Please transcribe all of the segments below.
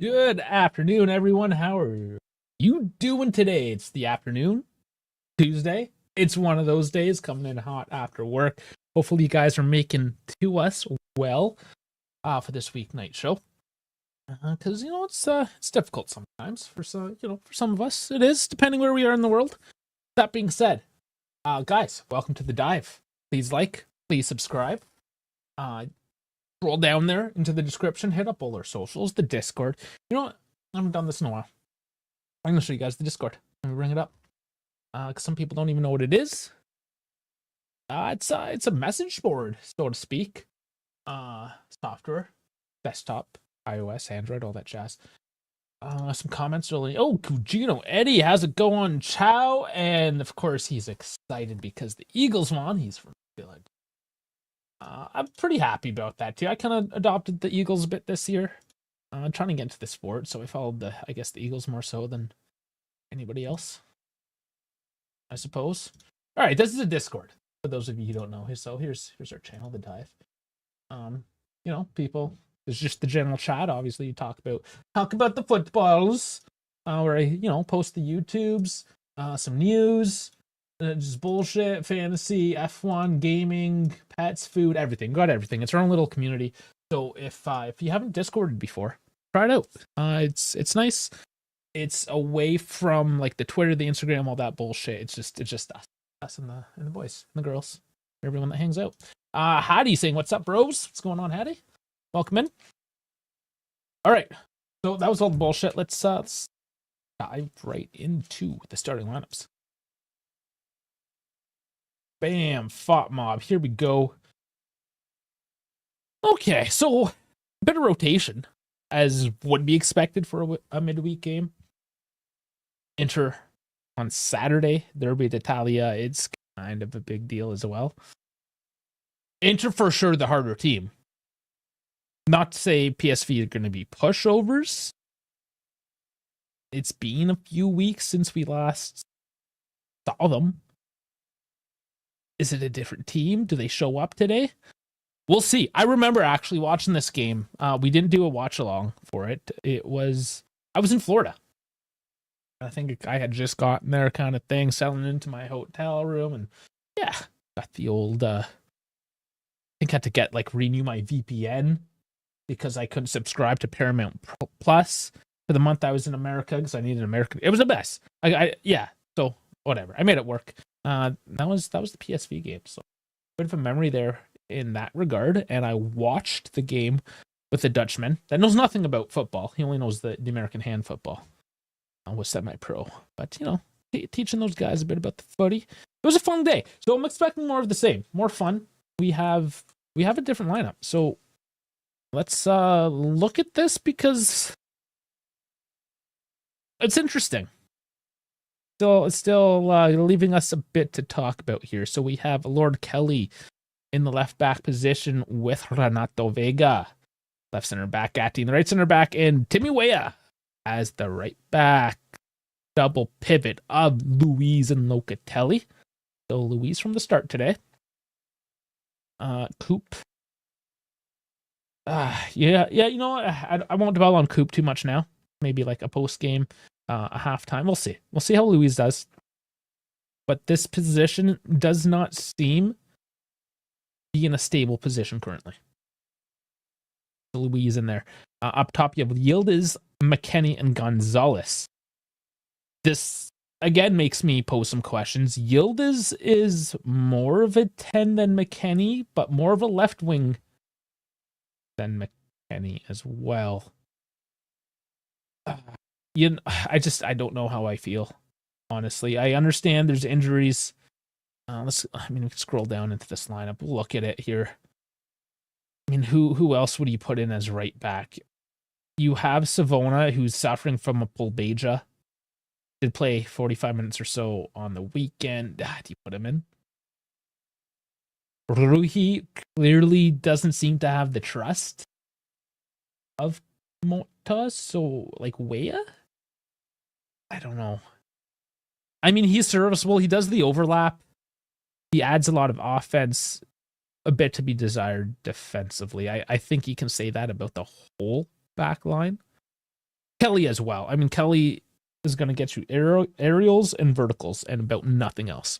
Good afternoon, everyone. How are you doing today? It's the afternoon, Tuesday. It's one of those days coming in hot after work. Hopefully, you guys are making to us well for this weeknight show. Because it's difficult sometimes for some of us. It is depending where we are in the world. That being said, guys, welcome to the dive. Please like, please subscribe. Scroll down there into the description, hit up all our socials, the Discord. You know what? I haven't done this in a while. I'm going to show you guys the Discord. Let me bring it up. Because some people don't even know what it is. It's a message board, so to speak. Software, desktop, iOS, Android, all that jazz. Some comments early. Oh, Cugino Eddie, how's it going? Ciao. And of course, he's excited because the Eagles won. He's from Village. I'm pretty happy about that too. I kind of adopted the Eagles a bit this year. I'm trying to get into the sport, so I followed the Eagles more so than anybody else, I suppose. All right, this is a Discord for those of you who don't know. So here's our channel, the Dive. People. There's just the general chat. Obviously, you talk about the footballs. Where I post the YouTubes, some news. Just bullshit, fantasy, F1, gaming, pets, food, everything. Got everything. It's our own little community. So if you haven't Discorded before, try it out. It's nice. It's away from like the Twitter, the Instagram, all that bullshit. It's just us and the boys and the girls, everyone that hangs out. Hattie saying, "What's up, bros? What's going on, Hattie? Welcome in." All right. So that was all the bullshit. Let's dive right into the starting lineups. Bam, Fought Mob. Here we go. Okay, so a bit of rotation, as would be expected for a midweek game. Inter on Saturday, Derby d'Italia. It's kind of a big deal as well. Inter for sure the harder team. Not to say PSV are going to be pushovers. It's been a few weeks since we last saw them. Is it a different team? Do they show up today? We'll see. I remember actually watching this game. We didn't do a watch along for it. I was in Florida. I think I had just gotten there, kind of thing, settling into my hotel room, and yeah, got the old. I think I had to renew my VPN because I couldn't subscribe to Paramount Plus for the month I was in America because I needed American. It was a mess. So whatever. I made it work. That was the PSV game, so a bit of a memory there in that regard. And I watched the game with the Dutchman that knows nothing about football. He only knows the American hand football. Was semi-pro, but teaching those guys a bit about the footy. It was a fun day, so I'm expecting more of the same, more fun. We have a different lineup, so let's look at this because it's interesting. It's still leaving us a bit to talk about here. So we have Lord Kelly in the left back position with Renato Vega, left center back, Gatti in the right center back, and Timmy Weah as the right back. Double pivot of Luiz and Locatelli. So Luiz from the start today. Coop. Yeah. You know what? I won't dwell on Coop too much now. Maybe like a post game. A halftime. We'll see. We'll see how Luiz does. But this position does not seem to be in a stable position currently. Luiz in there. Up top, you have Yildiz, McKennie, and Gonzalez. This, again, makes me pose some questions. Yildiz is more of a 10 than McKennie, but more of a left wing than McKennie as well. I don't know how I feel, honestly. I understand there's injuries. We can scroll down into this lineup. We'll look at it here. I mean, who else would you put in as right back? You have Savona, who's suffering from a pubalgia. Did play 45 minutes or so on the weekend. Do you put him in? Ruhi clearly doesn't seem to have the trust of Mota, so Weah? I don't know. I mean, he's serviceable. He does the overlap. He adds a lot of offense, a bit to be desired defensively. I think you can say that about the whole back line. Kelly as well. I mean, Kelly is going to get you aerials and verticals and about nothing else.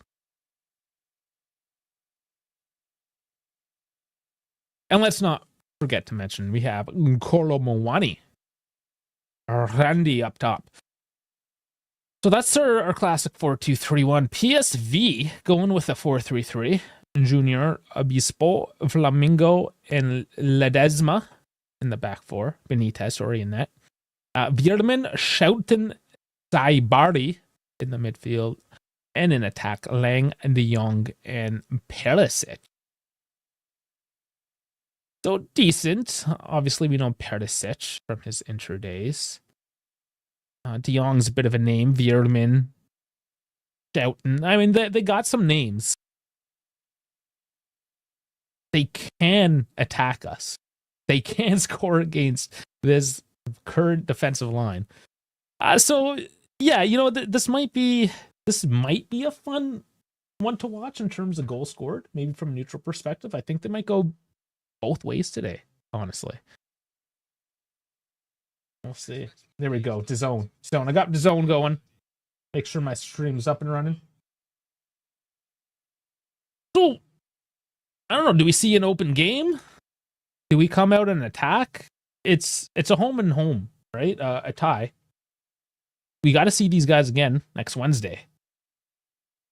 And let's not forget to mention we have N'Golo Mawani, Randy up top. So that's our classic 4-2-3-1. PSV going with a 4-3-3. Junior, Obispo, Flamingo, and Ledesma in the back four. Benitez, sorry, in that. Bierman, Schouten, Saibari in the midfield. And in attack, Lang, De Jong, and Perisic. So decent. Obviously, we know Perisic from his Inter days. De Jong's a bit of a name. Veerman, Schouten. I mean, they got some names. They can attack us. They can score against this current defensive line. So yeah, you know, this might be a fun one to watch in terms of goals scored. Maybe from a neutral perspective, I think they might go both ways today. Honestly, we'll see. There we go. DAZN. I got DAZN going. Make sure my stream's up and running. So I don't know. Do we see an open game? Do we come out and attack? It's a home and home, right? A tie. We got to see these guys again next Wednesday.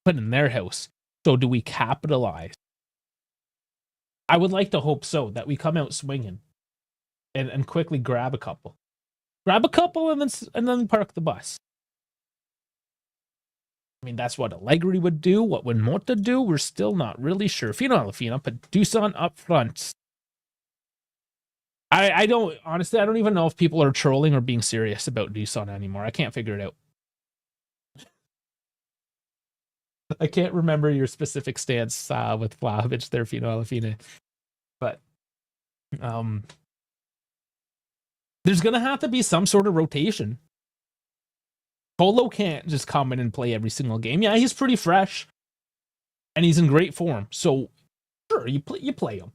Put in their house. So do we capitalize? I would like to hope so, that we come out swinging and quickly grab a couple. Grab a couple and then park the bus. I mean, that's what Allegri would do. What would Motta do? We're still not really sure. Fino Alafino, but Dusan up front. I don't even know if people are trolling or being serious about Dusan anymore. I can't figure it out. I can't remember your specific stance with Vlahovic there, Fino Alafine. But there's going to have to be some sort of rotation. Colo can't just come in and play every single game. Yeah, he's pretty fresh. And he's in great form. So, sure, you play him.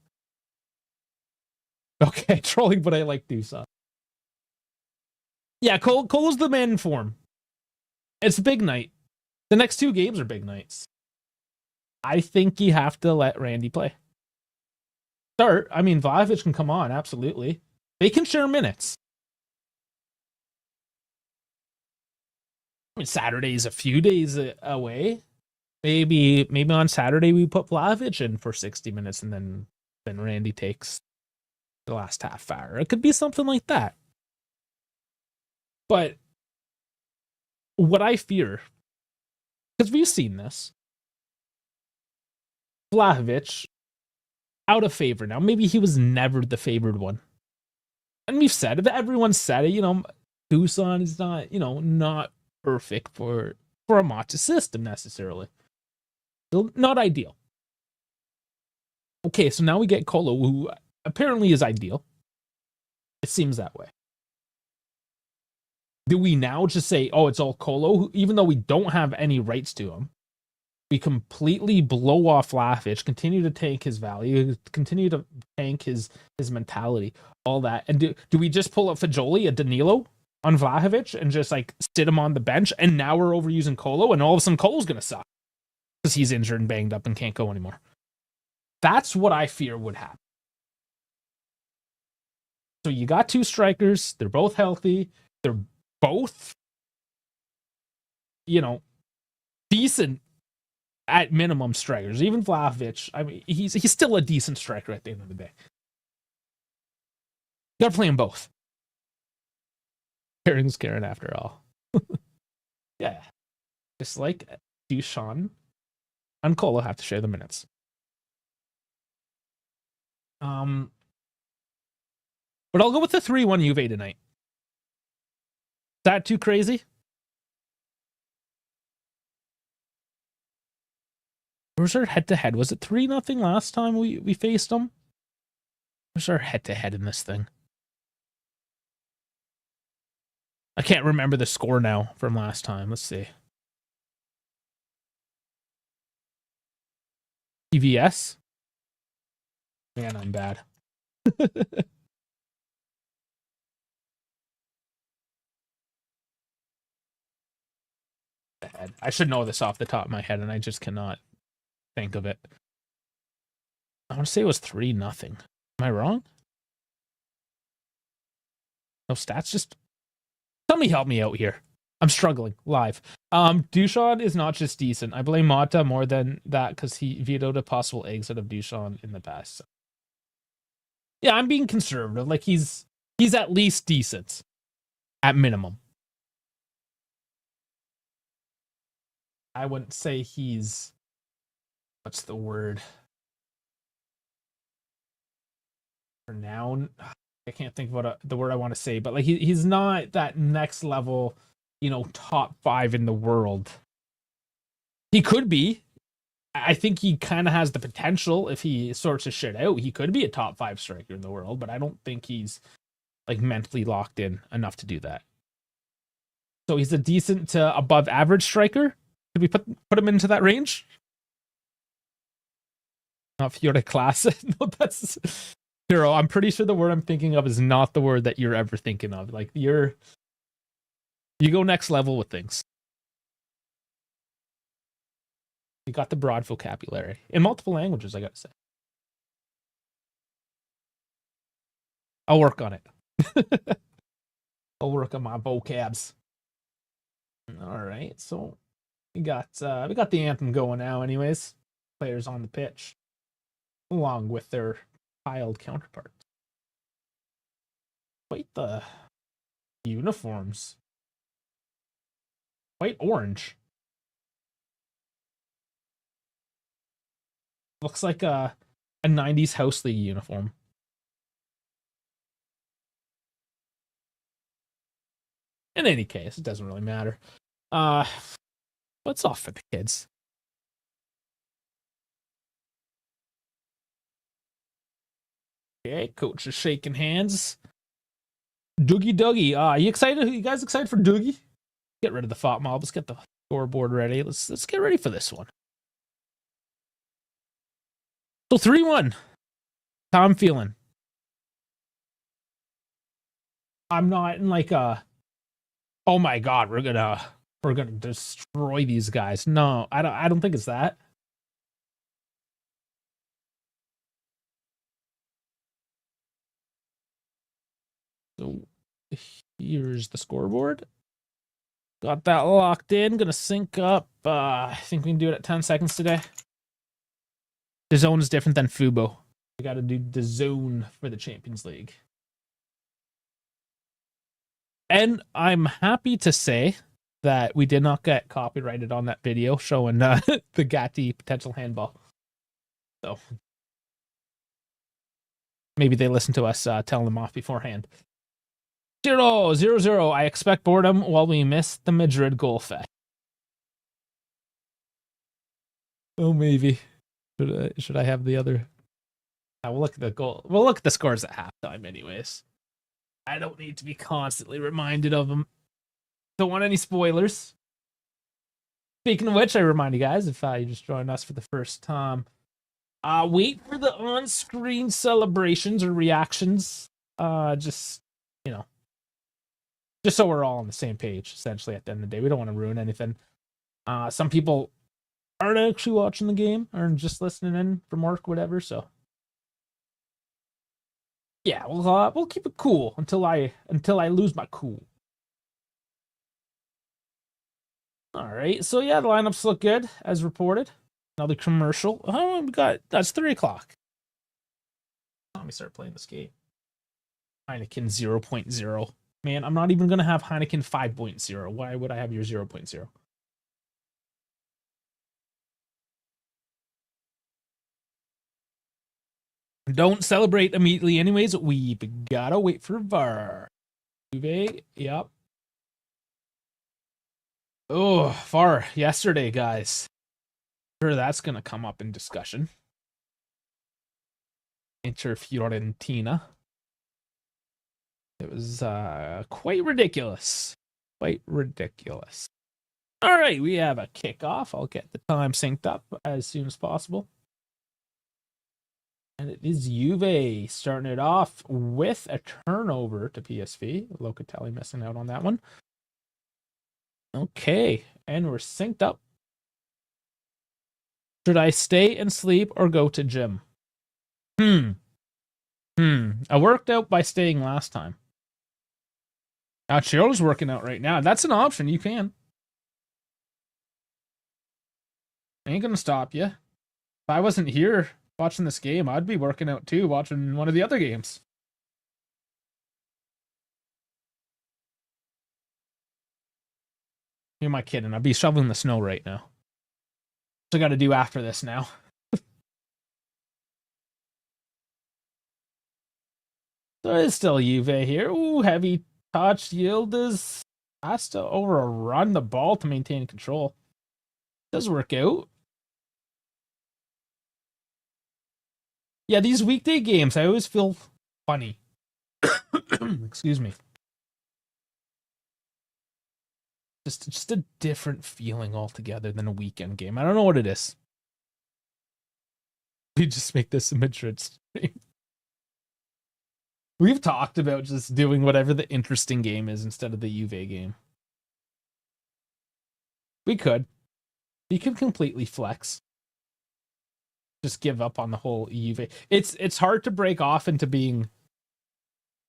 Okay, trolling, but I like Dusan. Yeah, Colo's the man in form. It's a big night. The next two games are big nights. I think you have to let Randy play. Start. I mean, Vlahovic can come on, absolutely. They can share minutes. I mean, Saturday's a few days away. Maybe on Saturday we put Vlahovic in for 60 minutes and then Randy takes the last half hour. It could be something like that. But what I fear, because we've seen this, Vlahovic out of favor now. Maybe he was never the favored one. And we've said it, everyone said it, Dusan is not, not perfect for a Motta system necessarily. Still not ideal. Okay, so now we get Colo, who apparently is ideal. It seems that way. Do we now just say, oh, it's all Colo, even though we don't have any rights to him? We completely blow off Vlahovic, continue to tank his value, continue to tank his mentality, all that. And do we just pull up Fajoli, a Danilo on Vlahovic and just like sit him on the bench? And now we're overusing Colo, and all of a sudden Colo's going to suck because he's injured and banged up and can't go anymore. That's what I fear would happen. So you got two strikers. They're both healthy. They're both, decent at minimum strikers. Even Vlahovic, I mean, he's still a decent striker at the end of the day. They're playing both. Caring's Karen after all. Yeah. Just like Dusan and Colo have to share the minutes. But I'll go with the 3-1 Juve tonight. Is that too crazy? Where's our head-to-head? Was it 3-0 last time we faced them? Where's our head-to-head in this thing? I can't remember the score now from last time. Let's see. TVS? Man, I'm bad. head. I should know this off the top of my head, and I just cannot think of it. I want to say it was 3-0. Am I wrong? No stats, just somebody help me out here. I'm struggling live. Duchamp is not just decent. I blame Mata more than that because he vetoed a possible exit of Duchamp in the past. So. Yeah, I'm being conservative. Like he's at least decent, at minimum. I wouldn't say he's. What's the word? Renowned. I can't think of the word I want to say, but like he's not that next level, top 5 in the world. He could be. I think he kind of has the potential if he sorts his shit out. He could be a top 5 striker in the world, but I don't think he's like mentally locked in enough to do that. So he's a decent to above average striker. Could we put him into that range? Not Fiore class. No, that's Hero. I'm pretty sure the word I'm thinking of is not the word that you're ever thinking of. Like you go next level with things. You got the broad vocabulary in multiple languages, I gotta say. I'll work on it. I'll work on my vocabs. All right, so we got the anthem going now. Anyways, players on the pitch, along with their tiled counterparts. Quite the uniforms. Quite orange. Looks like a 90s house league uniform. In any case, it doesn't really matter. What's off for the kids? Okay, coach is shaking hands. Dougie. You excited? You guys excited for Dougie? Get rid of the thought mob. Let's get the scoreboard ready. Let's get ready for this one. So 3-1. How I'm feeling. I'm not in like a, oh my god, we're gonna destroy these guys. No, I don't think it's that. So here's the scoreboard. Got that locked in. Gonna sync up. I think we can do it at 10 seconds today. The zone is different than Fubo. We got to do the zone for the Champions League. And I'm happy to say that we did not get copyrighted on that video showing the Gatti potential handball. So maybe they listened to us telling them off beforehand. 0-0. I expect boredom while we miss the Madrid goal fest. Oh, maybe. Should I have the other? We'll look at the goal. We'll look at the scores at halftime, anyways. I don't need to be constantly reminded of them. Don't want any spoilers. Speaking of which, I remind you guys, if you just joined us for the first time, wait for the on-screen celebrations or reactions. Just so we're all on the same page, essentially, at the end of the day. We don't want to ruin anything. Some people aren't actually watching the game, or just listening in from work, whatever, so. Yeah, we'll keep it cool until I lose my cool. All right, so yeah, the lineups look good as reported. Another commercial. Oh, that's 3:00. Let me start playing this game. Heineken 0.0. Man, I'm not even gonna have Heineken 5.0. Why would I have your 0.0? Don't celebrate immediately anyways. We gotta wait for VAR. Juve, yep. Oh, VAR yesterday, guys. Sure, that's gonna come up in discussion. Inter Fiorentina. It was quite ridiculous. Quite ridiculous. All right, we have a kickoff. I'll get the time synced up as soon as possible. And it is Juve starting it off with a turnover to PSV. Locatelli missing out on that one. Okay. and we're synced up. Should I stay and sleep or go to gym? I worked out by staying last time. Chio's working out right now. That's an option. You can. Ain't gonna stop you. If I wasn't here watching this game, I'd be working out too, watching one of the other games. Who am I kidding? I'd be shoveling the snow right now. So I got to do after this now. So it's still Juve here. Ooh, heavy touch. Yildiz has to overrun the ball to maintain control. Does work out. Yeah, these weekday games, I always feel funny. Excuse me. Just a different feeling altogether than a weekend game. I don't know what it is. We just make this a Madrid stream. We've talked about just doing whatever the interesting game is instead of the Juve game. We could. You could completely flex. Just give up on the whole Juve. It's hard to break off into being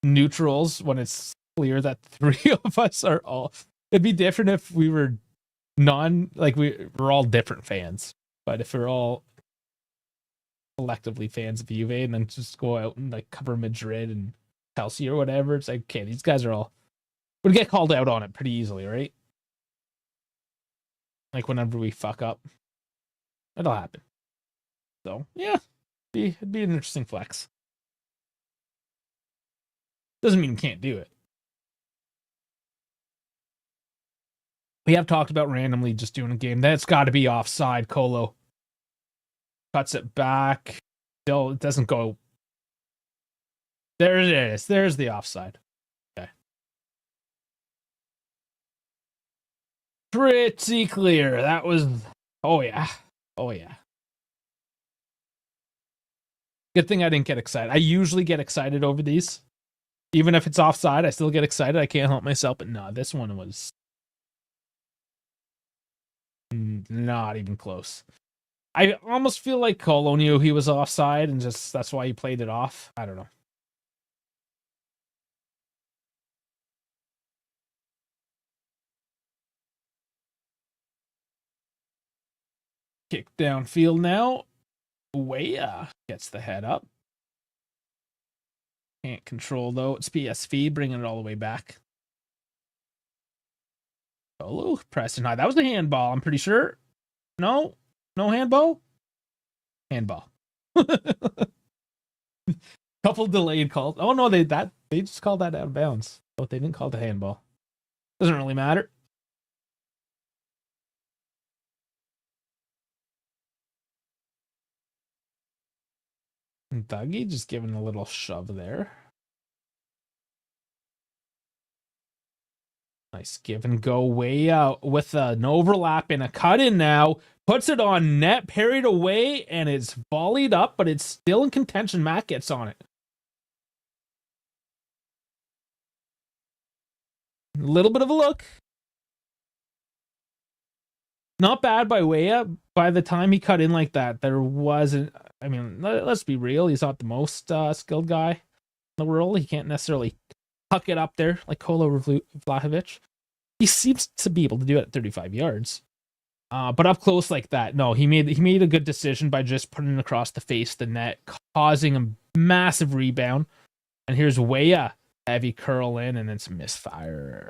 neutrals when it's clear that three of us are all. It'd be different if we were we're all different fans. But if we're all collectively fans of Juve and then just go out and like cover Madrid and Chelsea or whatever, it's like, okay, these guys are all would get called out on it pretty easily, right? Like whenever we fuck up, it'll happen. So yeah, it'd be an interesting flex. Doesn't mean we can't do it. We have talked about randomly just doing a game. That's got to be offside. Colo cuts it back. Still, it doesn't go. There it is. There's the offside. Okay. Pretty clear. That was. Oh, yeah. Oh, yeah. Good thing I didn't get excited. I usually get excited over these. Even if it's offside, I still get excited. I can't help myself. But no, this one was not even close. I almost feel like Colo knew he was offside and just that's why he played it off. I don't know. Kick downfield now. Weah gets the head up. Can't control though. It's PSV bringing it all the way back. Colo pressing high. That was a handball, I'm pretty sure. No handball? Handball. Couple delayed calls. Oh no, they just called that out of bounds. But they didn't call the handball. Doesn't really matter. Dougie just giving a little shove there. Nice give and go way out with an overlap and a cut in now. Puts it on net, parried away, and it's volleyed up, but it's still in contention. Matt gets on it. A little bit of a look. Not bad by Weah. By the time he cut in like that, there wasn't. I mean, let's be real. He's not the most skilled guy in the world. He can't necessarily huck it up there like Kolo Vlahovic. He seems to be able to do it at 35 yards. But up close like that, no, he made a good decision by just putting it across the face of the net, causing a massive rebound. And here's Weah, heavy curl in, and it's misfire.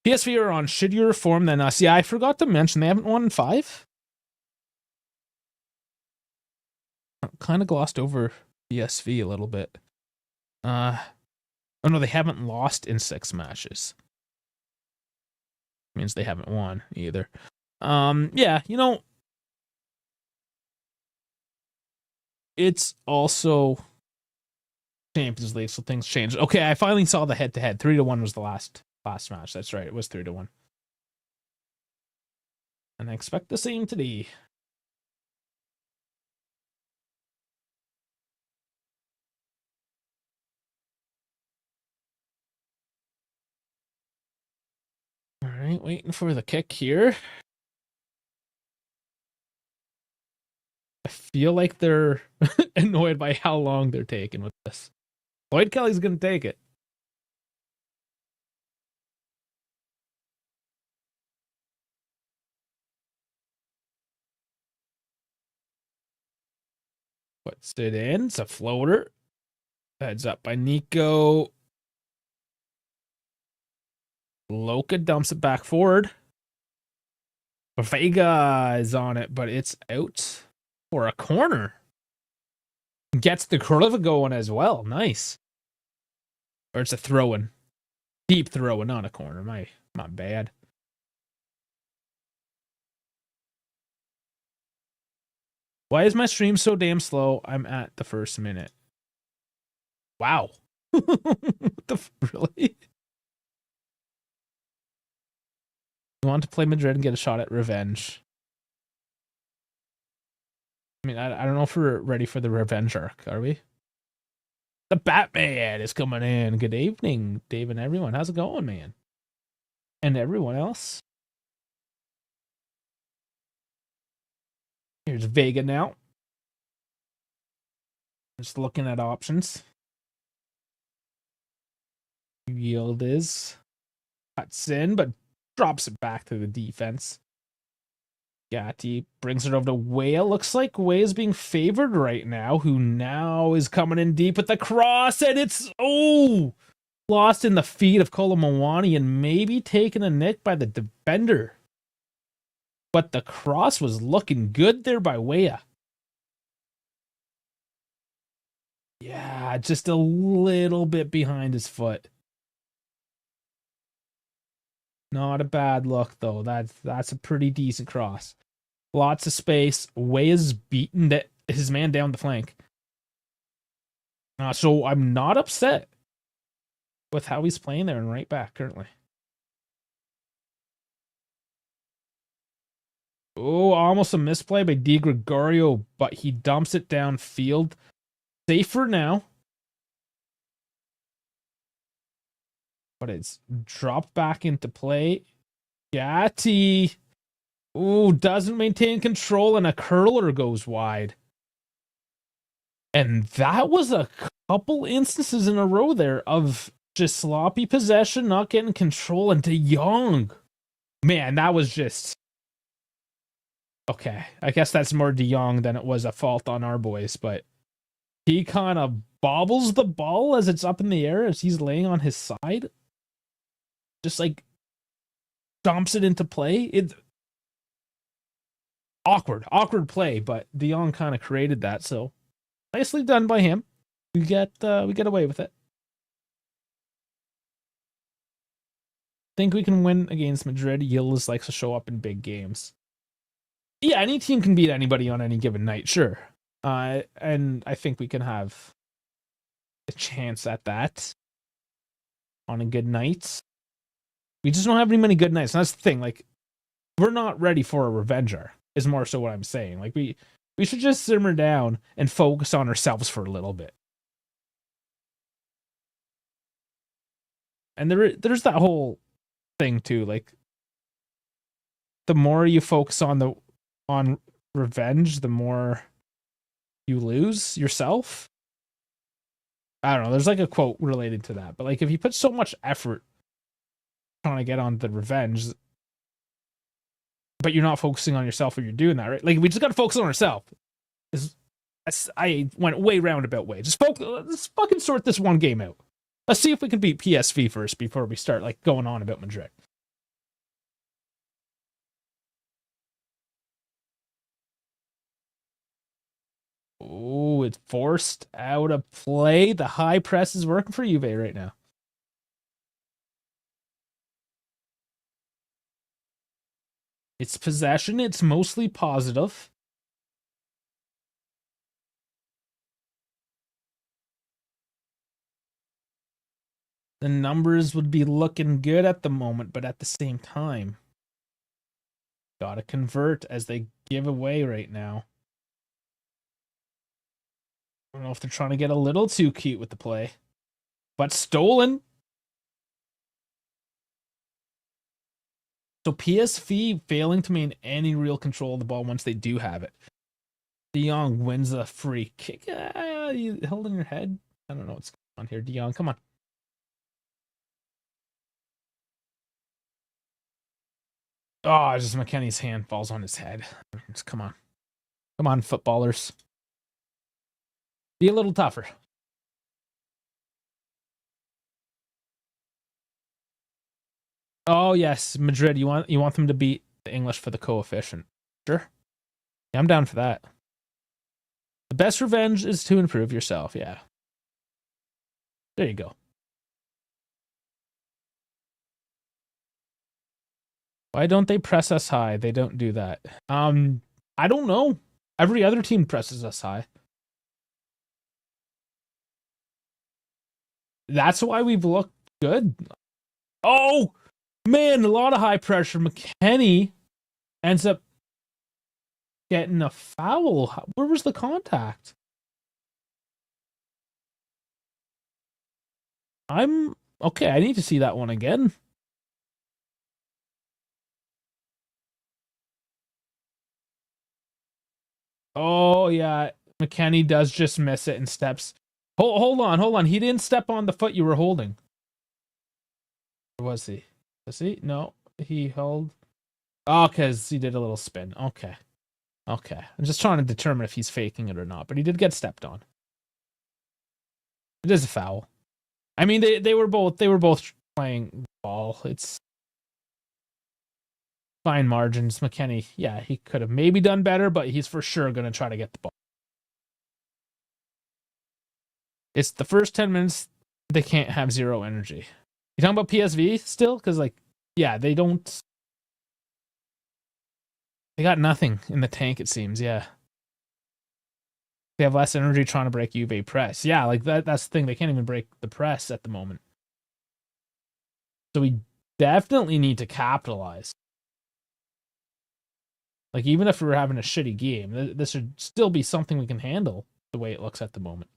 PSV are on shittier form than us. Yeah, I forgot to mention they haven't won in 5. Kind of glossed over PSV a little bit. Oh no, they haven't lost in 6 matches. Means they haven't won either. Yeah, it's also Champions League, so things change. Okay, I finally saw the head-to-head. 3-1 was the last match. That's right, it was 3-1. And I expect the same today. All right, waiting for the kick here. I feel like they're annoyed by how long they're taking with this. Lloyd Kelly's going to take it. Puts it in. It's a floater. Heads up by Nico. Loka dumps it back forward. Vega is on it, but it's out for a corner. Gets the curve going as well. Nice. Or it's a throw-in. Deep throw-in, not a corner. My bad. Why is my stream so damn slow? I'm at the first minute. Wow. Really? You want to play Madrid and get a shot at revenge? I mean, I don't know if we're ready for the revenge arc, are we? The Batman is coming in. Good evening, Dave and everyone. How's it going, man? And everyone else? Here's Vega now. Just looking at options. Yield is cuts in, but drops it back to the defense. Gatti brings it over to Whale. Looks like Whale's being favored right now, who now is coming in deep with the cross, and it's lost in the feet of Kolomowani and maybe taken a nick by the defender. But the cross was looking good there by Wea. Yeah, just a little bit behind his foot. Not a bad look, though. That's a pretty decent cross. Lots of space. Wea's beaten his man down the flank. So I'm not upset with how he's playing there and right back currently. Oh, almost a misplay by Di Gregorio, but he dumps it downfield. Safer now. But it's dropped back into play. Gatti. Ooh, doesn't maintain control, and a curler goes wide. And that was a couple instances in a row there of just sloppy possession, not getting control, and De Jong. Man, that was just... Okay, I guess that's more De Jong than it was a fault on our boys, but he kind of bobbles the ball as it's up in the air as he's laying on his side. Just like dumps it into play. It's awkward play, but De Jong kind of created that, so nicely done by him. We get away with it. Think we can win against Madrid. Yildiz likes to show up in big games. Yeah, any team can beat anybody on any given night, sure. And I think we can have a chance at that on a good night. We just don't have any many good nights. And that's the thing. Like, we're not ready for a revenger, is more so what I'm saying. Like, we should just simmer down and focus on ourselves for a little bit. And there's that whole thing too. Like, the more you focus on revenge, the more you lose yourself. I don't know. There's like a quote related to that. But like, if you put so much effort trying to get on the revenge, but you're not focusing on yourself when you're doing that, right? Like, we just got to focus on ourselves. I went way roundabout way. Let's fucking sort this one game out. Let's see if we can beat PSV first before we start like going on about Madrid. Oh, it's forced out of play. The high press is working for Juve right now. It's possession. It's mostly positive. The numbers would be looking good at the moment, but at the same time, gotta convert as they give away right now. I don't know if they're trying to get a little too cute with the play, but stolen. So PSV failing to maintain any real control of the ball once they do have it. De Jong wins a free kick. You holding your head? I don't know what's going on here. De Jong, come on. Oh, just McKennie's hand falls on his head. Just come on. Come on, footballers. Be a little tougher. Oh yes, Madrid. You want them to beat the English for the coefficient. Sure. Yeah, I'm down for that. The best revenge is to improve yourself. Yeah. There you go. Why don't they press us high? They don't do that. I don't know. Every other team presses us high. That's why we've looked good. Oh, man, a lot of high pressure. McKennie ends up getting a foul. Where was the contact? I'm okay. I need to see that one again. Oh, yeah. McKennie does just miss it and steps. Hold on. He didn't step on the foot you were holding. Or was he? Was he? No, he held. Oh, because he did a little spin. Okay. I'm just trying to determine if he's faking it or not, but he did get stepped on. It is a foul. I mean, they were both playing ball. It's fine margins. McKennie, yeah, he could have maybe done better, but he's for sure going to try to get the ball. It's the first 10 minutes, they can't have zero energy. You talking about PSV still? Because, like, yeah, they don't. They got nothing in the tank, it seems, yeah. They have less energy trying to break Juve press. Yeah, like that's the thing. They can't even break the press at the moment. So we definitely need to capitalize. Like, even if we were having a shitty game, this should still be something we can handle the way it looks at the moment.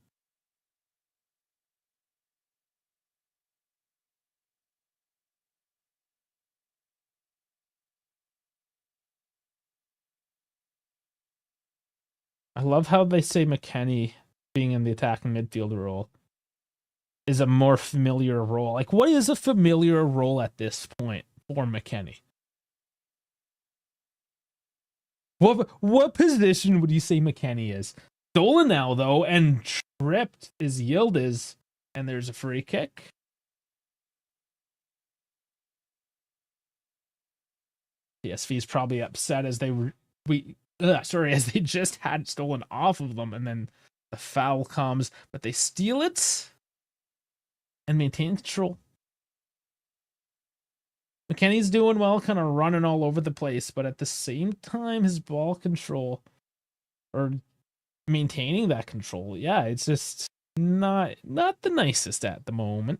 I love how they say McKennie being in the attacking midfielder role is a more familiar role. Like, what is a familiar role at this point for McKennie? What position would you say McKennie is? Stolen now, though, and tripped is Yildiz, and there's a free kick. PSV is probably upset as they as they just had stolen off of them, and then the foul comes, but they steal it and maintain control. McKennie's doing well, kind of running all over the place, but at the same time, his ball control or maintaining that control, yeah, it's just not the nicest at the moment.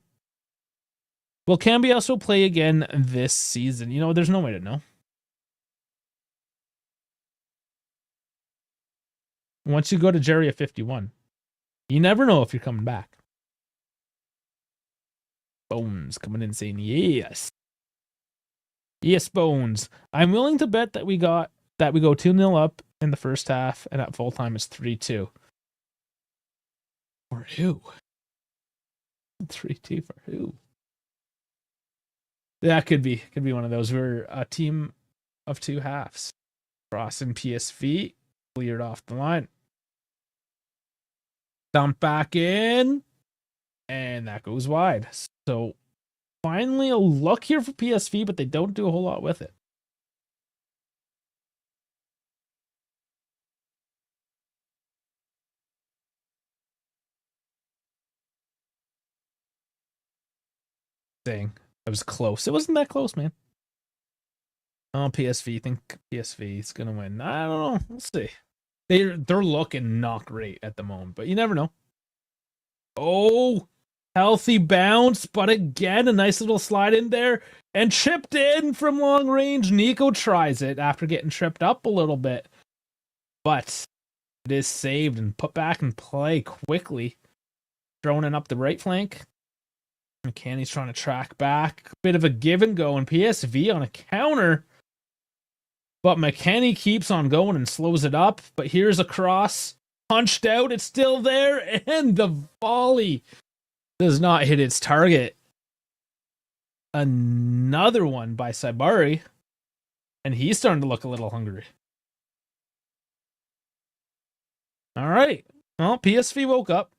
Will Cambiasso play again this season? You know, there's no way to know. Once you go to Jerry at 51, you never know if you're coming back. Bones coming in saying yes. Yes, Bones. I'm willing to bet that we go 2-0 up in the first half, and at full time it's 3-2. For who? 3-2 for who? That could be one of those. We're a team of two halves. Cross and PSV cleared off the line. Dump back in, and that goes wide. So finally a look here for PSV, but they don't do a whole lot with it. Dang, it was close. It wasn't that close, man. Oh, PSV. Think PSV is gonna win. I don't know. We'll see. They're looking not great at the moment, but you never know. Oh, healthy bounce, but again, a nice little slide in there and chipped in from long range. Nico tries it after getting tripped up a little bit, but it is saved and put back in play quickly. Throwing it up the right flank. McCanny's trying to track back. Bit of a give and go, and PSV on a counter. But McKenny keeps on going and slows it up. But here's a cross. Punched out. It's still there. And the volley does not hit its target. Another one by Saibari. And he's starting to look a little hungry. All right. Well, PSV woke up.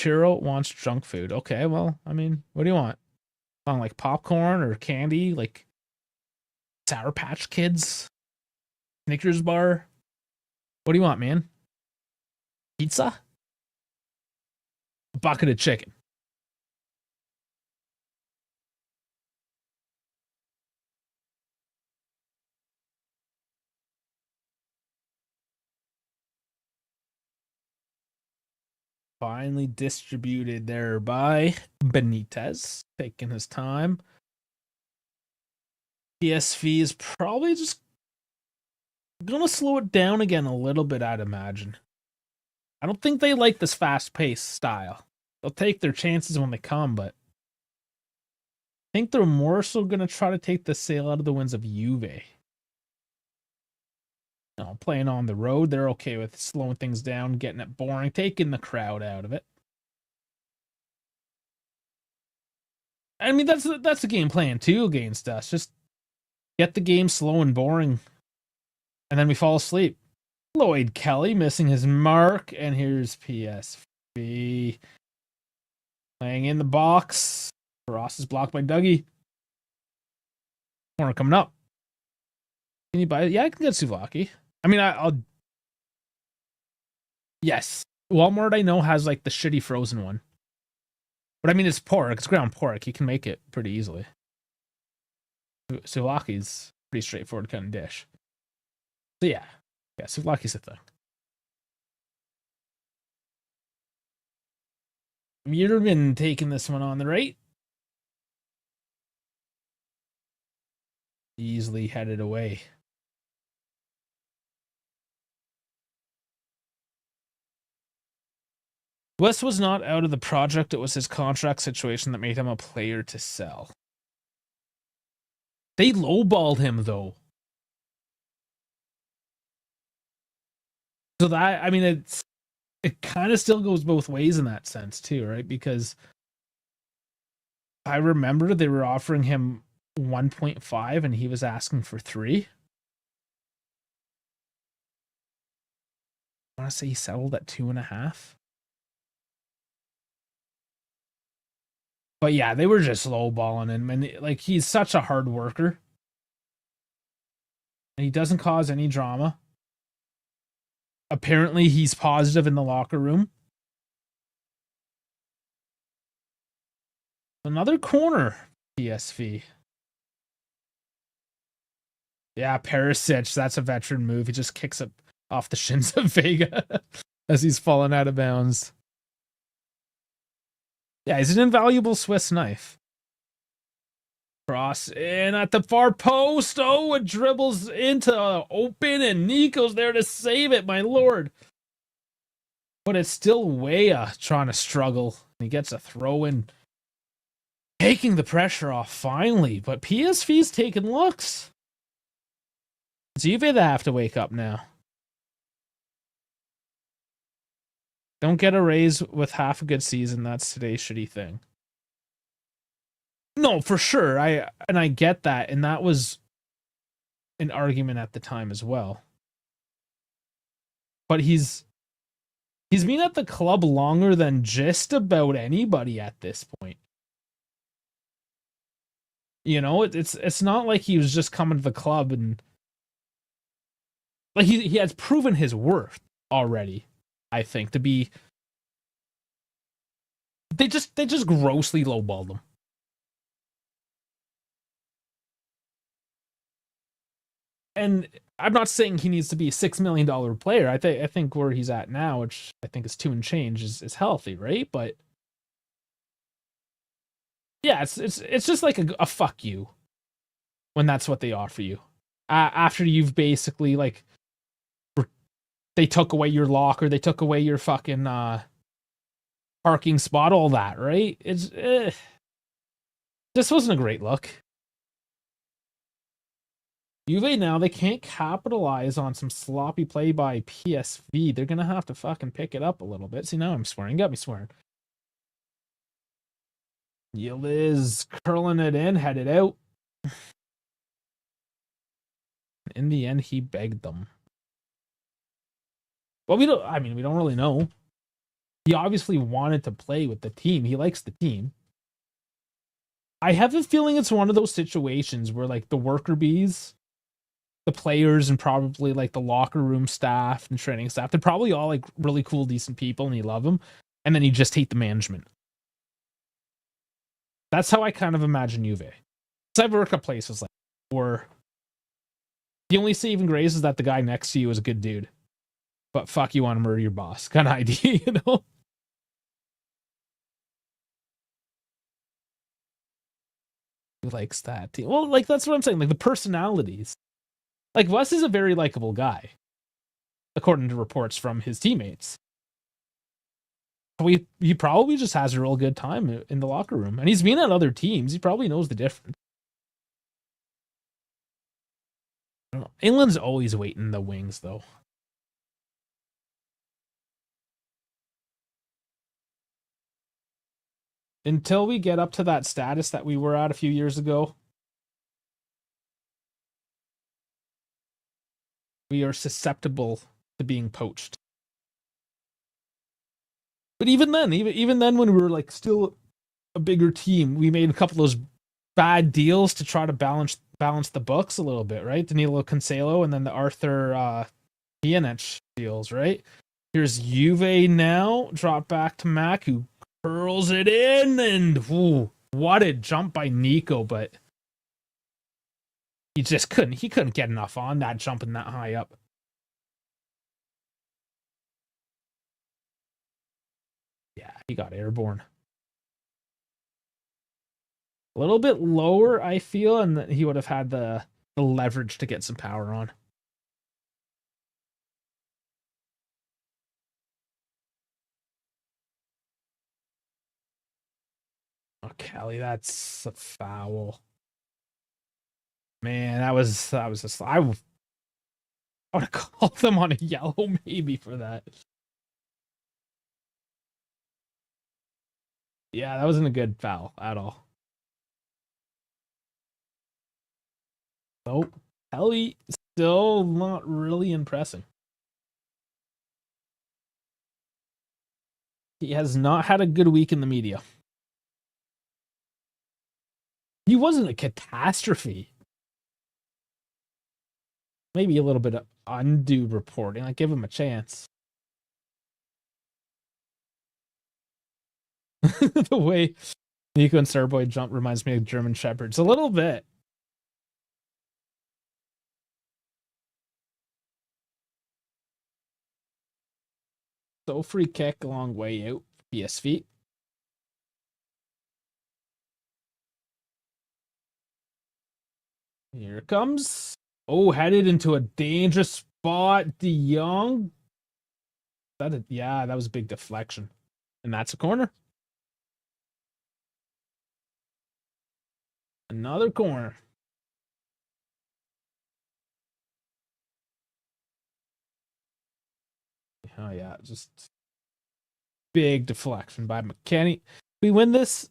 Chiro wants junk food. Okay, well, I mean, what do you want? Like popcorn or candy, like Sour Patch Kids, Snickers bar. What do you want, man? Pizza? A bucket of chicken. Finally distributed there by Benitez, taking his time. PSV is probably just gonna slow it down again a little bit, I'd imagine. I don't think they like this fast-paced style. They'll take their chances when they come, but I think they're more so gonna try to take the sail out of the winds of Juve. No, playing on the road, they're okay with slowing things down, getting it boring, taking the crowd out of it. I mean, that's the game plan too against us. Just get the game slow and boring, and then we fall asleep. Lloyd Kelly missing his mark, and here's PSV playing in the box. Ross is blocked by Dougie. Corner coming up. Can you buy it? Yeah, I can get souvlaki. I mean, I'll. Yes, Walmart I know has like the shitty frozen one, but I mean it's pork. It's ground pork. You can make it pretty easily. Souvlaki's pretty straightforward kind of dish. So yeah, souvlaki's the thing. Muirman taking this one on the right. Easily headed away. West was not out of the project. It was his contract situation that made him a player to sell. They lowballed him, though. So that, I mean, it kind of still goes both ways in that sense, too, right? Because I remember they were offering him 1.5 and he was asking for 3. I want to say he settled at 2.5. But yeah, they were just lowballing him, and like he's such a hard worker, and he doesn't cause any drama. Apparently, he's positive in the locker room. Another corner, PSV. Yeah, Perisic, that's a veteran move. He just kicks it off the shins of Vega as he's falling out of bounds. Yeah, he's an invaluable Swiss knife. Cross in at the far post. Oh, it dribbles into open, and Nico's there to save it, my lord. But it's still Weah trying to struggle. He gets a throw in, taking the pressure off finally. But PSV's taking looks. It's Juve that have to wake up now. Don't get a raise with half a good season. That's today's shitty thing. No, for sure. I get that, and that was an argument at the time as well. But he's been at the club longer than just about anybody at this point. You know, it's not like he was just coming to the club and like he has proven his worth already. I think to be they just grossly lowballed him. And I'm not saying he needs to be a $6 million player. I think where he's at now, which I think is 2 and change, is healthy, right? But yeah, it's just like a fuck you when that's what they offer you after you've basically like they took away your locker, they took away your fucking parking spot, all that, right? This wasn't a great look. Juve now, they can't capitalize on some sloppy play by PSV. They're going to have to fucking pick it up a little bit. See, now I'm swearing. Got me swearing. Yildiz curling it in, headed out. In the end, he begged them. Well, we don't really know. He obviously wanted to play with the team. He likes the team. I have a feeling it's one of those situations where, like, the worker bees, the players, and probably like the locker room staff and training staff, they're probably all like really cool, decent people, and you love them, and then you just hate the management. That's how I kind of imagine Juve. Because I've worked at places like where the only saving grace is that the guy next to you is a good dude, but fuck, you want to murder your boss kind of idea, you know? Who likes that team? Well, like, that's what I'm saying. Like, the personalities. Like, Wes is a very likable guy, according to reports from his teammates. He probably just has a real good time in the locker room. And he's been at other teams. He probably knows the difference. I don't know. England's always waiting the wings, though. Until we get up to that status that we were at a few years ago, we are susceptible to being poached. But even then, when we were like still a bigger team, we made a couple of those bad deals to try to balance the books a little bit, right? Danilo Cancelo and then the Arthur Pjanic deals, right? Here's Juve now, drop back to Mac, who curls it in, and what a jump by Nico, but he just couldn't get enough on that, jumping that high up. Yeah, he got airborne. A little bit lower, I feel, and he would have had the leverage to get some power on. Oh, Kelly, that's a foul. Man, that was just I would have called them on a yellow maybe for that. Yeah, that wasn't a good foul at all. Nope. Kelly still not really impressing. He has not had a good week in the media. He wasn't a catastrophe. Maybe a little bit of undue reporting. Like, give him a chance. The way Nico and Starboy jump reminds me of German Shepherds a little bit. So free kick a long way out. PSV. Here it comes. Oh, headed into a dangerous spot. De Jong. Yeah, that was a big deflection. And that's a corner. Another corner. Oh, yeah, just big deflection by McKennie. We win this.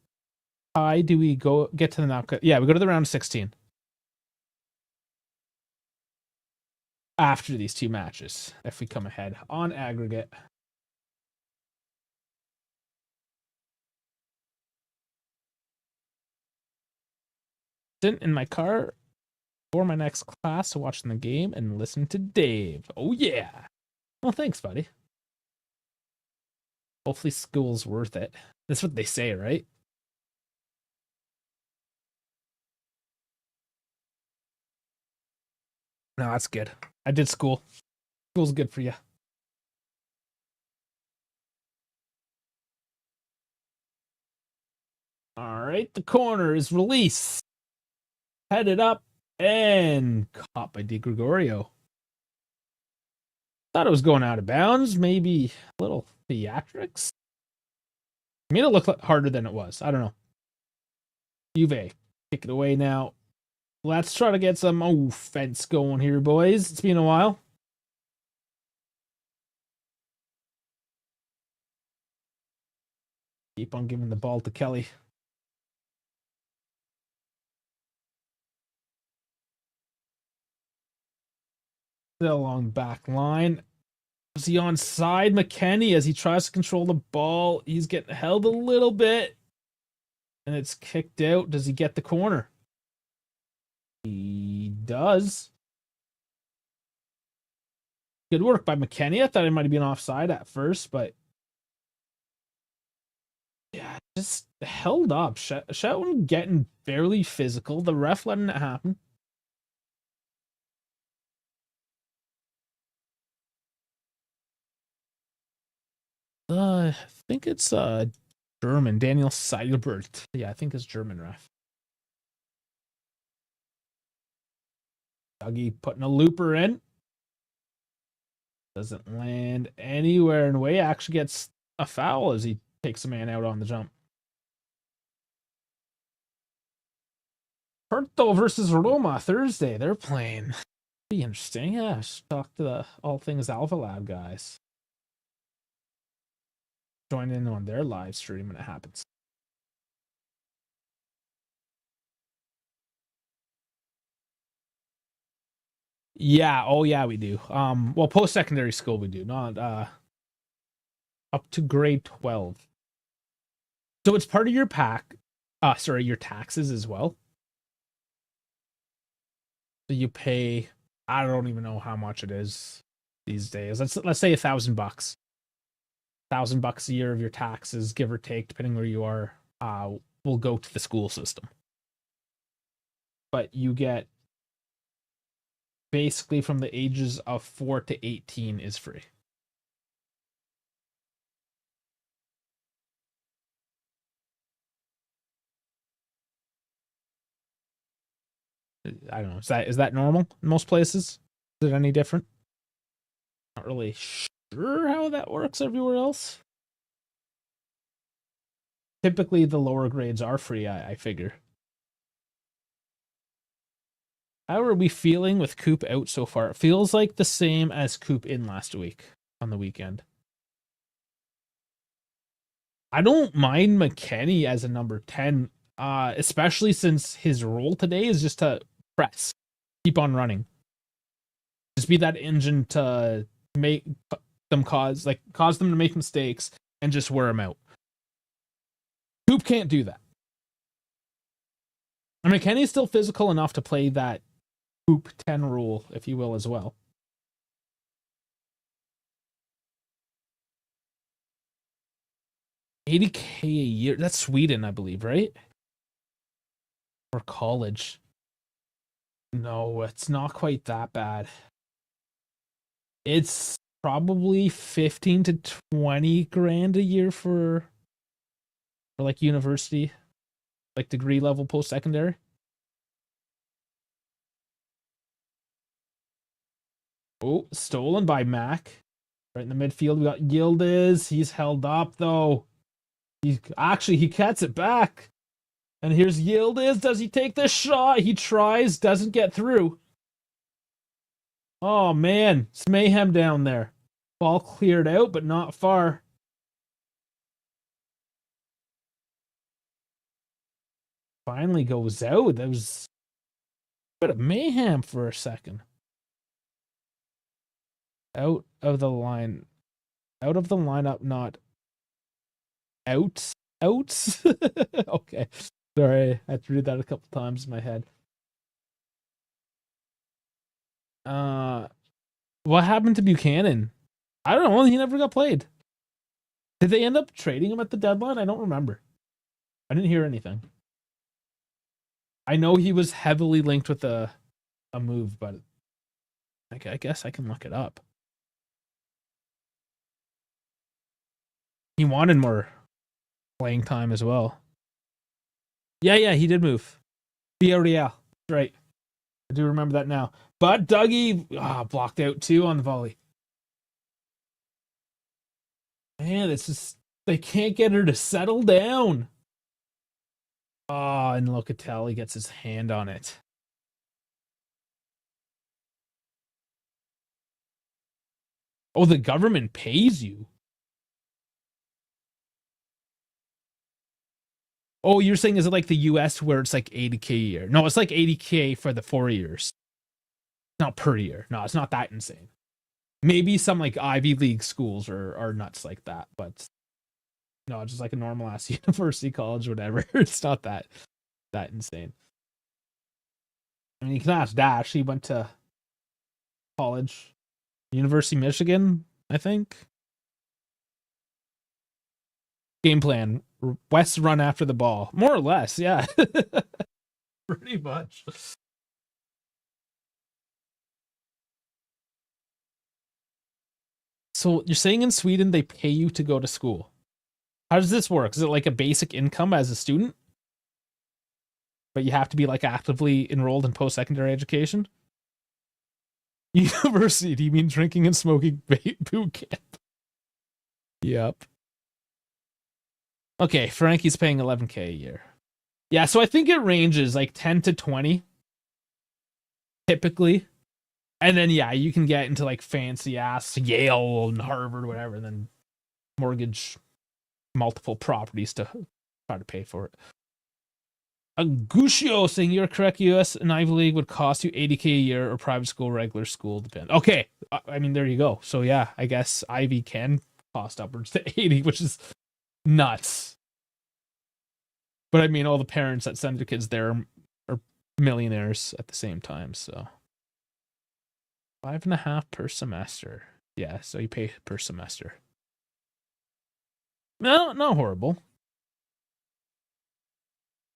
Do we get to the knockout? Yeah, we go to the round of 16. After these two matches, if we come ahead on aggregate. Sit in my car for my next class, watching the game and listening to Dave. Oh, yeah. Well, thanks, buddy. Hopefully school's worth it. That's what they say, right? No, that's good. I did school. School's good for you. All right, the corner is released. Headed up and caught by Di Gregorio. Thought it was going out of bounds. Maybe a little theatrics. Made it look harder than it was. I don't know. Juve, kick it away now. Let's try to get some offense going here, boys. It's been a while. Keep on giving the ball to Kelly. Still along back line. Is he onside? McKennie, as he tries to control the ball. He's getting held a little bit. And it's kicked out. Does he get the corner? He does. Good work by McKennie. I thought it might have been offside at first, but yeah, just held up. Shelton getting barely physical. The ref letting it happen. I think it's German. Daniel Seilbert. Yeah, I think it's German ref. Dougie putting a looper in. Doesn't land anywhere, and Way actually gets a foul as he takes a man out on the jump. Porto versus Roma Thursday. They're playing. Be interesting. Yeah, talk to the All Things Alpha Lab guys. Join in on their live stream when it happens. Yeah, oh yeah, we do. Well, post-secondary school we do, not up to grade 12. So it's part of your your taxes as well. So you pay, I don't even know how much it is these days. Let's say $1,000. $1,000 a year of your taxes, give or take, depending where you are, will go to the school system. But you get basically from the ages of 4 to 18 is free. I don't know. Is that normal in most places? Is it any different? Not really sure how that works everywhere else. Typically, the lower grades are free, I figure. How are we feeling with Coop out so far? It feels like the same as Coop in last week on the weekend. I don't mind McKennie as a number 10, especially since his role today is just to press, keep on running. Just be that engine to make them cause them to make mistakes and just wear them out. Coop can't do that. And McKennie's still physical enough to play that Coop 10 rule, if you will, as well. $80K a year. That's Sweden, I believe, right? Or college. No, it's not quite that bad. It's probably 15 to 20 grand a year for like university, like degree level post-secondary. Oh, stolen by Mac. Right in the midfield, we got Yildiz. He's held up, though. He gets it back. And here's Yildiz. Does he take the shot? He tries, doesn't get through. Oh, man. It's mayhem down there. Ball cleared out, but not far. Finally goes out. That was a bit of mayhem for a second. Out of the line. Out of the lineup, not out. Okay. Sorry, I had to read that a couple times in my head. What happened to Buchanan? I don't know. He never got played. Did they end up trading him at the deadline? I don't remember. I didn't hear anything. I know he was heavily linked with a move, but I guess I can look it up. He wanted more playing time as well. Yeah, he did move. Villarreal. Right. I do remember that now. But Dougie blocked out too on the volley. Man, it's just they can't get her to settle down. Oh, and Locatelli gets his hand on it. Oh, the government pays you. Oh, you're saying is it like the US where it's like 80K a year? No, it's like 80K for the 4 years. Not per year. No, it's not that insane. Maybe some like Ivy League schools are nuts like that, but no, just like a normal ass university, college, whatever. It's not that insane. I mean, you can ask Dash. He went to college, University of Michigan, I think. Game plan: West run after the ball, more or less. Yeah, pretty much. So you're saying in Sweden they pay you to go to school? How does this work? Is it like a basic income as a student, but you have to be like actively enrolled in post-secondary education? University? Do you mean drinking and smoking boot camp? Yep. Okay, Frankie's paying 11K a year. Yeah, so I think it ranges like 10 to 20 typically. And then yeah, you can get into like fancy ass Yale and Harvard, whatever, and then mortgage multiple properties to try to pay for it. Agusio saying you're correct. US and Ivy League would cost you 80K a year, or private school, regular school, depend. Okay, I mean there you go. So yeah, I guess Ivy can cost upwards to 80, which is nuts. But I mean, all the parents that send their kids there are millionaires at the same time. So 5.5 per semester. Yeah, so you pay per semester. No, not horrible.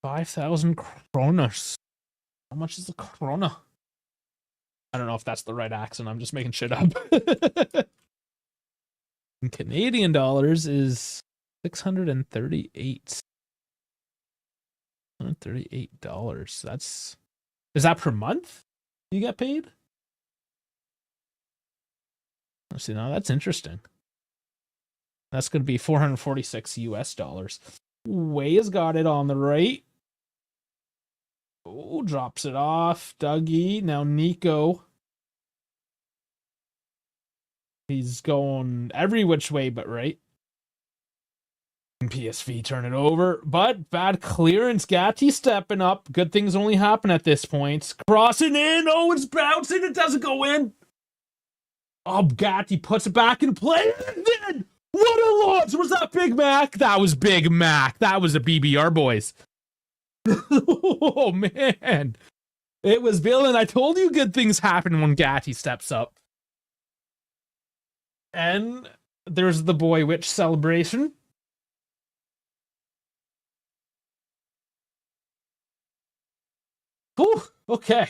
5,000 kronas. How much is the krona? I don't know if that's the right accent. I'm just making shit up. In Canadian dollars is 638. $138. Is that per month you get paid? Let's see, now that's interesting. That's going to be 446 US dollars. Way has got it on the right. Oh, drops it off. Dougie. Now Nico. He's going every which way but right. And PSV turn it over. But bad clearance. Gatti stepping up. Good things only happen at this point. Crossing in. Oh, it's bouncing. It doesn't go in. Oh, Gatti puts it back in play. And then, what a launch. Was that Big Mac? That was Big Mac. That was a BBR, boys. Oh, man. It was Bill, and I told you good things happen when Gatti steps up. And there's the Boy Witch celebration. Whew, okay.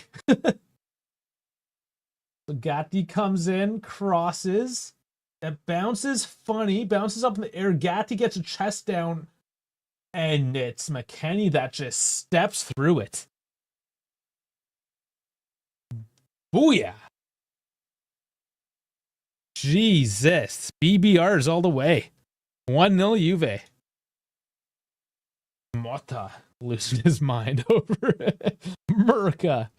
So Gatti comes in, crosses. It bounces funny, bounces up in the air. Gatti gets a chest down, and it's McKenny that just steps through it. Booyah. Jesus. BBRs all the way. 1-0 Juve. Motta losing his mind over Murka.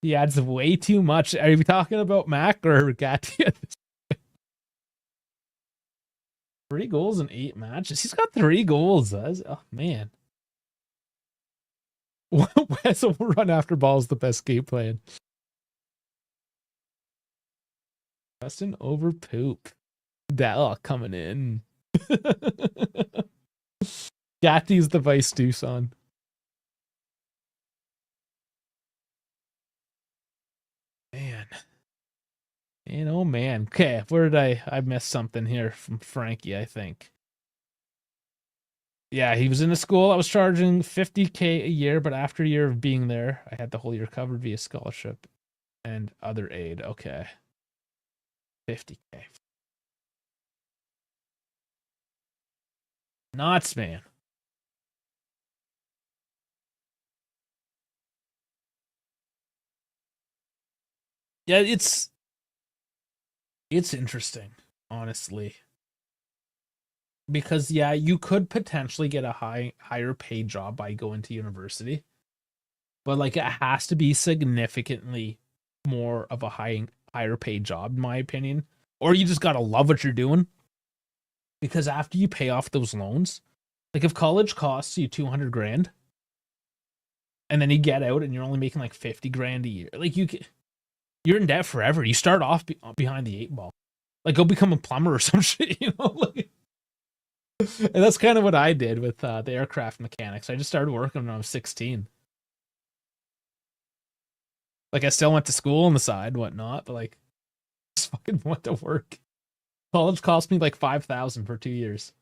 He adds way too much. Are we talking about Mac or Gatti? 3 goals in 8 matches. He's got 3 goals. Oh, man. So run after ball is the best game plan. Justin over poop. That coming in. Gatti's the vice Doosan. Man. Man, oh man. Okay, where did I missed something here from Frankie, I think. Yeah, he was in a school. I was charging 50K a year, but after a year of being there, I had the whole year covered via scholarship and other aid. Okay. 50K. Nuts, man. Yeah, It's interesting, honestly. Because yeah, you could potentially get a higher paid job by going to university. But like it has to be significantly more of a higher paid job, in my opinion. Or you just gotta love what you're doing. Because after you pay off those loans, like if college costs you 200 grand, and then you get out and you're only making like 50 grand a year, like you're in debt forever. You start off behind the 8 ball. Like go become a plumber or some shit, you know? Like, and that's kind of what I did with the aircraft mechanics. I just started working when I was 16. Like I still went to school on the side, whatnot, but like just fucking went to work. College cost me like 5,000 for 2 years.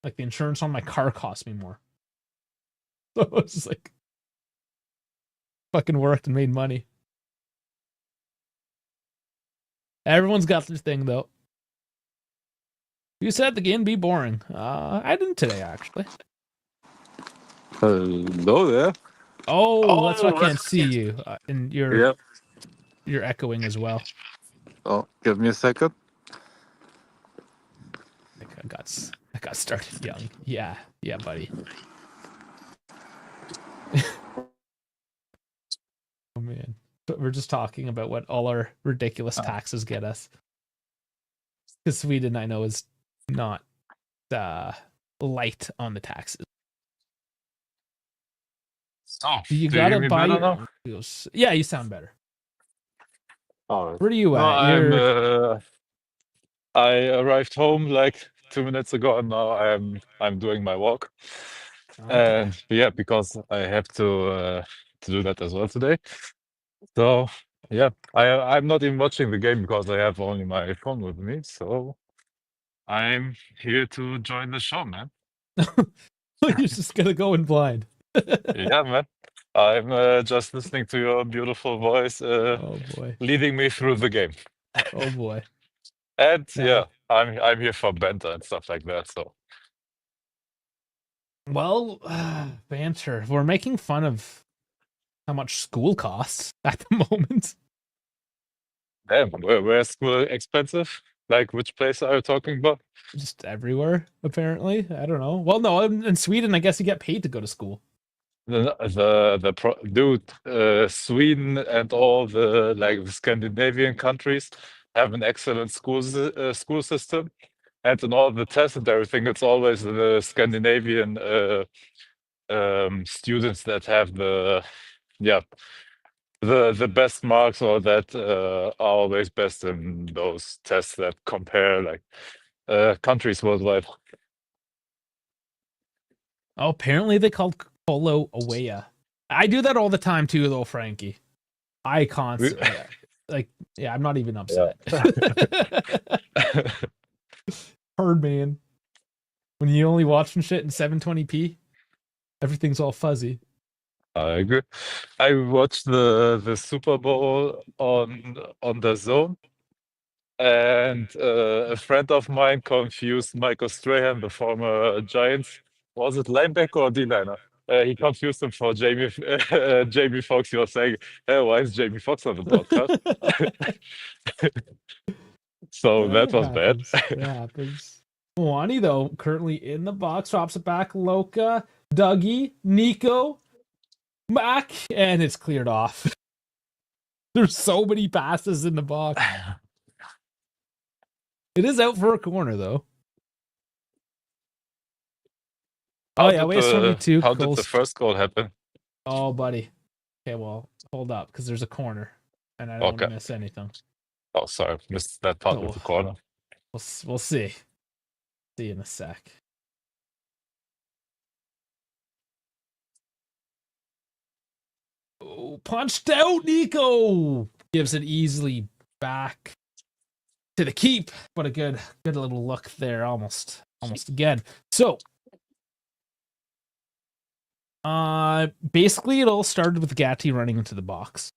Like the insurance on my car cost me more. So it was just like fucking worked and made money. Everyone's got their thing though. You said the game be boring. I didn't today actually. Hello there. Oh, that's why I can't see you. And you're echoing as well. Oh, give me a second. I got started young. Yeah, buddy. Oh man, but we're just talking about what all our ridiculous taxes get us. Because Sweden, I know, is not light on the taxes. Oh, you do gotta you hear me buy better your. now? Yeah, you sound better. Oh, Where are you no, at? I arrived home like 2 minutes ago, and now I'm doing my walk. Okay. And yeah, because I have to do that as well today. So yeah, I'm not even watching the game because I have only my phone with me. So I'm here to join the show, man. You're just gonna go in blind. Yeah, man. I'm just listening to your beautiful voice, Oh boy. leading me through the game. Oh boy. And Nah. yeah, I'm here for banter and stuff like that. So Well, banter. We're making fun of how much school costs at the moment. damn, where's school expensive? Like which place are you talking about? Just everywhere, apparently. I don't know. Well, no, in Sweden, I guess you get paid to go to school. Dude, Sweden and all the like the Scandinavian countries have an excellent school system, and in all the tests and everything, it's always the Scandinavian students that have the best marks, or that are always best in those tests that compare like countries worldwide. Oh, apparently they called Colo Awaya. I do that all the time too, though, Frankie. I constantly like, yeah, I'm not even upset. Hard man. When you only watching shit in 720p, everything's all fuzzy. I agree. I watched the Super Bowl on the Zone, and a friend of mine confused Michael Strahan, the former Giants. Was it linebacker or D-liner? He confused him for Jamie Foxx. He was saying, "Hey, why is Jamie Foxx on the broadcast?" So that It was bad. happens. It happens. Wani, though, currently in the box, drops it back. Loka, Dougie, Nico, Mac, and it's cleared off. There's so many passes in the box. It is out for a corner, though. Oh, yeah, waste 22. How did the first goal happen? Oh, buddy. Okay, well, hold up, because there's a corner, and I don't want to miss anything. Oh, sorry, missed that part with the corner. We'll see. See you in a sec. Oh, punched out, Nico! Gives it easily back to the keep, but a good little look there, almost again. So, basically it all started with Gatti running into the box.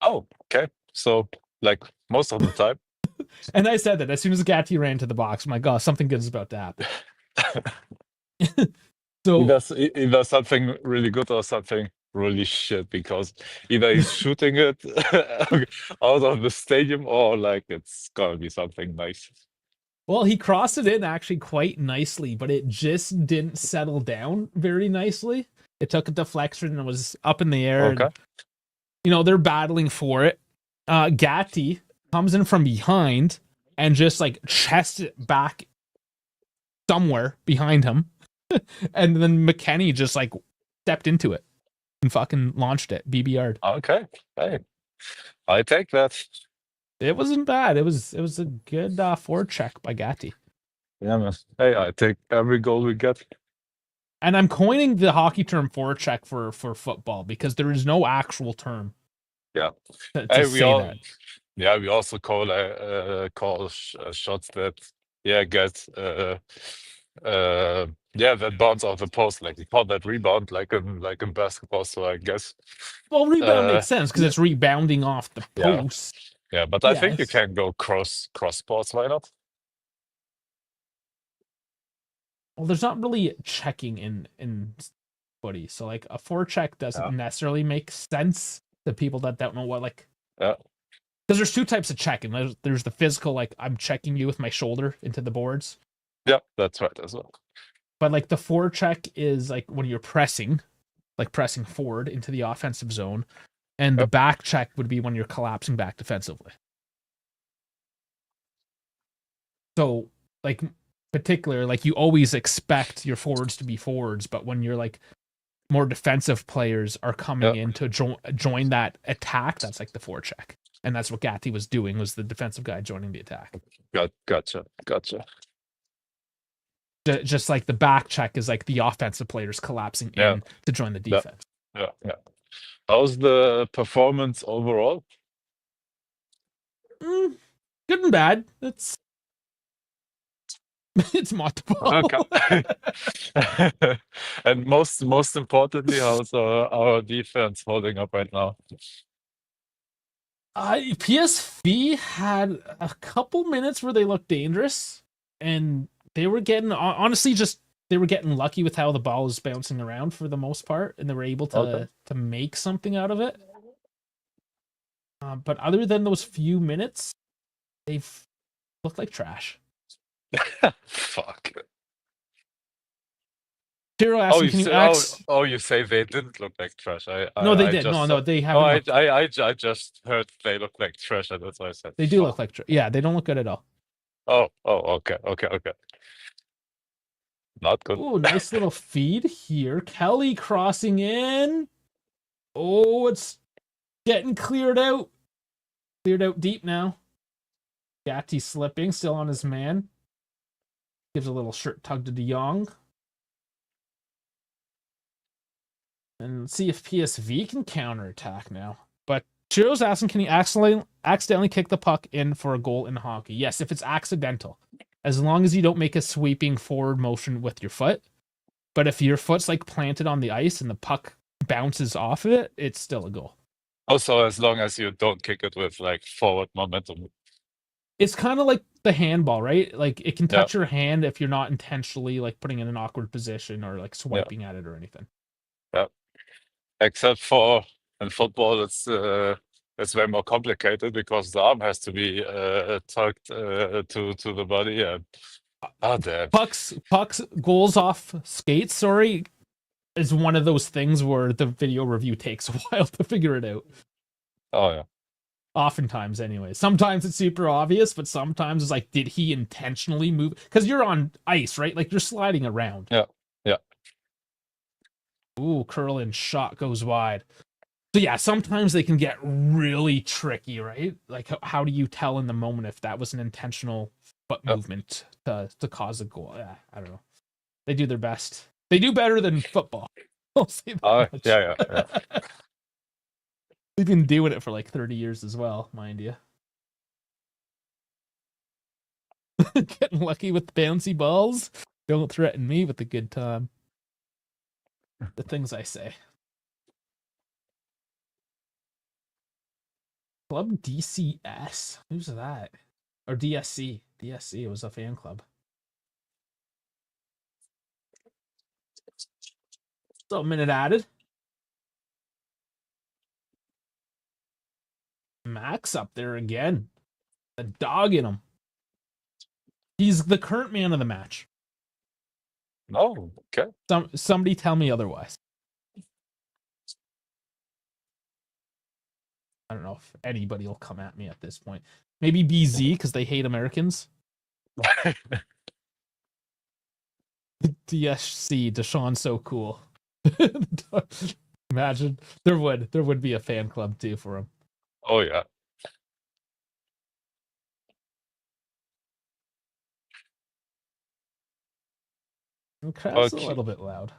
Oh, okay. So, like most of the time. And I said that as soon as Gatti ran to the box, my God, something good is about to happen. So either something really good or something really shit because either he's shooting it out of the stadium or like it's gonna be something nice. Well, he crossed it in actually quite nicely, but it just didn't settle down very nicely. It took a deflection and was up in the air, Okay. and they're battling for it. Gatti comes in from behind and just like chests it back somewhere behind him, and then McKennie just like stepped into it and fucking launched it. BBR'd. Okay. Hey, I take that. It wasn't bad. It was a good forward check by Gatti. Yeah, man. Hey, I take every goal we get. And I'm coining the hockey term forecheck for football because there is no actual term. Yeah. To Hey, say that. Yeah, we also call shots that get that bounce off the post. Like we call that rebound, like in basketball. So I guess Well, rebound makes uh sense because it's rebounding off the yeah, post. yeah. But I think you Yes. can go cross sports. Why not? Well, there's not really checking in footy, so like a forecheck doesn't Yeah, necessarily make sense to people that don't know what like. yeah, Because there's two types of checking. There's the physical, like I'm checking you with my shoulder into the boards, yeah. That's right as well. but like the forecheck is like when you're pressing, like pressing forward into the offensive zone, and the Yep. back check would be when you're collapsing back defensively. So, like, particular, like you always expect your forwards to be forwards, but when you're like more defensive players are coming Yeah. in to join that attack, that's like the forecheck, and that's what Gatti was doing, was the defensive guy joining the attack. Gotcha. Just like the back check is like the offensive players collapsing Yeah. in to join the Yeah. defense. Yeah. How's the performance overall? Good and bad. It's it's multiple. Okay. And most importantly, how's our defense holding up right now? PSV had a couple minutes where they looked dangerous, and they were getting honestly just they were getting lucky with how the ball was bouncing around for the most part, and they were able Okay. to make something out of it. But other than those few minutes, they've looked like trash. Fuck. Tiro Oh, asking, you "Can you say ask?" you say they didn't look like trash. No, they I did. just No, they oh haven't looked. I just heard they look like trash, and that's why I said They do look fuck. like yeah. They don't look good at all. Oh, okay. Not good. Oh, nice little feed here. Kelly crossing in. Oh, it's getting cleared out. Cleared out deep now. Gatti slipping, still on his man. Gives a little shirt tug to De Jong. And see if PSV can counterattack now. But Chiro's asking, can he accidentally kick the puck in for a goal in hockey? Yes, if it's accidental. As long as you don't make a sweeping forward motion with your foot. But if your foot's like planted on the ice and the puck bounces off of it, it's still a goal. Also, as long as you don't kick it with like forward momentum. It's kind of like the handball, right? Like it can Yeah, touch your hand if you're not intentionally like putting it in an awkward position or like yeah, swiping at it or anything. yeah. Except for in football, it's way more complicated because the arm has to be tucked to the body. And damn. Pucks goals off skates, sorry, is one of those things where the video review takes a while to figure it out. Oh yeah. Oftentimes, anyway. Sometimes it's super obvious, but sometimes it's like, did he intentionally move? Because you're on ice, right? Like you're sliding around. Yeah. Ooh, curl and shot goes wide. So yeah, sometimes they can get really tricky, right? Like how do you tell in the moment if that was an intentional foot Yeah. movement to cause a goal? Yeah, I don't know. They do their best. They do better than football. I'll say that much. Yeah. They've been doing it for like 30 years as well, mind you. Getting lucky with bouncy balls. Don't threaten me with a good time. The things I say. Club DCS. Who's that? Or DSC. DSC. It was a fan club. So a minute added. Max up there again. The dog in him. He's the current man of the match. No, okay. Somebody tell me otherwise. I don't know if anybody will come at me at this point. Maybe BZ because they hate Americans. DSC, Deshaun's so cool. Imagine there would be a fan club too for him. Oh yeah. Crowd's a little bit loud.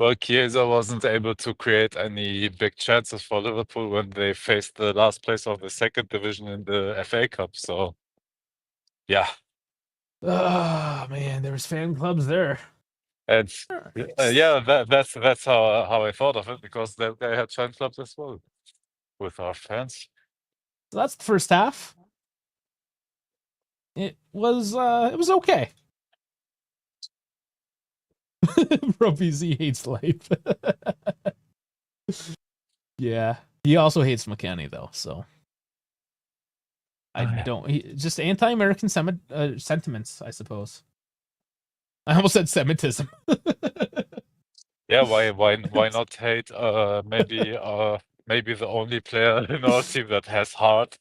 Well, Chiesa wasn't able to create any big chances for Liverpool when they faced the last place of the second division in the FA Cup. So, yeah. Oh man, there was fan clubs there. And yeah, that's how I thought of it, because they had fan clubs as well with our fans. So that's the first half. It was okay. Bro, BZ hates life. Yeah, he also hates McKennie though. So I don't. Just anti-American sentiments, I suppose. I almost said Semitism. Yeah, why not hate maybe the only player in our team that has heart?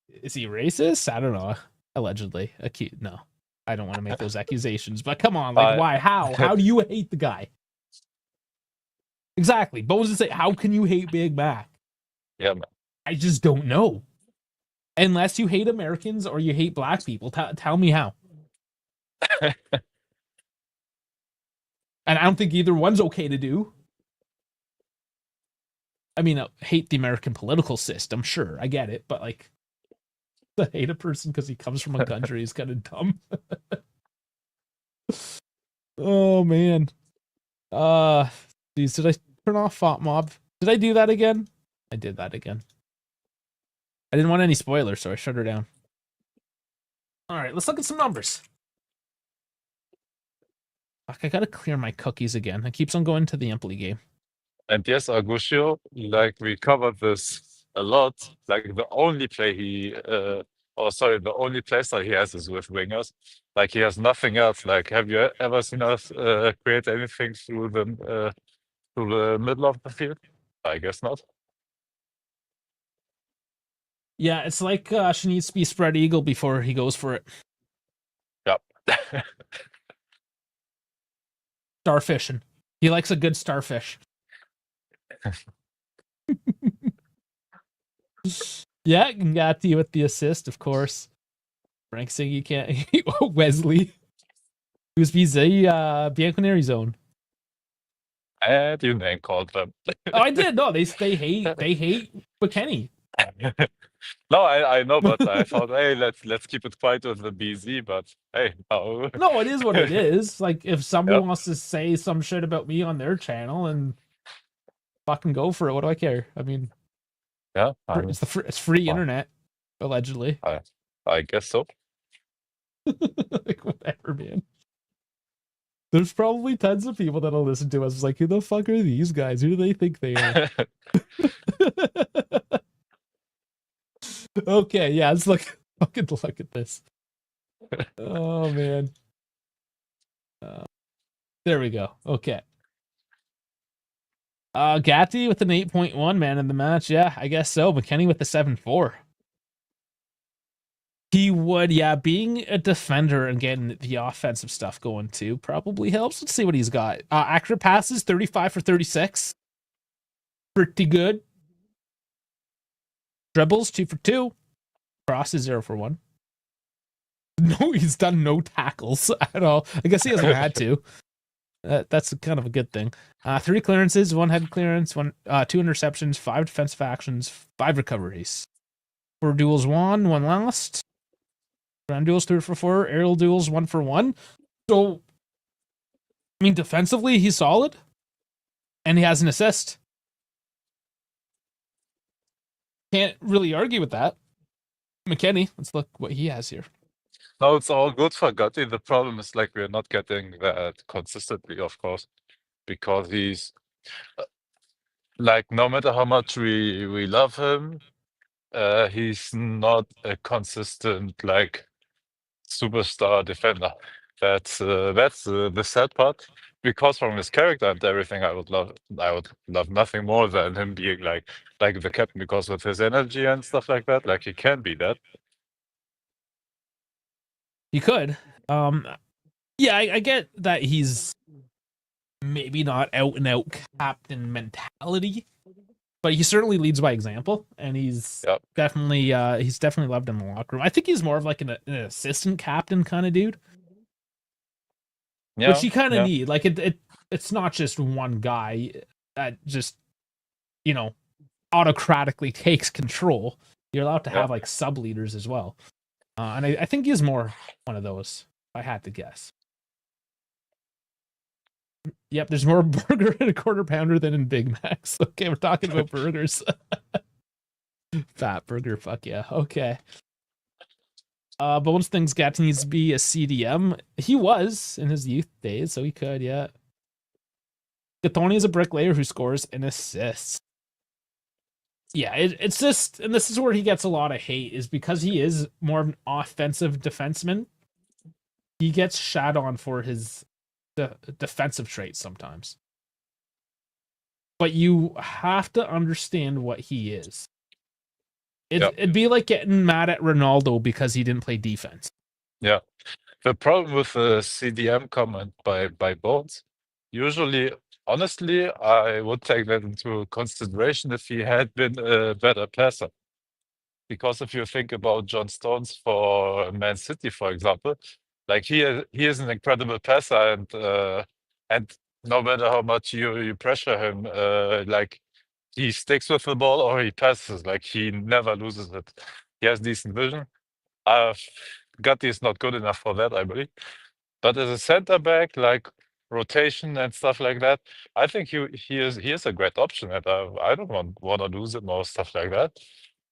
Is he racist? I don't know. Allegedly. No. I don't want to make those accusations, but come on, like why? How do you hate the guy? Exactly. Bones would say, how can you hate Big Mac? Yeah, man. I just don't know. Unless you hate Americans or you hate black people, tell me how. And I don't think either one's okay to do. I mean, hate the American political system, sure, I get it, but like, to hate a person because he comes from a country is kind of dumb. Oh man. Geez, did I turn off Font Mob? Did I do that again? I did that again. I didn't want any spoilers, so I shut her down. All right, let's look at some numbers. Fuck, I gotta clear my cookies again. It keeps on going to the Empoli game. And yes, Agusio, like we covered this a lot. Like the only play the only play style he has is with wingers. Like he has nothing else. Like, have you ever seen us create anything through the middle of the field? I guess not. Yeah, it's like she needs to be spread eagle before he goes for it. Yep. Starfishing. He likes a good starfish. Yeah, Ngati with the assist, of course. Frank saying you can't. Wesley. Who's BZ? Bianconeri zone. And you name called them. Oh, I did. No, they hate McKennie. No, I know, but I thought, hey, let's keep it quiet with the BZ. But hey, no. No, it is what it is. Like if somebody wants to say some shit about me on their channel, and fucking go for it. What do I care? I mean, yeah, it's free internet, allegedly. I guess so. Like whatever, man. There's probably tons of people that'll listen to us. It's like, who the fuck are these guys? Who do they think they are? Okay, yeah, let's fucking look at this. Oh man. There we go. Okay. Gatti with an 8.1 man in the match. Yeah, I guess so. McKennie with the 7.4. He would, yeah, being a defender and getting the offensive stuff going too probably helps. Let's see what he's got. Accurate passes, 35 for 36. Pretty good. Dribbles, 2 for 2. Crosses, 0 for 1. No, he's done no tackles at all. I guess he hasn't had to. That's kind of a good thing. 3 clearances, 1 head clearance, 2 interceptions, 5 defensive actions, 5 recoveries. 4 duels won, 1 lost. Ground duels 3 for 4. Aerial duels 1 for 1. So, I mean, defensively, he's solid. And he has an assist. Can't really argue with that. McKennie, let's look what he has here. No, it's all good for Gatti. The problem is like we're not getting that consistently, of course, because he's like no matter how much we love him, he's not a consistent like superstar defender. That's the sad part. Because from his character and everything, I would love nothing more than him being like the captain. Because with his energy and stuff like that, like he can be that. He could. Yeah, I get that he's maybe not out and out captain mentality, but he certainly leads by example, and he's Yeah, definitely loved in the locker room. I think he's more of like an assistant captain kind of dude, which yeah, you kind of yeah, need. Like it's not just one guy that just you know autocratically takes control. You're allowed to yeah. have like sub leaders as well, and I think he's more one of those. If I had to guess. Yep, there's more burger in a quarter pounder than in Big Macs. Okay, we're talking about burgers. Fat burger, fuck yeah. Okay. But once things got to needs to be a CDM, he was in his youth days, so he could, yeah. Gattoni is a bricklayer who scores and assists. Yeah, it's just, and this is where he gets a lot of hate, is because he is more of an offensive defenseman. He gets shat on for his defensive traits sometimes. But you have to understand what he is. It'd be like getting mad at Ronaldo because he didn't play defense. Yeah. The problem with the CDM comment by Bones, usually, honestly, I would take that into consideration if he had been a better passer. Because if you think about John Stones for Man City, for example, like he is an incredible passer, and no matter how much you pressure him, like he sticks with the ball or he passes, like he never loses it. He has decent vision. Gatti is not good enough for that, I believe. But as a center back, like rotation and stuff like that, I think he is a great option, and I don't want to lose him or stuff like that.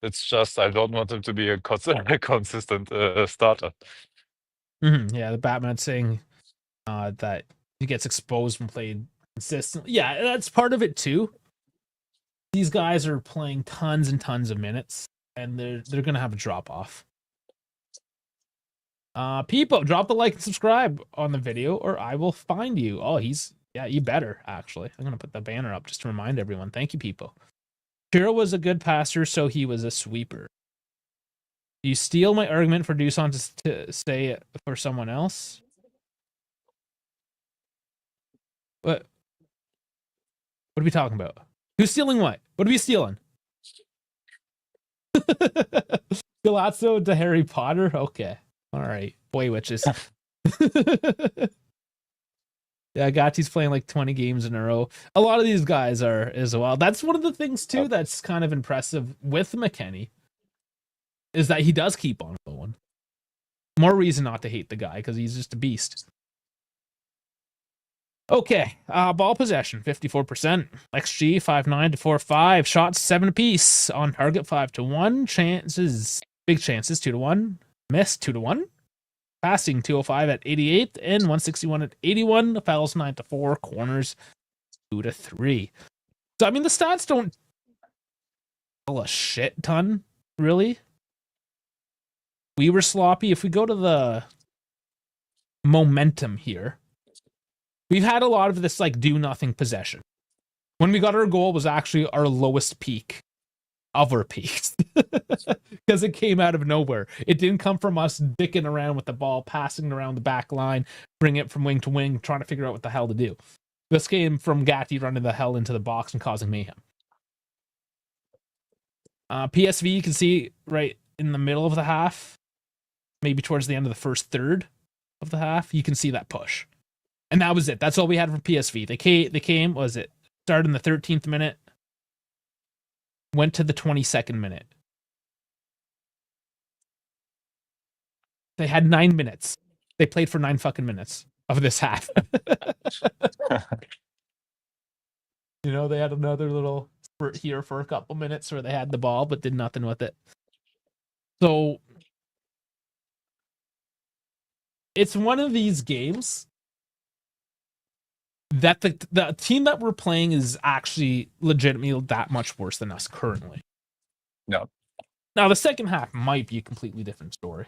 It's just I don't want him to be a consistent starter. Yeah, the Batman saying that he gets exposed when played consistently. Yeah, that's part of it too. These guys are playing tons and tons of minutes, and they're gonna have a drop off. People, drop the like and subscribe on the video, or I will find you. Oh, you better actually. I'm gonna put the banner up just to remind everyone. Thank you, people. Shiro was a good passer, so he was a sweeper. You steal my argument for Doosan to say it for someone else. What are we talking about? Who's stealing what? What are we stealing? Galazzo to Harry Potter? Okay. All right. Boy witches. Yeah, Gatti's playing like 20 games in a row. A lot of these guys are as well. That's one of the things too that's kind of impressive with McKennie, is that he does keep on going. More reason not to hate the guy because he's just a beast. Okay, ball possession 54%, XG 5.9 to 4.5, shots 7 apiece, on target 5-1, chances big chances 2-1, missed 2-1, passing 205 at 88 and 161 at 81, fouls 9-4, corners 2-3. So I mean the stats don't tell a shit ton, really. We were sloppy. If we go to the momentum here, we've had a lot of this like do nothing possession. When we got our goal was actually our lowest peak of our peaks because it came out of nowhere. It didn't come from us dicking around with the ball, passing around the back line, bring it from wing to wing, trying to figure out what the hell to do. This came from Gatti running the hell into the box and causing mayhem. PSV, you can see right in the middle of the half, maybe towards the end of the first third of the half, you can see that push. And that was it. That's all we had from PSV. They came, was it started in the 13th minute, went to the 22nd minute. They had 9 minutes. They played for 9 fucking minutes of this half. They had another little spurt here for a couple minutes where they had the ball but did nothing with it. So it's one of these games that the team that we're playing is actually legitimately that much worse than us currently. No. Now the second half might be a completely different story,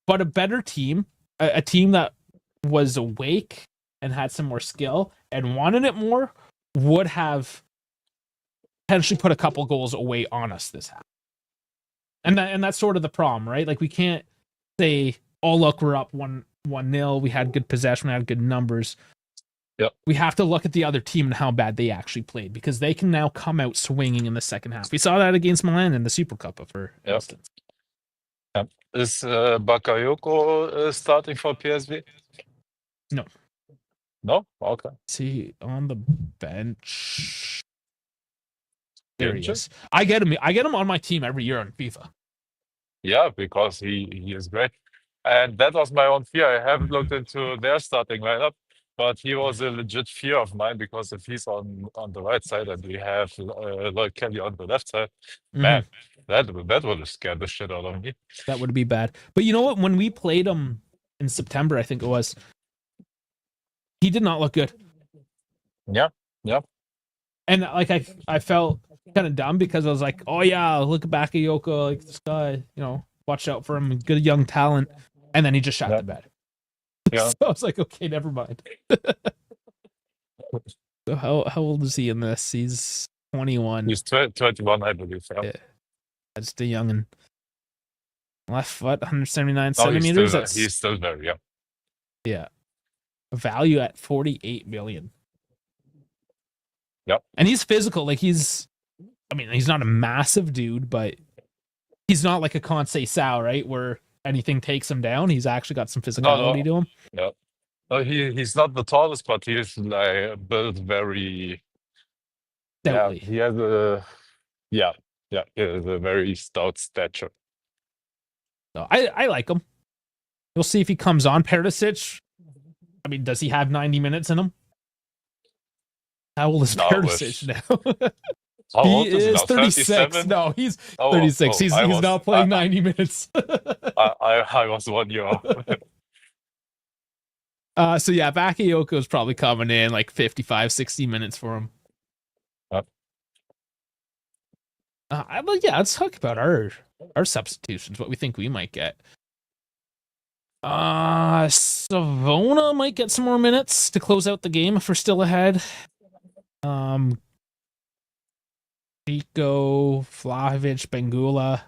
but a better team, a team that was awake and had some more skill and wanted it more, would have potentially put a couple goals away on us this half. And that's sort of the problem, right? Like we can't say, "Oh, look, we're up 1-0. We had good possession, we had good numbers." Yep. We have to look at the other team and how bad they actually played, because they can now come out swinging in the second half. We saw that against Milan in the Super Cup, for instance. Yep. Is Bakayoko starting for PSV? No. No? Okay. Is he on the bench? There he Injured? is. I get him on my team every year on FIFA. Yeah, because he is great. And that was my own fear. I haven't looked into their starting lineup, but he was a legit fear of mine, because if he's on the right side and we have Lloyd Kelly on the left side, man, that would have scared the shit out of me. That would be bad. But you know what? When we played him in September, I think it was, he did not look good. Yeah. And like I felt kind of dumb, because I was like, "Oh yeah, look at Bakayoko, like this guy, watch out for him, good young talent." And then he just shot the bed. Yeah. So I was like, "Okay, never mind." So how old is he in this? He's 21. He's 21, I believe. Yeah. That's the young and left foot, 179 Oh, centimeters. he's still very young. Yeah. Value at 48 million. Yep. And he's physical. Like he's not a massive dude, but he's not like a Conceição, right? Where anything takes him down. He's actually got some physicality to him. Yeah. No, he's not the tallest, but he's like built very. Stoutly. Yeah, he has a. He has a very stout stature. So I like him. We'll see if he comes on. Perisic, does he have 90 minutes in him? How old is Perisic now? He is 36. No, he's 36. He's not playing 90 minutes. I was 1 year off. So yeah, Bakayoko's probably coming in like 55, 60 minutes for him. Let's talk about our substitutions, what we think we might get. Savona might get some more minutes to close out the game if we're still ahead. Chico, Vlahovic, Bengula,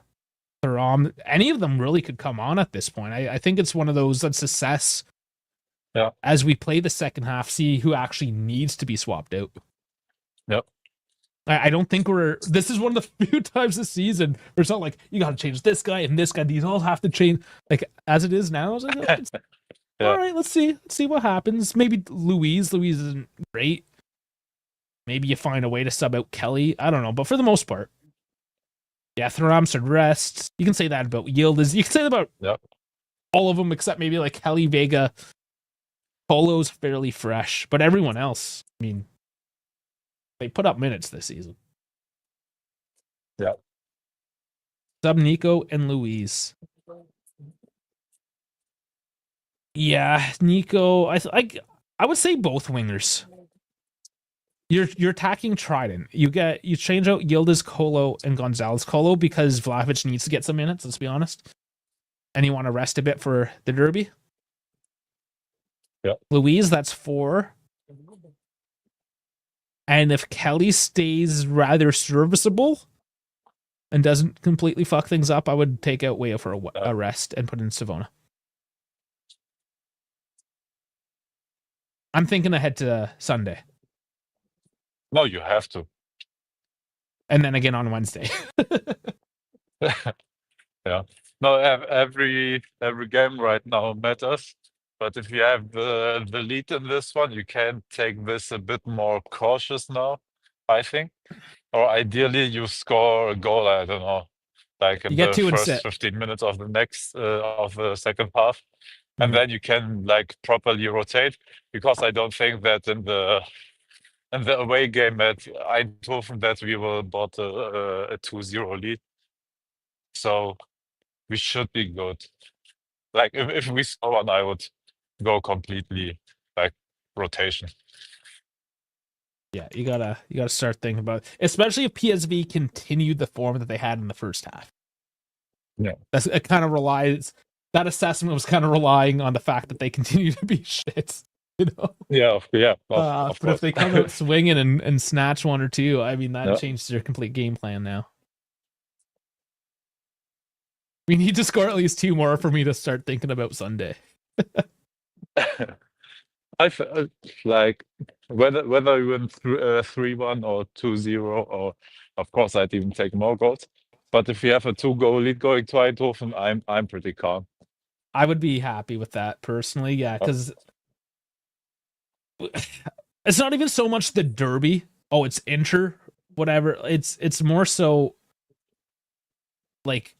Thuram, any of them really could come on at this point. I think it's one of those, let's assess as we play the second half, see who actually needs to be swapped out. Yep. I don't think this is one of the few times this season where it's not like, you got to change this guy and this guy. These all have to change. Like, as it is now, it's all right, let's see what happens. Maybe Louise isn't great. Maybe you find a way to sub out Kelly. I don't know. But for the most part, Thuram should rest. You can say that about Yildiz. You can say that about all of them except maybe like Kelly, Vega. Polo's fairly fresh. But everyone else, they put up minutes this season. Yeah. Sub Nico and Louise. Yeah, Nico. I would say both wingers. You're attacking Trident. You change out Yildiz, Colo, and Gonzalez. Colo because Vlahovic needs to get some minutes, let's be honest. And you want to rest a bit for the derby. Yeah. Louise, that's 4. And if Kelly stays rather serviceable and doesn't completely fuck things up, I would take out Weah for a rest and put in Savona. I'm thinking ahead to Sunday. No, you have to. And then again on Wednesday. Yeah. No, every game right now matters. But if you have the lead in this one, you can take this a bit more cautious now, I think. Or ideally, you score a goal, I don't know, like in the first 15 minutes of the second half. And then you can like properly rotate, because I don't think that in the away game at Eindhoven that we will bought a 2-0 lead. So we should be good. Like if we score one, I would go completely like rotation. Yeah, you gotta start thinking about it. Especially if PSV continued the form that they had in the first half. Yeah. It kind of relies, that assessment was kind of relying on the fact that they continue to be shit. You know? Yeah, of But if course. they come out swinging and snatch one or two, I mean, that Yeah. changes their complete game plan now. We need to score at least 2 more for me to start thinking about Sunday. Like whether you win 3-1 or 2-0, or of course I'd even take more goals. But if you have a 2-goal lead going to Eindhoven, I'm pretty calm. I would be happy with that personally, yeah, because it's not even so much the derby. Oh, it's Inter, whatever. It's more so like,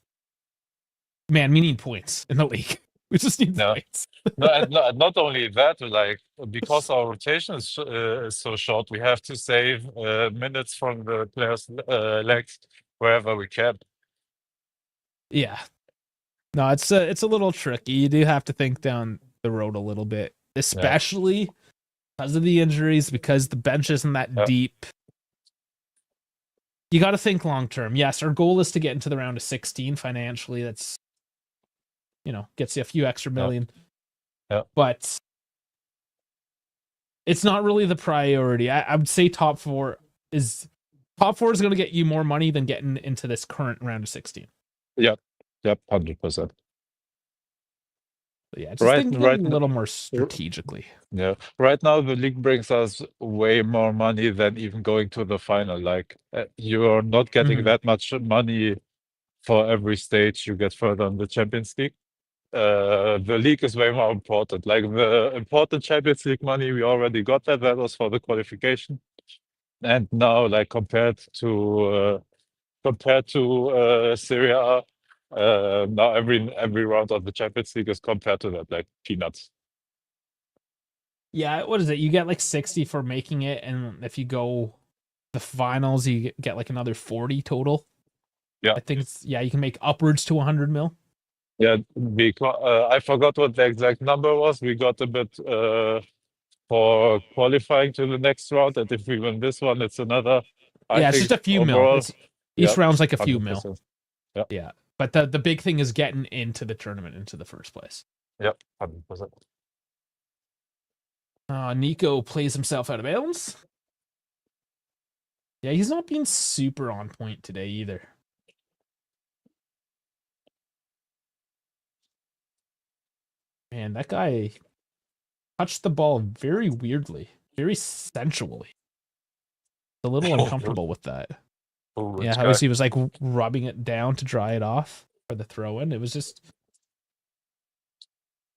man, we need points in the league. We just need Yeah. points. Not only that, like because our rotation is so short, we have to save minutes from the players' legs wherever we can. Yeah. No, it's a little tricky. You do have to think down the road a little bit, especially because of the injuries, because the bench isn't that deep. You got to think long term. Yes, our goal is to get into the round of 16 financially. That's, gets you a few extra million. Yeah. But it's not really the priority. I would say top four is going to get you more money than getting into this current round of 16. Yep, 100%. But yeah, just think a little more strategically. Yeah, right now the league brings us way more money than even going to the final. Like you're not getting that much money for every stage you get further in the Champions League. The league is way more important. Like the important Champions League money, we already got that. That was for the qualification. And now, like compared to Serie A, now every round of the Champions League is compared to that, like peanuts. Yeah, what is it? You get like 60 for making it, and if you go the finals, you get like another 40 total. Yeah, I think you can make upwards to 100 mil. Yeah, because I forgot what the exact number was. We got a bit for qualifying to the next round, and if we win this one, it's another. It's just a few mil. Each round's like a few 100%. Mil. Yeah, but the big thing is getting into the tournament, into the first place. Yep, 100%. Nico plays himself out of bounds. Yeah, he's not being super on point today either. Man, that guy touched the ball very weirdly, very sensually. A little uncomfortable with that. Yeah, how he was like rubbing it down to dry it off for the throw in. It was just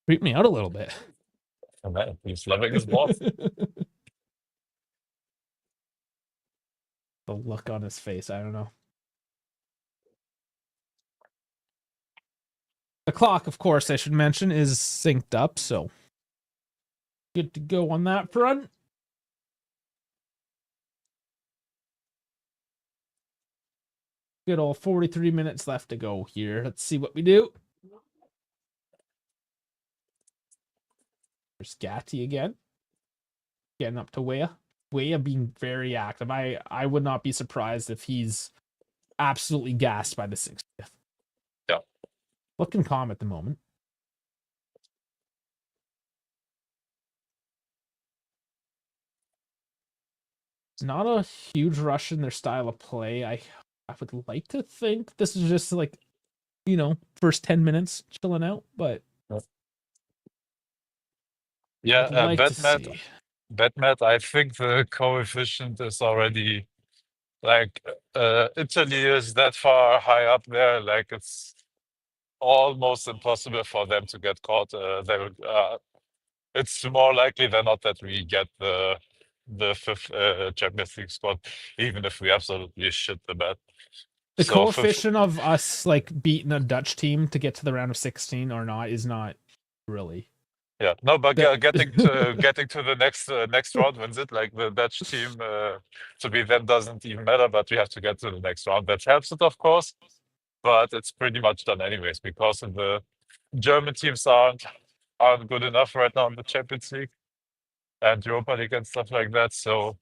creeped me out a little bit. Oh, man, he's loving his ball. The look on his face, I don't know. The clock, of course, I should mention, is synced up, so good to go on that front. Good old 43 minutes left to go here. Let's see what we do. There's Gatti again. Getting up to Weah. Weah being very active. I would not be surprised if he's absolutely gassed by the 60th. Yeah. Looking calm at the moment. Not a huge rush in their style of play. I would like to think this is just like, first 10 minutes chilling out, but yeah, BetMat, I think the coefficient is already like Italy is that far high up there, like it's almost impossible for them to get caught. It's more likely than not that we get the fifth Champions League squad, even if we absolutely shit the bed. The coefficient of us like beating a Dutch team to get to the round of 16 or not is not really. Yeah, no, but getting to the next round wins it. Like the Dutch team to be then doesn't even matter, but we have to get to the next round. That helps it, of course, but it's pretty much done anyways because the German teams aren't good enough right now in the Champions League. and Europa League and stuff like that. So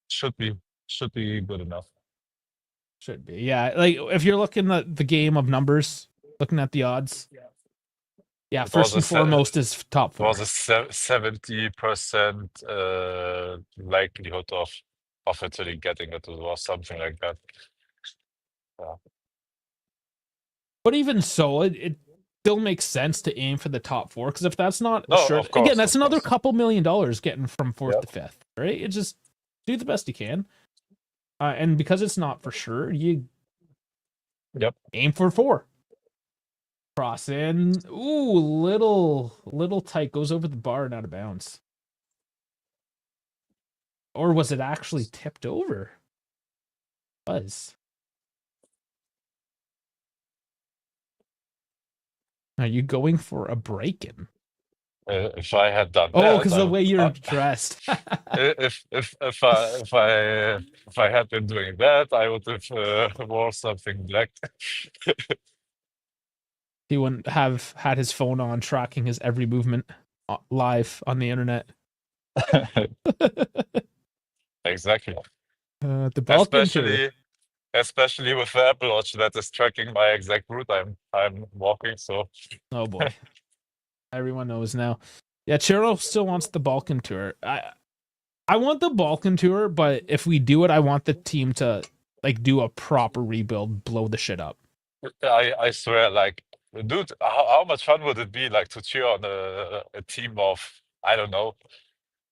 should be good enough. Should be. Yeah. Like if you're looking at the game of numbers, looking at the odds. Yeah, It first and foremost is top It four. was a 70% likelihood of Italy getting it or something like that. Yeah. But even so, it still makes sense to aim for the top four, because if that's not No, sure, of course, again, that's of another course. couple $1 million getting from fourth Yep. to fifth, right? It just do the best you can, and because it's not for sure, you aim for four. Cross in, ooh, little tight, goes over the bar and out of bounds. Or was it actually tipped over? It was. Are you going for a break-in? If I had done Oh, that, because the way you're dressed. if I had been doing that, I would have wore something black. He wouldn't have had his phone on tracking his every movement live on the internet. Exactly. The Balkan tour. Especially with the Apple Watch that is tracking my exact route I'm walking. So Oh boy, everyone knows now. Yeah, Chiro still wants the Balkan tour. I want the Balkan tour, but if we do it, I want the team to like do a proper rebuild, blow the shit up. I swear, like, dude, how much fun would it be like to cheer on a team of, I don't know,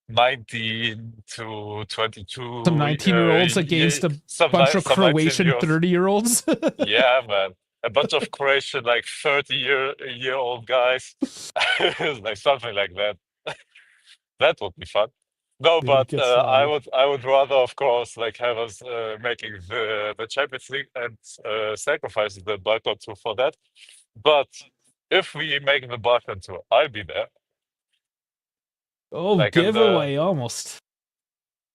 19 to 22 Some 19-year-olds against a bunch of some 19 Croatian years. 30-year-olds. Yeah, man. A bunch of Croatian like 30-year-old guys. Like something like that. That would be fun. No, They would but get slaughtered. I would rather, of course, like have us making the Champions League and sacrifice the Balkan tour for that. But if we make the Balkan tour, I'll be there. Oh, Like giveaway almost.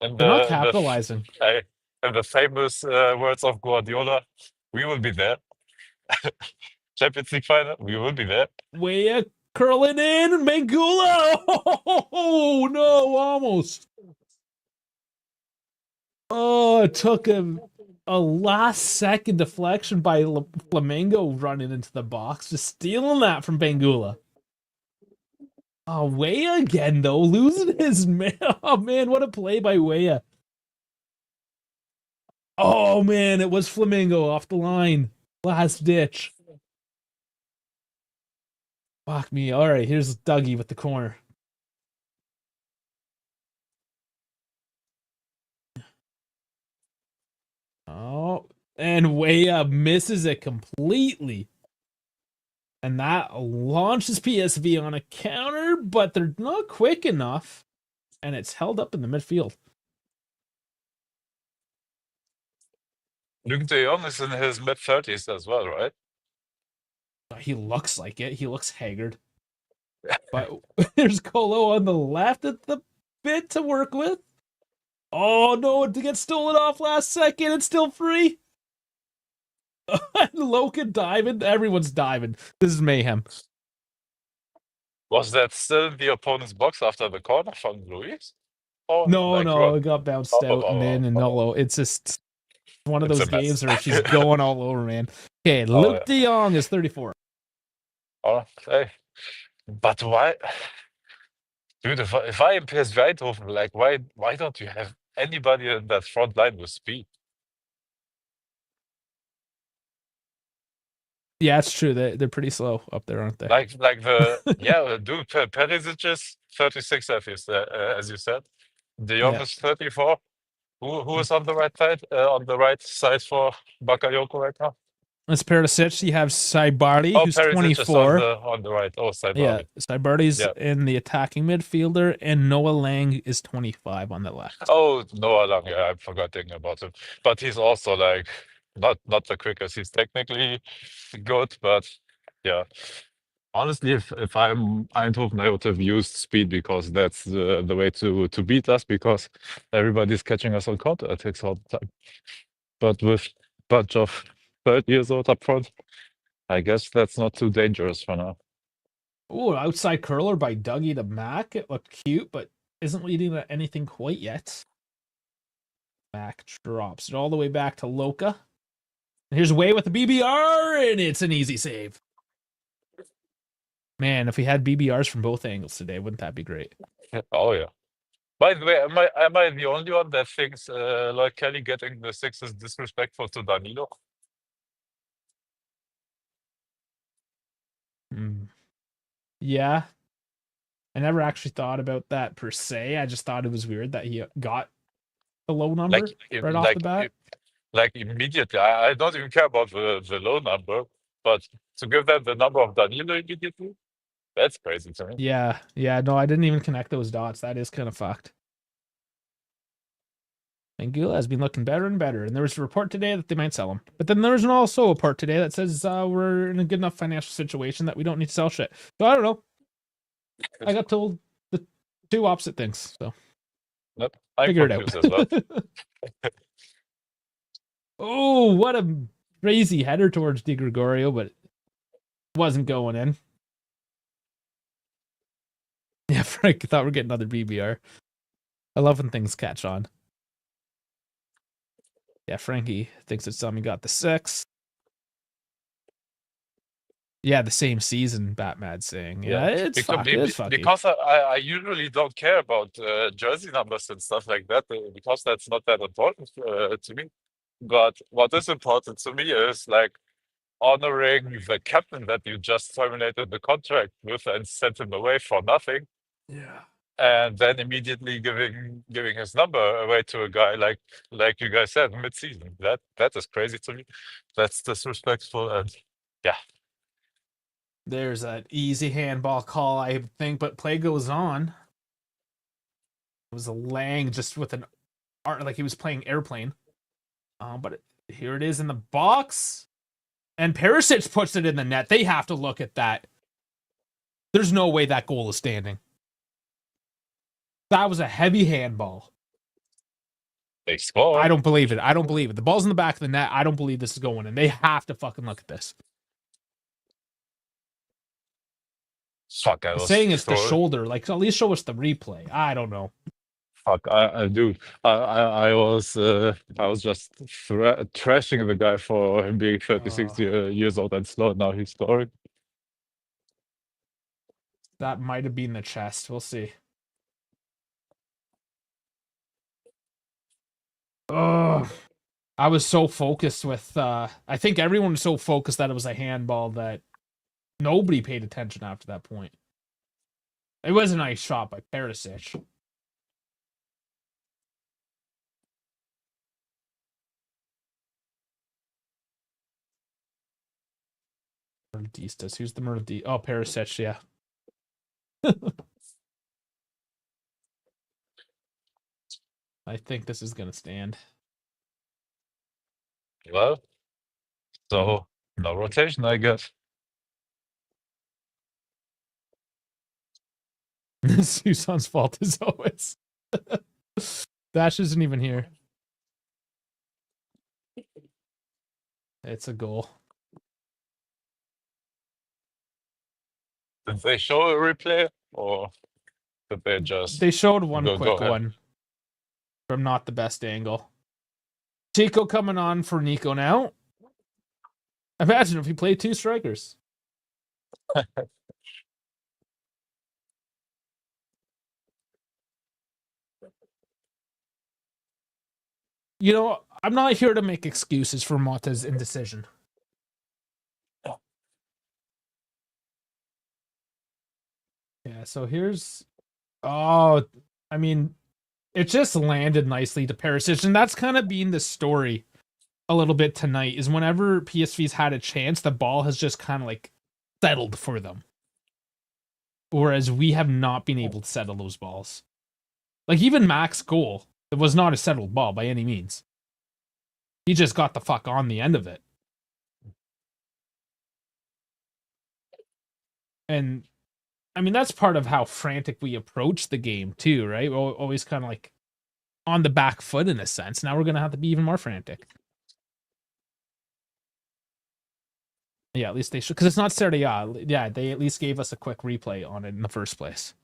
in They're not the capitalizing. in the famous words of Guardiola, we will be there. Champions League final, we will be there. Way curling in, Mangula. Oh no, almost. Oh, it took a last second deflection by Flamengo running into the box, just stealing that from Bangula. Oh, Weah again though, losing his man. Oh man, what a play by Weah. Oh man, it was Flamengo off the line. Last ditch. Fuck me. All right, here's Dougie with the corner. Oh, and Weah misses it completely. And that launches PSV on a counter, but they're not quick enough. And it's held up in the midfield. Luke de Jong is in his mid-30s as well, right? He looks like it. He looks haggard. But there's Colo on the left at the bit to work with. Oh no, to get stolen off last second. It's still free. Loken diving. Everyone's diving. This is mayhem. Was that still the opponent's box after the corner from Luis? Oh, No, like no, what? it got bounced out and in and Nolo. It's just one of It's those a mess. games where she's going all over, man. Okay, Oh, Luke de Jong is 34. Oh, hey. But why, dude? If I am PSV Eindhoven, like why don't you have anybody in that front line with speed? Yeah, it's true. They're pretty slow up there, aren't they? Like the yeah, dude. Perisic is 36, as you said. De Jong Yeah. is 34. Who is on the right side? On the right side for Bakayoko right now? It's Perisic. You have Saibari, Oh, who's Perisic is 24. on the right. Oh, Yeah, Saibari. Saibari's Yeah. in the attacking midfielder, and Noah Lang is 25 on the left. Oh, Noah Lang. Yeah, I'm forgetting about him. But he's also like not the quickest. He's technically good, but yeah. Honestly, if I'm Eindhoven, I would have used speed because that's the way to beat us, because everybody's catching us on counter attacks all the time. But with bunch of 30 years old up front, I guess that's not too dangerous for now. Oh, outside curler by Dougie to Mac. It looked cute, but isn't leading to anything quite yet. Back drops it all the way back to Loka. And here's Way with the BBR, and it's an easy save. Man, if we had BBRs from both angles today, wouldn't that be great? Oh yeah. By the way, am I the only one that thinks Lloyd Kelly getting the 6 is disrespectful to Danilo? Yeah. I never actually thought about that per se. I just thought it was weird that he got the low number right off the bat. Like immediately. I don't even care about the low number, but to give them the number of Danilo immediately, that's crazy to me. Yeah. No, I didn't even connect those dots. That is kind of fucked. Anguilla has been looking better and better, and there was a report today that they might sell him. But then there's also a report today that says we're in a good enough financial situation that we don't need to sell shit. So I don't know. I got told the two opposite things. So Nope. I'm figure it confused out. as well. Oh, what a crazy header towards Di Gregorio, but it wasn't going in. Yeah, Frank, I thought we were getting another BBR. I love when things catch on. Yeah, Frankie thinks it's something. Got the 6. Yeah, the same season, Batman saying. Yeah, it's fucky. Because I usually don't care about jersey numbers and stuff like that, because that's not that important to me. But what is important to me is like honoring the captain that you just terminated the contract with and sent him away for nothing. Yeah. And then immediately giving his number away to a guy like you guys said mid-season. That is crazy to me. That's disrespectful, and yeah. There's an easy handball call, I think, but play goes on. It was a Lang just with an art like he was playing airplane. But here it is in the box. And Perisic puts it in the net. They have to look at that. There's no way that goal is standing. That was a heavy handball. They scored. I don't believe it. The ball's in the back of the net. I don't believe this is going in. They have to fucking look at this. Fuck, Saying it's the shoulder. Like, at least show us the replay. I don't know. Fuck, I do. I was just trashing the guy for him being 36 years old and slow. Now he's scoring. That might have been the chest. We'll see. Oh, I was so focused with. I think everyone was so focused that it was a handball that nobody paid attention after that point. It was a nice shot by Perisic. Murdistas. Who's the Murdistas? Oh, Perisic, yeah. I think this is going to stand. Well, so no rotation, I guess. Susan's fault as always. Dash isn't even here. It's a goal. Did they show a replay, or did they just... They showed one quick one from not the best angle. Chico coming on for Nico now. Imagine if he played 2 strikers. You know, I'm not here to make excuses for Mota's indecision. Yeah, so here's... Oh, I mean, it just landed nicely to Perisic, and that's kind of been the story a little bit tonight, is whenever PSV's had a chance, the ball has just kind of like settled for them. Whereas we have not been able to settle those balls. Like even Mac's goal, it was not a settled ball by any means. He just got the fuck on the end of it. And I mean, that's part of how frantic we approach the game too, right? We're always kind of like on the back foot in a sense. Now we're going to have to be even more frantic. Yeah, at least they should, because it's not Serie A. Yeah, they at least gave us a quick replay on it in the first place.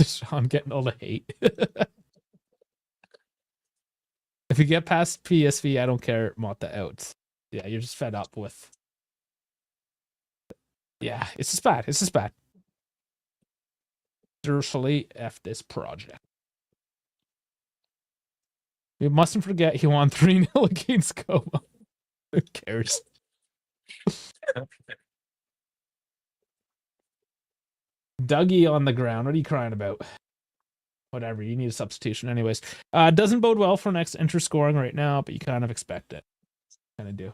Sean getting all the hate. If you get past PSV, I don't care about the outs. Yeah, you're just fed up with. Yeah, it's just bad. It's just bad. Seriously, F this project. You mustn't forget he won 3-0 against Como. Who cares? Dougie on the ground. What are you crying about? Whatever. You need a substitution, anyways. Doesn't bode well for next Inter scoring right now, but you kind of expect it. Kind of do.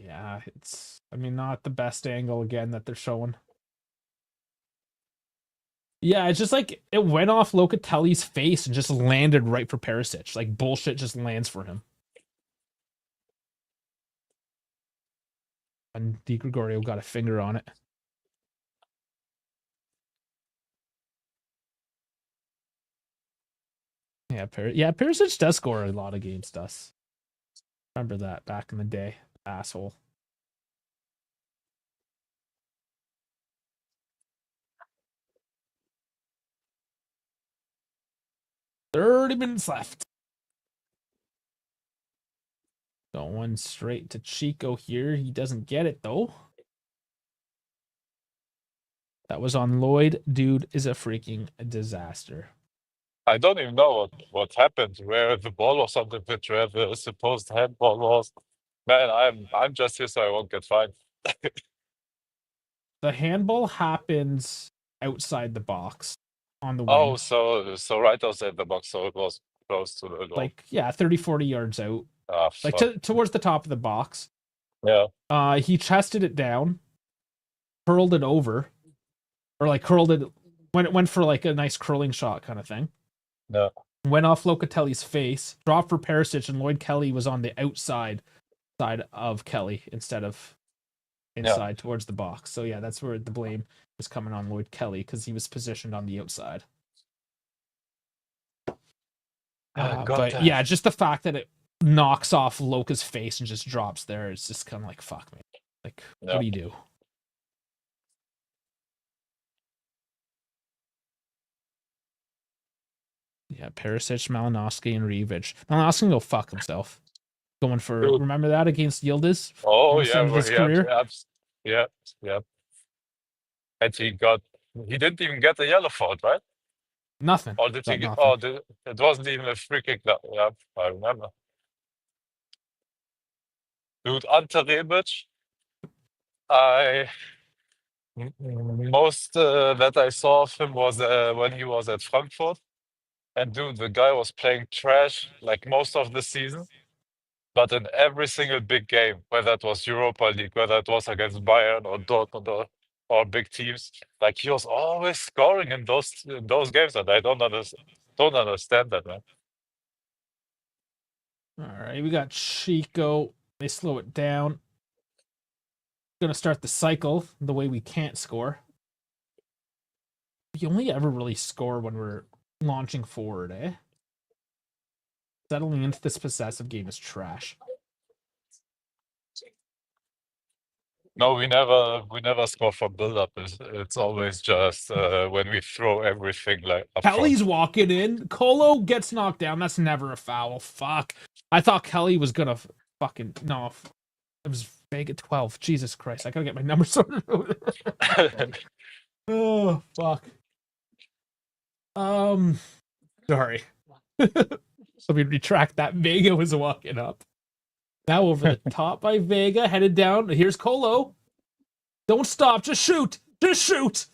Yeah, it's. I mean, not the best angle again that they're showing. Yeah, it's just like it went off Locatelli's face and just landed right for Perisic. Like bullshit just lands for him. And Di Gregorio got a finger on it. Yeah, Perisic does score a lot of games, does. Remember that back in the day. Asshole. $30 left. Going straight to Chico here. He doesn't get it, though. That was on Lloyd. Dude is a freaking disaster. I don't even know what happened, where the ball was on the pitch, where the supposed handball was. Man, I'm just here so I won't get fined. The handball happens outside the box on the wing. Oh, so right outside the box, so it was close to the goal. Like, yeah, 30, 40 yards out. Ah, Like fuck. towards the top of the box. Yeah. He chested it down, curled it over, or like curled it when it went for like a nice curling shot kind of thing. Yeah. Went off Locatelli's face, dropped for Perisic, and Lloyd Kelly was on the outside side of Kelly instead of inside towards the box. So yeah, that's where the blame is coming on Lloyd Kelly because he was positioned on the outside. But yeah, just the fact that it knocks off Loca's face and just drops there, it's just kind of like, fuck me. Like, what do you do? Yeah, Perisic, Malinowski, and Reevic. Malinowski can go fuck himself. Going for, remember that against Yildiz? Oh, yeah. His career? Yeah. And he didn't even get a yellow for it, right? Nothing. Or did he get, nothing. it wasn't even a free kick. Yeah, I remember. Dude, Ante Rebic, most that I saw of him was when he was at Frankfurt. And dude, the guy was playing trash like most of the season. But in every single big game, whether it was Europa League, whether it was against Bayern or Dortmund or big teams, like he was always scoring in those games, and I don't understand that, man. All right, we got Chico. They slow it down. Gonna start the cycle the way we can't score. We only ever really score when we're launching forward, eh? Settling into this possessive game is trash. No, we never score for build-up. It's always just when we throw everything like up Kelly's front. walking in. Colo gets knocked down. That's never a foul. Fuck. I thought Kelly was gonna fucking no. It was Vega 12. Jesus Christ. I gotta get my numbers sorted out. Oh fuck. Sorry. So we retract that. Vega was walking up. Now over the top by Vega, headed down. Here's Colo. Don't stop. Just shoot. Just shoot.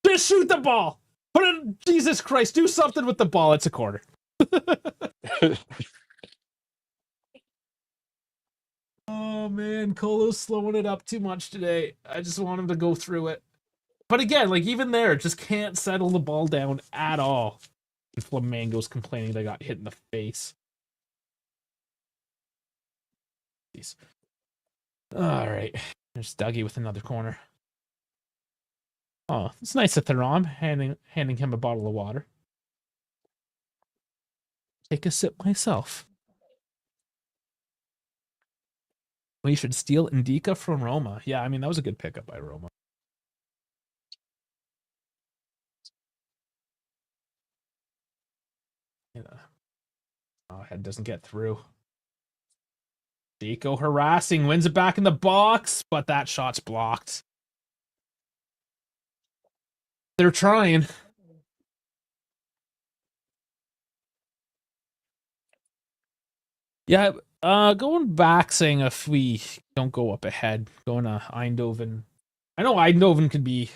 Just shoot the ball. Put it. Jesus Christ. Do something with the ball. It's a corner. Oh man, Colo's slowing it up too much today. I just want him to go through it. But again, like even there, just can't settle the ball down at all. And Flamengo's complaining they got hit in the face. Jeez. All right. There's Dougie with another corner. Oh, it's nice that they're on, handing him a bottle of water. Take a sip myself. We should steal Indica from Roma. Yeah, I mean, that was a good pickup by Roma. Oh, head doesn't get through. Deco harassing, wins it back in the box, but that shot's blocked. They're trying. Yeah, going back, saying if we don't go up ahead, going to Eindhoven. I know Eindhoven could be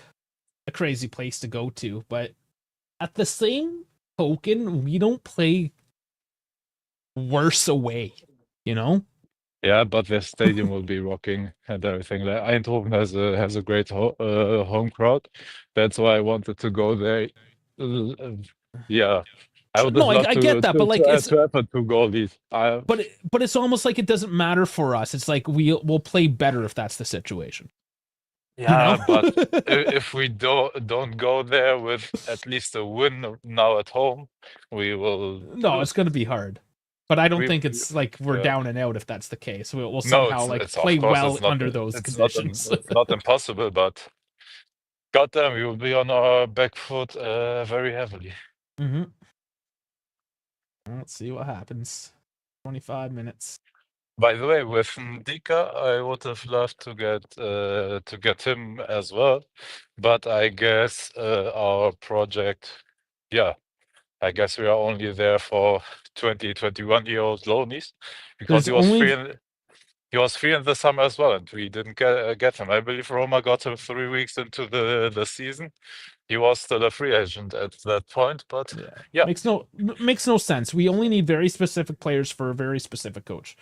a crazy place to go to, but at the same token, we don't play worse away, you know? Yeah, but their stadium will be rocking and everything. Like Eindhoven has a great home crowd. That's why I wanted to go there. Yeah, I would have No, I loved get to that, but like it's have a two-goal lead. but it's almost like it doesn't matter for us. It's like we'll play better if that's the situation. Yeah, You know? but if we don't go there with at least a win now at home, we will No, it's lose. going to be hard. But I don't We think it's like we're yeah. down and out if that's the case. We'll No, somehow like it's of play course well under those conditions. it's not impossible, but goddamn, we will be on our back foot very heavily. Mm-hmm. Let's see what happens. 25 minutes. By the way, with Ndika, I would have loved to get him as well, but I guess our project, yeah, I guess we are only there for 20, 21-year-old loanies because There's only he was free in the summer as well, and we didn't get him. I believe Roma got him 3 weeks into the season. He was still a free agent at that point, but yeah. makes no sense. We only need very specific players for a very specific coach.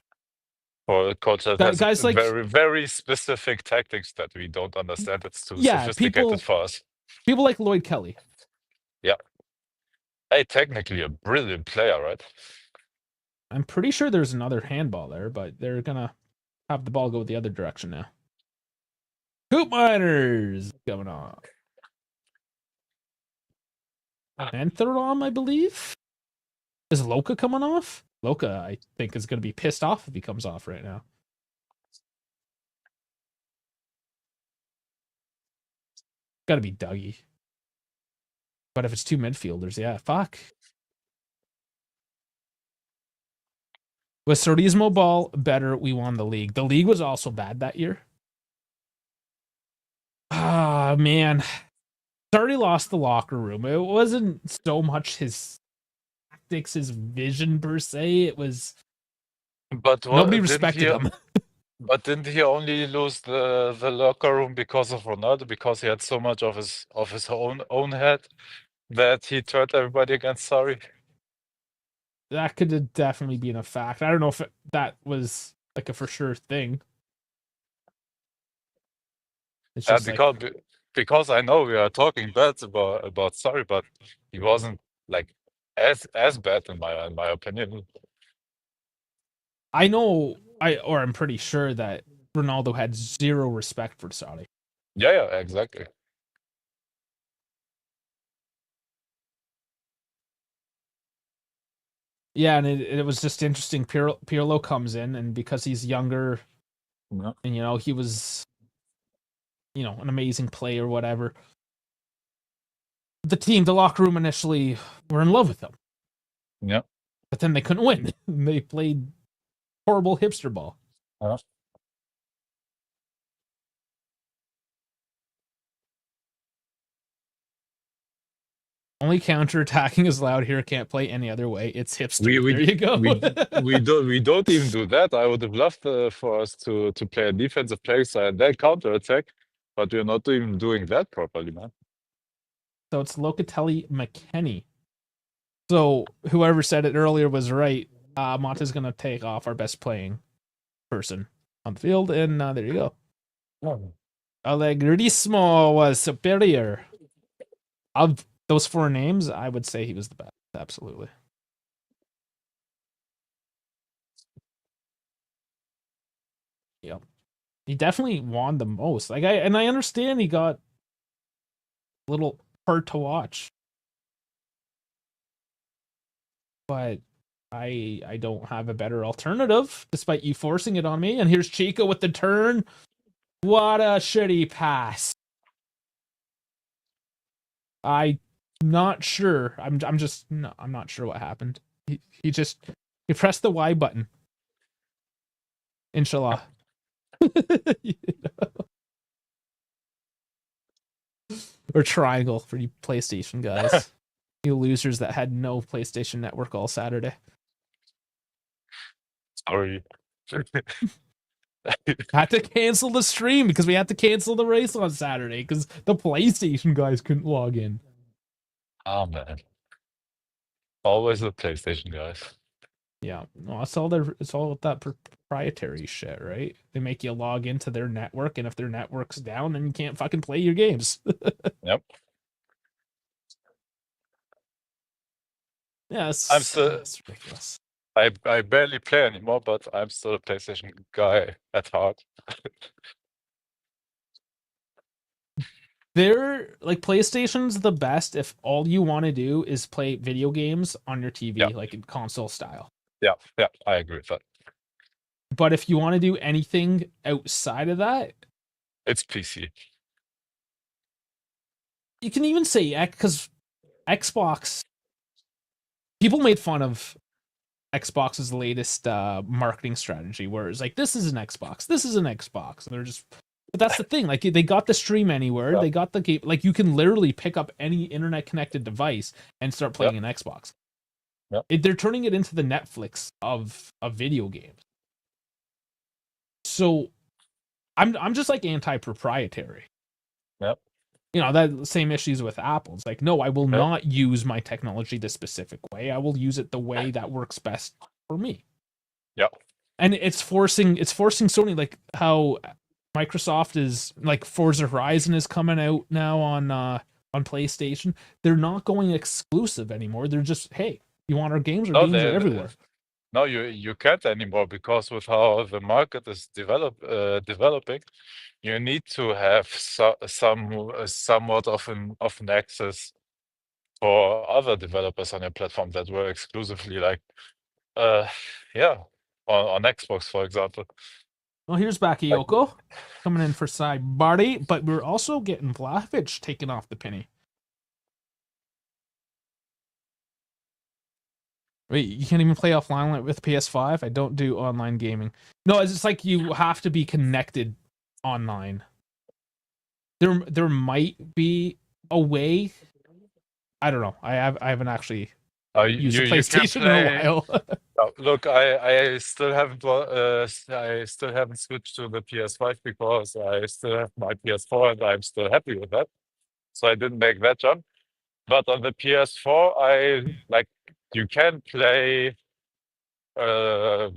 For a coach that has Guys like very, very specific tactics that we don't understand. It's too yeah, sophisticated for us. people like Lloyd Kelly. Yeah. Hey, technically a brilliant player, right? I'm pretty sure there's another handball there, but they're gonna have the ball go the other direction now. Coop Miners going on. And Thuram, I believe. Is Loka coming off? Loka, I think, is going to be pissed off if he comes off right now. Got to be Dougie. But if it's two midfielders, yeah, fuck. With Sorismo ball better, we won the league. The league was also bad that year. Ah, man. Sarri lost the locker room. It wasn't so much his tactics, his vision per se. It was but nobody respected him. But didn't he only lose the locker room because of Ronaldo? Because he had so much of his own head that he turned everybody against Sarri? That could have definitely been a fact. I don't know if that was like a for sure thing. It's just because I know we are talking bad about Sarri, but he wasn't like as bad in my opinion. I know I'm pretty sure that Ronaldo had zero respect for Sarri. Yeah, exactly. Yeah, and it was just interesting. Pirlo comes in, and because he's younger, Yeah. and he was, an amazing player, whatever. The locker room initially were in love with him. Yeah. But then they couldn't win. They played horrible hipster ball. Only counterattacking is allowed here. Can't play any other way. It's hipster. There you go. we don't even do that. I would have loved for us to play a defensive play side and then counterattack, but we're not even doing that properly, man. So it's Locatelli McKennie. So whoever said it earlier was right. Monta's gonna take off our best playing person on the field, and there you go. Allegrismo was superior. Of those four names, I would say he was the best. Absolutely. Yep. He definitely won the most. I understand he got a little hard to watch. But I don't have a better alternative, despite you forcing it on me. And here's Chico with the turn. What a shitty pass. I'm not sure. I'm not sure what happened. He pressed the Y button. Inshallah. You know? Or triangle for you PlayStation guys. You losers that had no PlayStation Network all Saturday. Sorry. Had to cancel the stream because we had to cancel the race on Saturday because the PlayStation guys couldn't log in. Oh man. Always the PlayStation guys. Yeah, no, it's all that proprietary shit, right? They make you log into their network, and if their network's down, then you can't fucking play your games. Yep. Yeah, it's ridiculous. I barely play anymore, but I'm still a PlayStation guy at heart. They're like PlayStation's the best if all you want to do is play video games on your TV, like in console style. Yeah, I agree with that. But if you want to do anything outside of that, it's PC. You can even say because Xbox. People made fun of Xbox's latest marketing strategy, where it's like, this is an Xbox, this is an Xbox, and they're just. But that's the thing. Like they got the stream anywhere. They got the game. Like you can literally pick up any internet connected device and start playing an Xbox. They're turning it into the Netflix of video games. So, I'm just like anti-proprietary. Yep. You know, that same issues with Apple. It's like, no, I will not use my technology the specific way. I will use it the way that works best for me. Yep. And it's forcing Sony, like how Microsoft is, like Forza Horizon is coming out now on PlayStation. They're not going exclusive anymore. They're just, hey, you want our games? Our games are everywhere. No, you can't anymore because with how the market is developing, you need to have somewhat of an access for other developers on your platform that were exclusively like, on Xbox, for example. Well, here's Bakayoko coming in for side body, but we're also getting Vlahovic taken off the penny. Wait, you can't even play offline with PS5? I don't do online gaming. No, it's just like you have to be connected online. There might be a way. I don't know. I haven't actually used a PlayStation in a while. Look, I still haven't switched to the PS5 because I still have my PS4 and I'm still happy with that. So I didn't make that jump. But on the PS4, you can play let's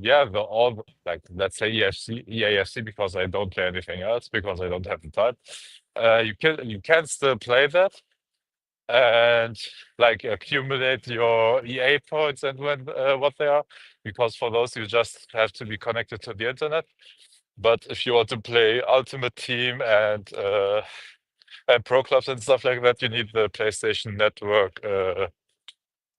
say EAFC because I don't play anything else because I don't have the time. You can still play that and like accumulate your EA points and what they are, because for those you just have to be connected to the internet. But if you want to play Ultimate Team and pro clubs and stuff like that, you need the PlayStation Network.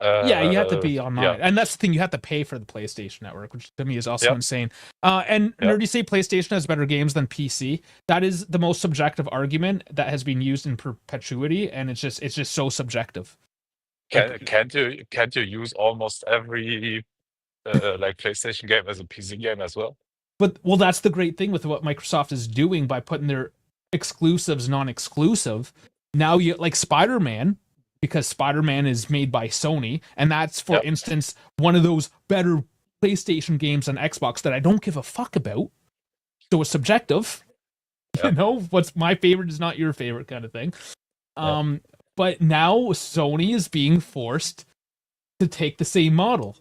Yeah, you have to be online, and that's the thing. You have to pay for the PlayStation Network, which to me is also insane. And Nerdy say PlayStation has better games than PC. That is the most subjective argument that has been used in perpetuity, and it's just so subjective. Can't you use almost every PlayStation game as a PC game as well? But that's the great thing with what Microsoft is doing by putting their exclusives non-exclusive. Now you like Spider-Man, because Spider-Man is made by Sony, and that's, for instance, one of those better PlayStation games on Xbox that I don't give a fuck about. So it's subjective. You know, what's my favorite is not your favorite kind of thing. But now Sony is being forced to take the same model.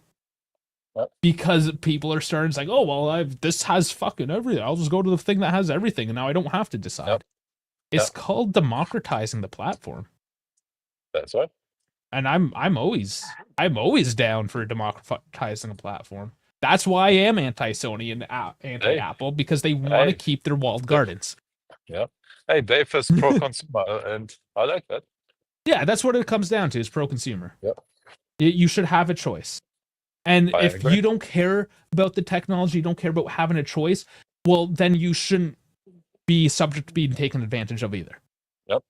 Because people are starting to like, oh, well, this has fucking everything. I'll just go to the thing that has everything, and now I don't have to decide. It's called democratizing the platform. That's right. And I'm always down for democratizing a platform. That's why I am anti-Sony and anti-Apple, because they want to keep their walled gardens. Yeah. Hey, Dave is pro-consumer, and I like that. Yeah, that's what it comes down to, is pro-consumer. Yep. You should have a choice. And I if agree. you don't care about the technology, you don't care about having a choice, well, then you shouldn't be subject to being taken advantage of either. Yep.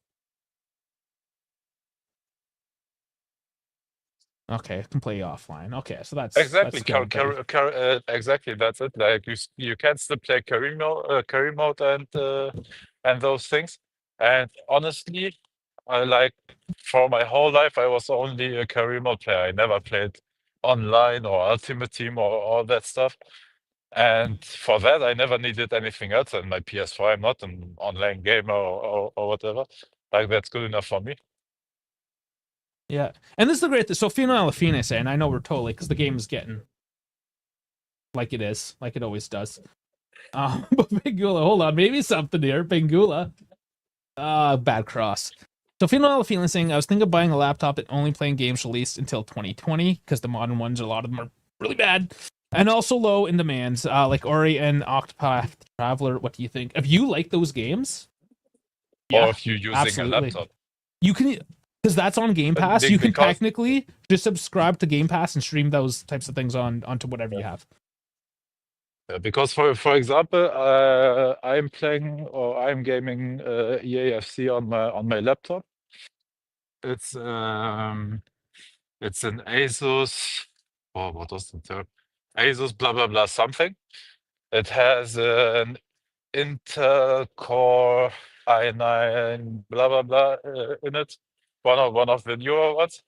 Okay, I can play offline. Okay, so Exactly. that's good. Exactly. That's it. Like you can still play career mode, and those things. And honestly, I like for my whole life I was only a career mode player. I never played online or Ultimate Team or all that stuff. And for that, I never needed anything else than my PS4. I'm not an online gamer or whatever. Like that's good enough for me. Yeah, and this is the great thing. So Fino Alafine say, and I know we're totally because the game is getting like it is, like it always does. But Pingula, hold on, maybe something here. Pingula, bad cross. So Fino Alafine saying, I was thinking of buying a laptop and only playing games released until 2020 because the modern ones, a lot of them are really bad and also low in demands, like Ori and Octopath Traveler. What do you think? If you like those games, Or yeah, if you're using a absolutely. laptop. You can, because that's on Game Pass. You can Because technically just subscribe to Game Pass and stream those types of things onto whatever you have. because for example, I'm playing or I'm gaming EAFC on my laptop. It's an Asus. Oh, what was the term? Asus blah blah blah something. It has an Intel Core i9 blah blah blah in it. One of the newer ones,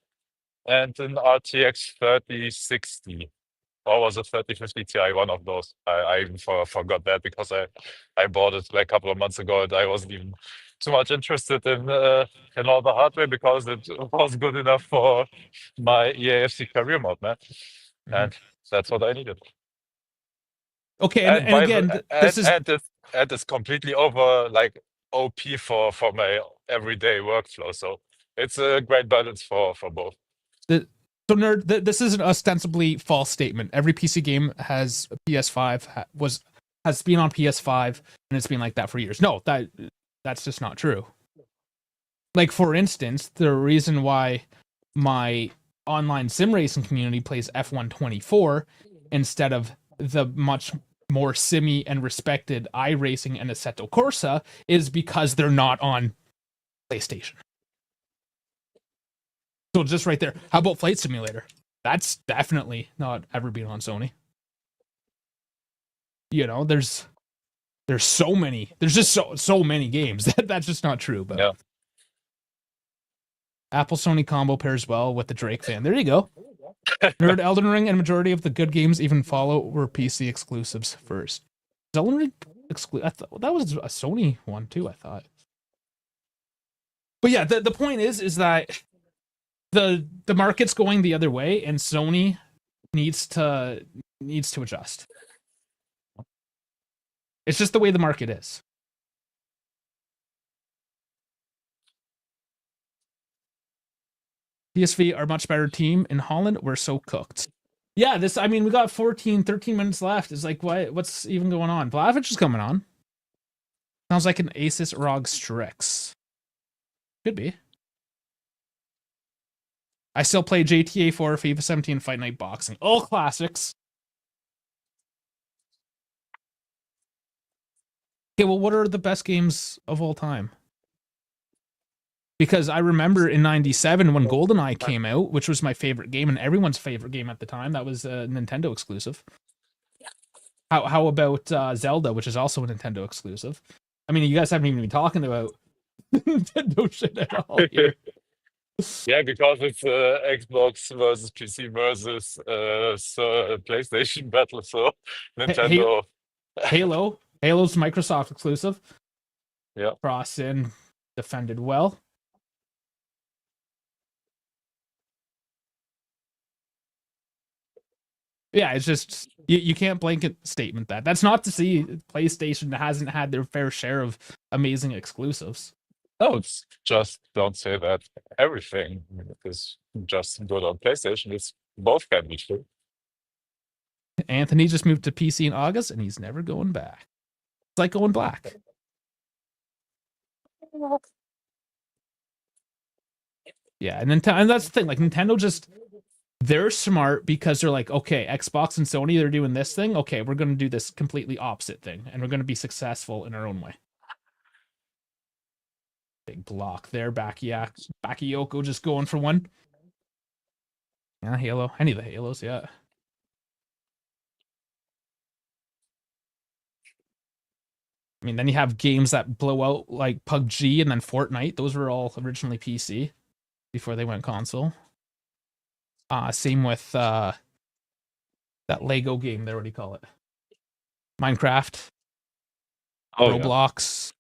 and an RTX 3060. Or was it 3050 Ti? One of those. I even forgot that because I bought it like a couple of months ago and I wasn't even too much interested in all the hardware because it was good enough for my EAFC career mode, man. Mhm. And that's what I needed. Okay, And and by again, the this is and it's completely over like OP for my everyday workflow. So it's a great balance for both. the so nerd. This is an ostensibly false statement. Every PC game has a PS5 has been on PS5 and it's been like that for years. No, that's just not true. Like for instance, the reason why my online sim racing community plays F124 instead of the much more simmy and respected iRacing and Assetto Corsa is because they're not on PlayStation. So just right there. How about Flight Simulator? That's definitely not ever been on Sony. You know, there's so many. There's just so many games. That's just not true. But Yeah. Apple Sony combo pairs well with the Drake fan. There you go. Nerd, Elden Ring, and majority of the good games even follow were PC exclusives first. Is Elden Ring I thought that was a Sony one too. I thought. But yeah, the point is that the market's going the other way, and Sony needs to adjust. It's just the way the market is. PSV are a much better team in Holland. We're so cooked. Yeah, I mean, we got 13 minutes left. It's like, what's even going on? Vlahovic is coming on. Sounds like an Asus ROG Strix. Could be. I still play GTA 4, FIFA 17, Fight Night Boxing. All classics. Okay, well, what are the best games of all time? Because I remember in 97 when GoldenEye came out, which was my favorite game and everyone's favorite game at the time. That was a Nintendo exclusive. How about Zelda, which is also a Nintendo exclusive? I mean, you guys haven't even been talking about Nintendo shit at all here. Yeah, because it's Xbox versus PC versus PlayStation battle. So Nintendo. Halo's Microsoft exclusive. Yeah. Cross in, defended well. Yeah, it's just you can't blanket statement that. That's not to say PlayStation hasn't had their fair share of amazing exclusives. No, it's just don't say that everything is just good on PlayStation. It's both can be true. Anthony just moved to PC in August and he's never going back. It's like going black. Yeah, and that's the thing. Like Nintendo just they're smart because they're like, okay, Xbox and Sony, they're doing this thing. Okay, we're going to do this completely opposite thing, and we're going to be successful in our own way. Big block there. Bakayoko just going for one. Yeah, Halo. Any of the Halos, yeah. I mean, then you have games that blow out like PUBG and then Fortnite. Those were all originally PC before they went console. Same with that Lego game there. What do you call it? Minecraft, Roblox,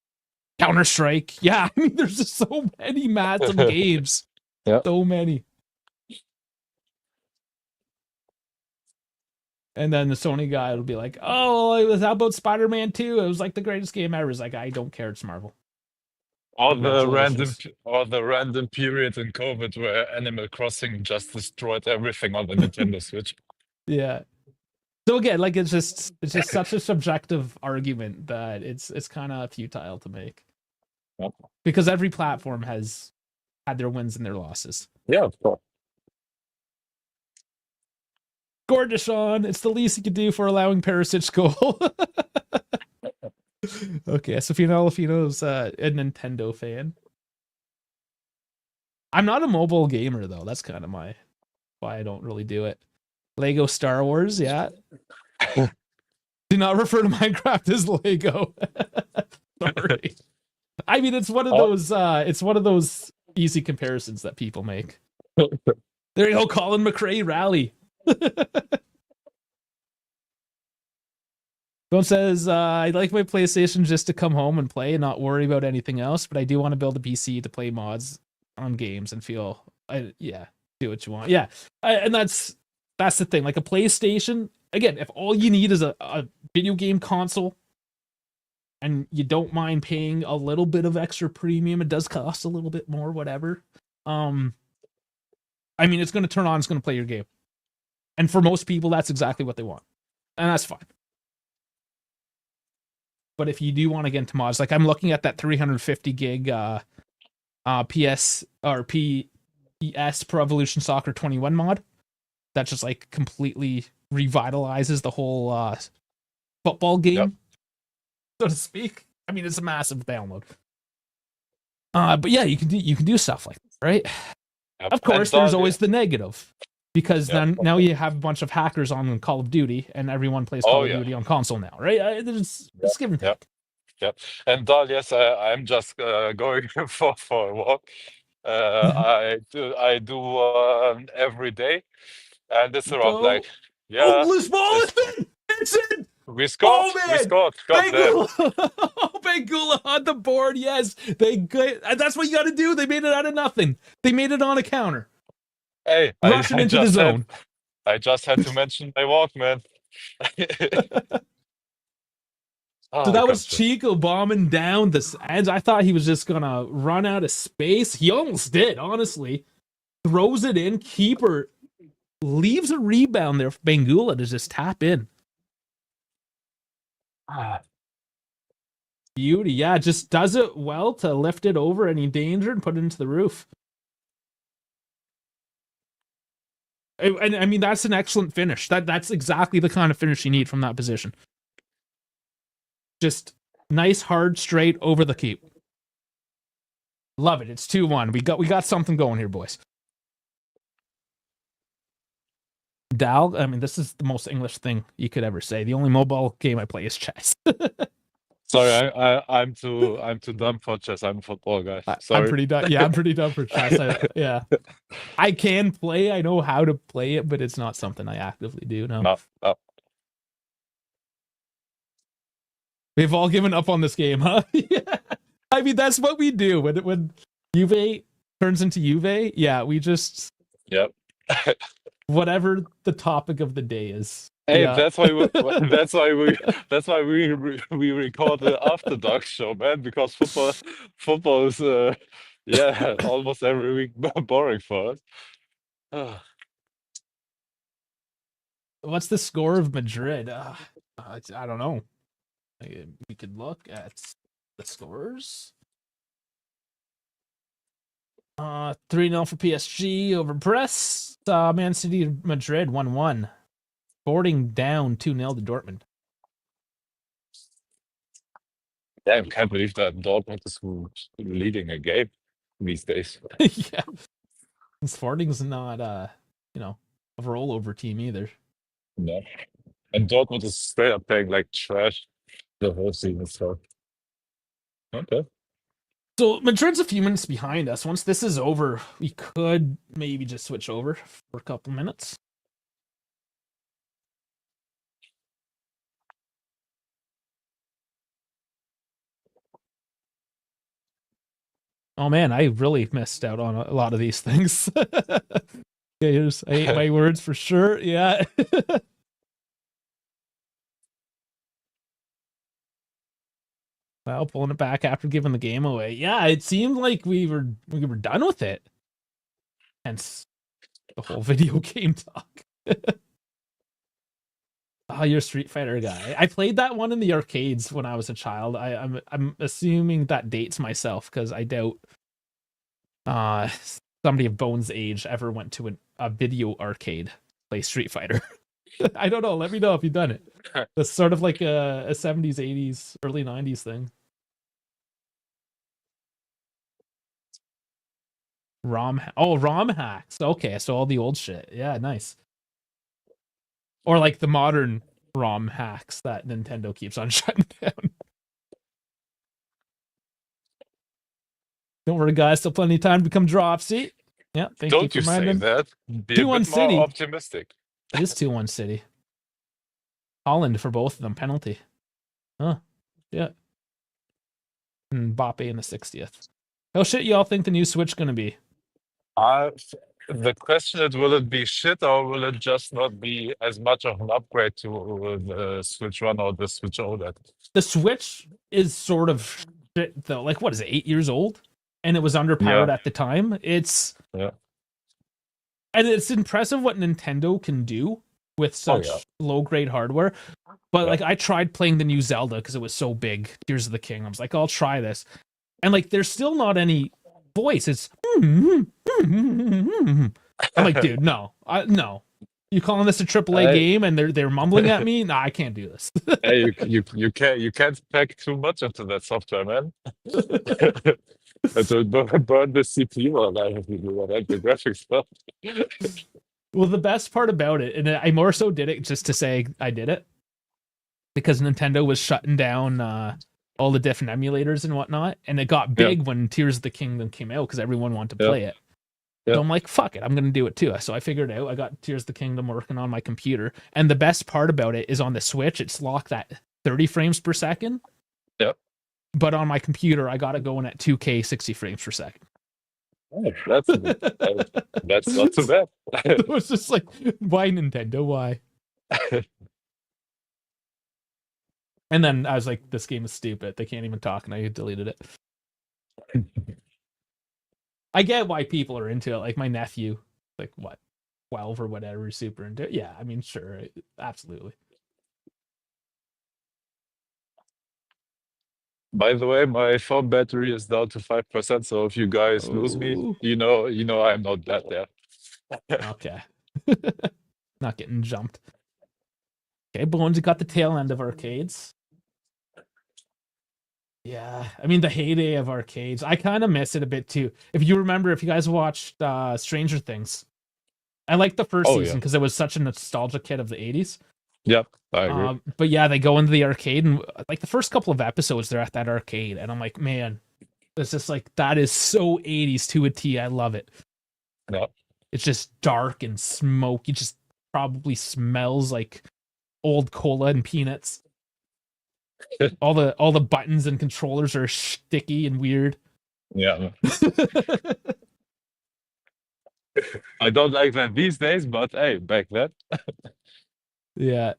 Counter-Strike. Yeah, I mean, there's just so many massive games. Yeah. So many. And then the Sony guy will be like, oh, how about Spider-Man 2? It was like the greatest game ever. It's like, I don't care, it's Marvel. Or the random period in COVID where Animal Crossing just destroyed everything on the Nintendo Switch. Yeah. So again, like it's just such a subjective argument that it's kind of futile to make. Yep. Because every platform has had their wins and their losses. Yeah, of course. Gorgeous, Sean. It's the least you could do for allowing Perisic's goal. Okay, Sofino Alafino's a Nintendo fan. I'm not a mobile gamer though. That's kind of why I don't really do it. Lego Star Wars, yeah. Do not refer to Minecraft as Lego. Sorry. I mean, it's one of those easy comparisons that people make. There you go, Colin McRae rally. Don says, I'd like my PlayStation just to come home and play and not worry about anything else, but I do want to build a PC to play mods on games and feel, do what you want. Yeah, and that's the thing. Like a PlayStation, again, if all you need is a video game console and you don't mind paying a little bit of extra premium, it does cost a little bit more, whatever. I mean, it's going to turn on, it's going to play your game. And for most people, that's exactly what they want. And that's fine. But if you do want to get into mods, like I'm looking at that 350 gig PS or PES Pro Evolution Soccer 21 mod that just like completely revitalizes the whole football game, so to speak. I mean, it's a massive download. But yeah, you can do stuff like that, right? Yep. Of course, there's always the negative. Because now you have a bunch of hackers on Call of Duty, and everyone plays Call of Duty on console now, right? It's give and take. Yeah. And Dal, yes, I'm just going for a walk. I do every day, and it's around like loose ball is in. It's in. We scored. Oh, man. We scored. Bangula on the board. Yes, that's what you got to do. They made it out of nothing. They made it on a counter. Hey, rushing into the zone. I just had to mention my walk, man. So that was Chico bombing down the ends. I thought he was just gonna run out of space. He almost did, honestly. Throws it in. Keeper leaves a rebound there for Bangula to just tap in. Beauty, yeah, just does it well to lift it over any danger and put it into the roof. And I mean, that's an excellent finish. That's exactly the kind of finish you need from that position. Just nice, hard, straight over the keep. Love it. It's 2-1. We got something going here, boys. Dal, I mean, this is the most English thing you could ever say. The only mobile game I play is chess. Sorry, I'm too dumb for chess. I'm a football guy. Sorry. I'm pretty dumb. Yeah, I'm pretty dumb for chess. I can play. I know how to play it, but it's not something I actively do. No. We've all given up on this game, huh? Yeah. I mean, that's what we do when Juve turns into Juve. Yeah, we just whatever the topic of the day is. Hey, that's why we record the After Dark show, man. Because football is almost every week boring for us. What's the score of Madrid? I don't know. We could look at the scores. 3-0 for PSG over Brest. Man City Madrid 1-1. Sporting down 2-0 to Dortmund. Damn, can't believe that Dortmund is leading a game these days. Yeah. Sporting's not a rollover team either. No. And Dortmund is straight up playing like trash the whole season. So okay. So Madrid's a few minutes behind us. Once this is over, we could maybe just switch over for a couple minutes. Oh man, I really missed out on a lot of these things. Okay, here's I ate my words for sure. Yeah. Well, pulling it back after giving the game away. Yeah, it seemed like we were done with it. Hence the whole video game talk. Oh, you're a Street Fighter guy. I played that one in the arcades when I was a child. I'm assuming that dates myself because I doubt somebody of Bones' age ever went to a video arcade play Street Fighter. I don't know. Let me know if you've done it. It's sort of like a 70s, 80s, early 90s thing. ROM hacks. Okay, so all the old shit. Yeah, nice. Or like the modern ROM hacks that Nintendo keeps on shutting down. Don't worry, guys. Still plenty of time to become dropsy. Yeah, thank Don't you you for say reminding. that? Be a 2-1 bit City. more optimistic. It is 2-1 City. Holland for both of them. Penalty. Huh. Yeah. And Mbappe in the 60th. How shit y'all think the new Switch gonna be? The question is, will it be shit or will it just not be as much of an upgrade to the Switch One or the Switch OLED? The Switch is sort of shit though. Like, what is it, 8 years old? And it was underpowered Yeah. at the time. And it's impressive what Nintendo can do with such low grade hardware. But like, I tried playing the new Zelda because it was so big. Tears of the Kingdom. I was like, I'll try this. And like, there's still not any voice. It's I'm like, dude, no. You calling this a AAA game and they're mumbling at me? Nah, I can't do this. Hey, you can't pack too much into that software, man. It will burn the CPU alive if you do that, the graphics stuff. Well, the best part about it, and I more so did it just to say I did it, because Nintendo was shutting down all the different emulators and whatnot, and it got big when Tears of the Kingdom came out because everyone wanted to play it. So I'm like, fuck it, I'm gonna do it too. So I figured out. I got Tears of the Kingdom working on my computer, and the best part about it is on the Switch, it's locked at 30 frames per second. Yep. But on my computer, I got it going at 2K 60 frames per second. Oh, that's not too bad. It was just like, why Nintendo? Why? And then I was like, this game is stupid. They can't even talk, and I deleted it. I get why people are into it. Like my nephew, like what, 12 or whatever, is super into it. Yeah, I mean, sure, absolutely. By the way, my phone battery is down to 5%. So if you guys lose me, you know I'm not that there. Okay. Not getting jumped. Okay, Bones got the tail end of arcades. Yeah, I mean the heyday of arcades. I kind of miss it a bit too. If you remember, if you guys watched Stranger Things, I liked the first season because it was such a nostalgic hit of the 80s. Yep, I agree. But yeah, they go into the arcade, and like the first couple of episodes, they're at that arcade, and I'm like, man, it's just like, that is so 80s to a T. I love it. Yeah. It's just dark and smoky. Just probably smells like old cola and peanuts. all the buttons and controllers are sticky and weird. Yeah. I don't like that these days, but hey, back then. Yeah.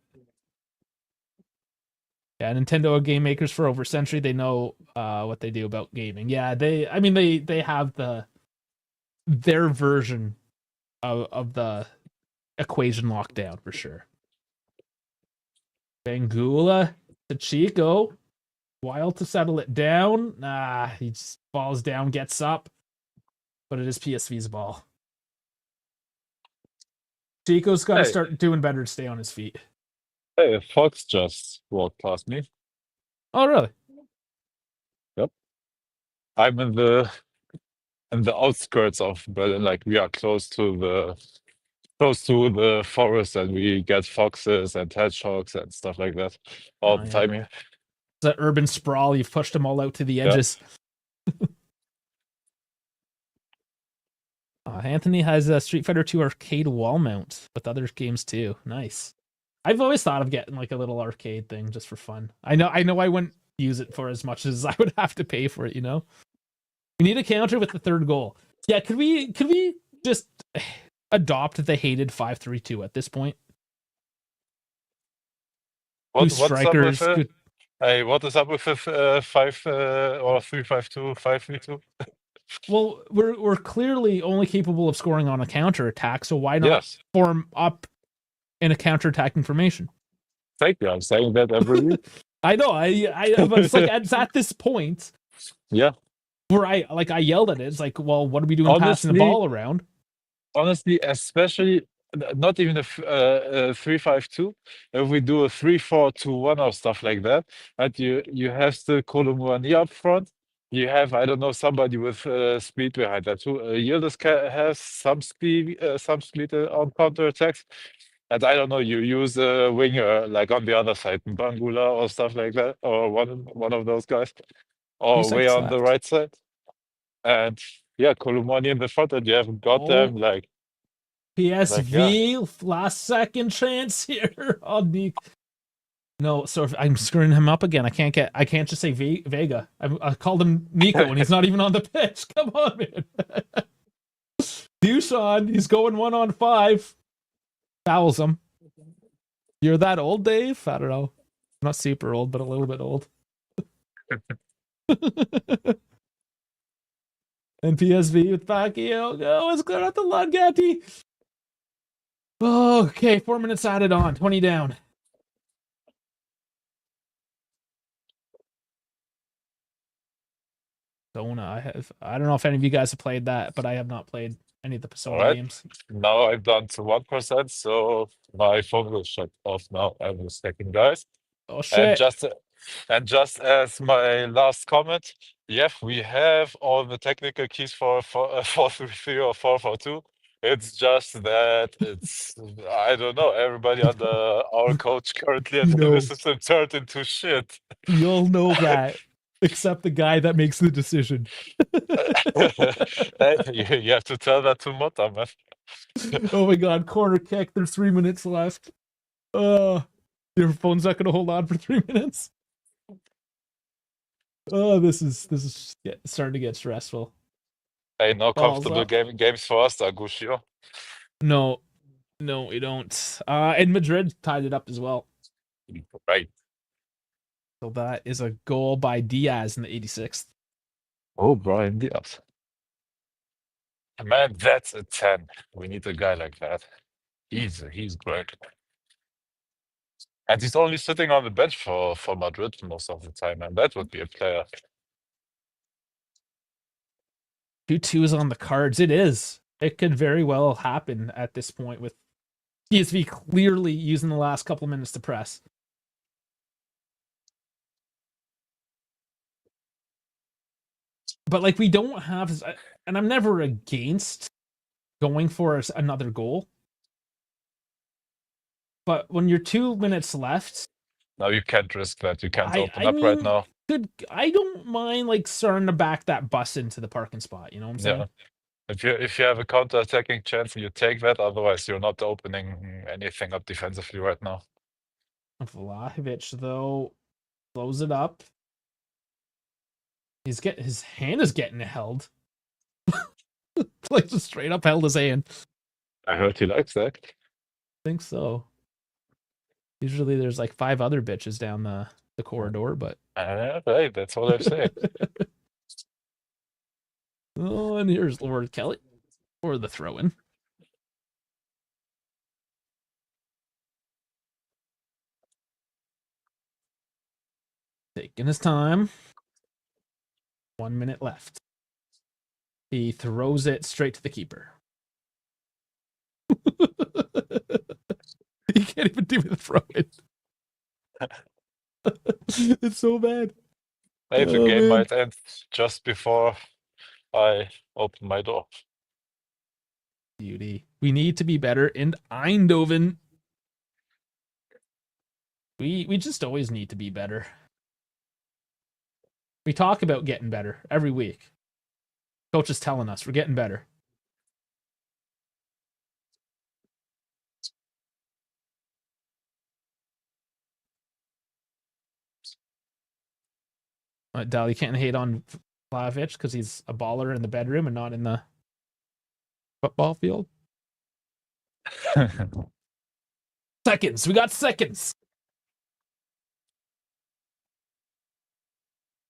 Yeah, Nintendo are game makers for over a century. They know what they do about gaming. Yeah, they have their version of the equation locked down for sure. Bangula to Chico. Wild to settle it down. He just falls down, gets up. But it is PSV's ball. Chico's got to Hey, start doing better to stay on his feet. hey, a fox just walked past me. Oh, really? Yep. I'm in the outskirts of Berlin. Like we are close to the forest, and we get foxes and hedgehogs and stuff like that all Oh, the yeah. time here. It's an urban sprawl. You've pushed them all out to the Yeah. edges. Anthony has a Street Fighter 2 arcade wall mount with other games too. Nice. I've always thought of getting like a little arcade thing just for fun. I know I wouldn't use it for as much as I would have to pay for it, you know? We need a counter with the third goal. Yeah, could we just adopt the hated 5-3-2 at this point? Two What's up with strikers. it? Hey, what is up with the or 3-5-2, 5-3-2? Well, we're clearly only capable of scoring on a counter attack, so why not Yes. form up in a counter attacking formation? Thank you. I'm saying that every week. I know. But it's like it's at this point Yeah. where I yelled at it. It's like, well, what are we doing passing the ball around? Honestly, especially not even a 3-5-2. If we do a 3-4-2-1 or stuff like that, and you have still Colomwani up front. You have, I don't know, somebody with speed behind that too. Yildiz has some speed on counter attacks. And I don't know, you use a winger like on the other side, Bangula or stuff like that, or one of those guys, or way seconds on the left. right side. And yeah, Colomwani in the front, and you haven't got them like. PSV last second chance here on the. No, so if I'm screwing him up again. I can't just say Vega. I called him Nico and he's not even on the pitch. Come on, man. Dushan, he's going 1-on-5. Fouls him. You're that old, Dave? I don't know. Not super old, but a little bit old. And PSV with Pacquiao. Go, it's clear out the Lugatti. Okay, 4 minutes added on. 20 down. Persona. I don't know if any of you guys have played that, but I have not played any of the Persona games. Now I've done to 1%, so my phone will shut off now. I'm a second, guys. Oh shit. And just as my last comment, yes, we have all the technical keys for 4-3-3 or 4-4-2. It's just that it's, I don't know, everybody under our coach currently and the system turned into shit. We all know that, except the guy that makes the decision. You have to tell that to Mota, man. Oh my god, corner kick. There's 3 minutes left. Your phone's not gonna hold on for 3 minutes. Oh, this is starting to get stressful. Hey, no comfortable games for us, Agusio. No, we don't. And Madrid tied it up as well. Right. So that is a goal by Diaz in the 86th. Oh, Brian Diaz. Man, that's a 10. We need a guy like that. He's great. And he's only sitting on the bench for Madrid most of the time, and that would be a player. 2-2 is on the cards. It is. It could very well happen at this point with PSV clearly using the last couple of minutes to press. But like we don't have, and I'm never against going for another goal. But when you're 2 minutes left, no, you can't risk that. You can't open up right now. I don't mind like starting to back that bus into the parking spot. You know what I'm saying? If you have a counter-attacking chance, you take that. Otherwise, you're not opening anything up defensively right now. Vlahovic though blows it up. His hand is getting held. Like just straight up held his hand. I heard he likes that. I think so. Usually there's like 5 other bitches down the corridor, but right, that's all I'm saying. Oh, and here's Lord Kelly for the throw-in. Taking his time. 1 minute left. He throws it straight to the keeper. You can't even do the throw it. It's so bad. Maybe the Oh, game man. might end just before I open my door. Beauty. We need to be better in Eindhoven. We just always need to be better. We talk about getting better every week. Coach is telling us we're getting better. Dal, you can't hate on Vlahovic because he's a baller in the bedroom and not in the football field. Seconds. We got seconds.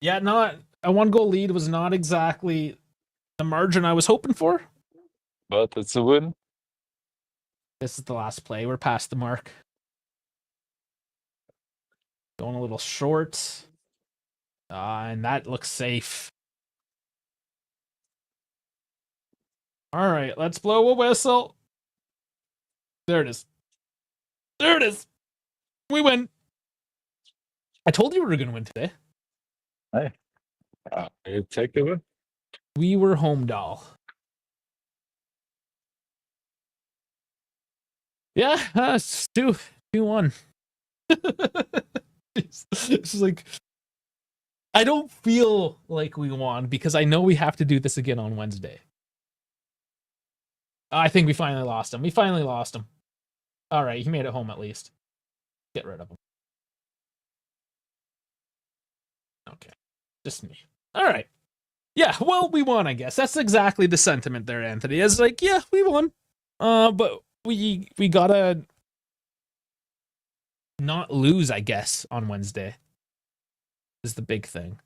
Yeah, not a 1-goal lead was not exactly the margin I was hoping for. But it's a win. This is the last play. We're past the mark. Going a little short. And that looks safe. All right, let's blow a whistle. There it is. There it is. We win. I told you we were going to win today. Hey, you take the win. We were home, doll. Yeah, it's 2-1. It's like, I don't feel like we won because I know we have to do this again on Wednesday. I think we finally lost him. We finally lost him. All right, he made it home at least. Get rid of him. Okay, just me. All right. Yeah, well, we won, I guess. That's exactly the sentiment there, Anthony. It's like, yeah, we won. But we gotta not lose, I guess, on Wednesday. Is the big thing.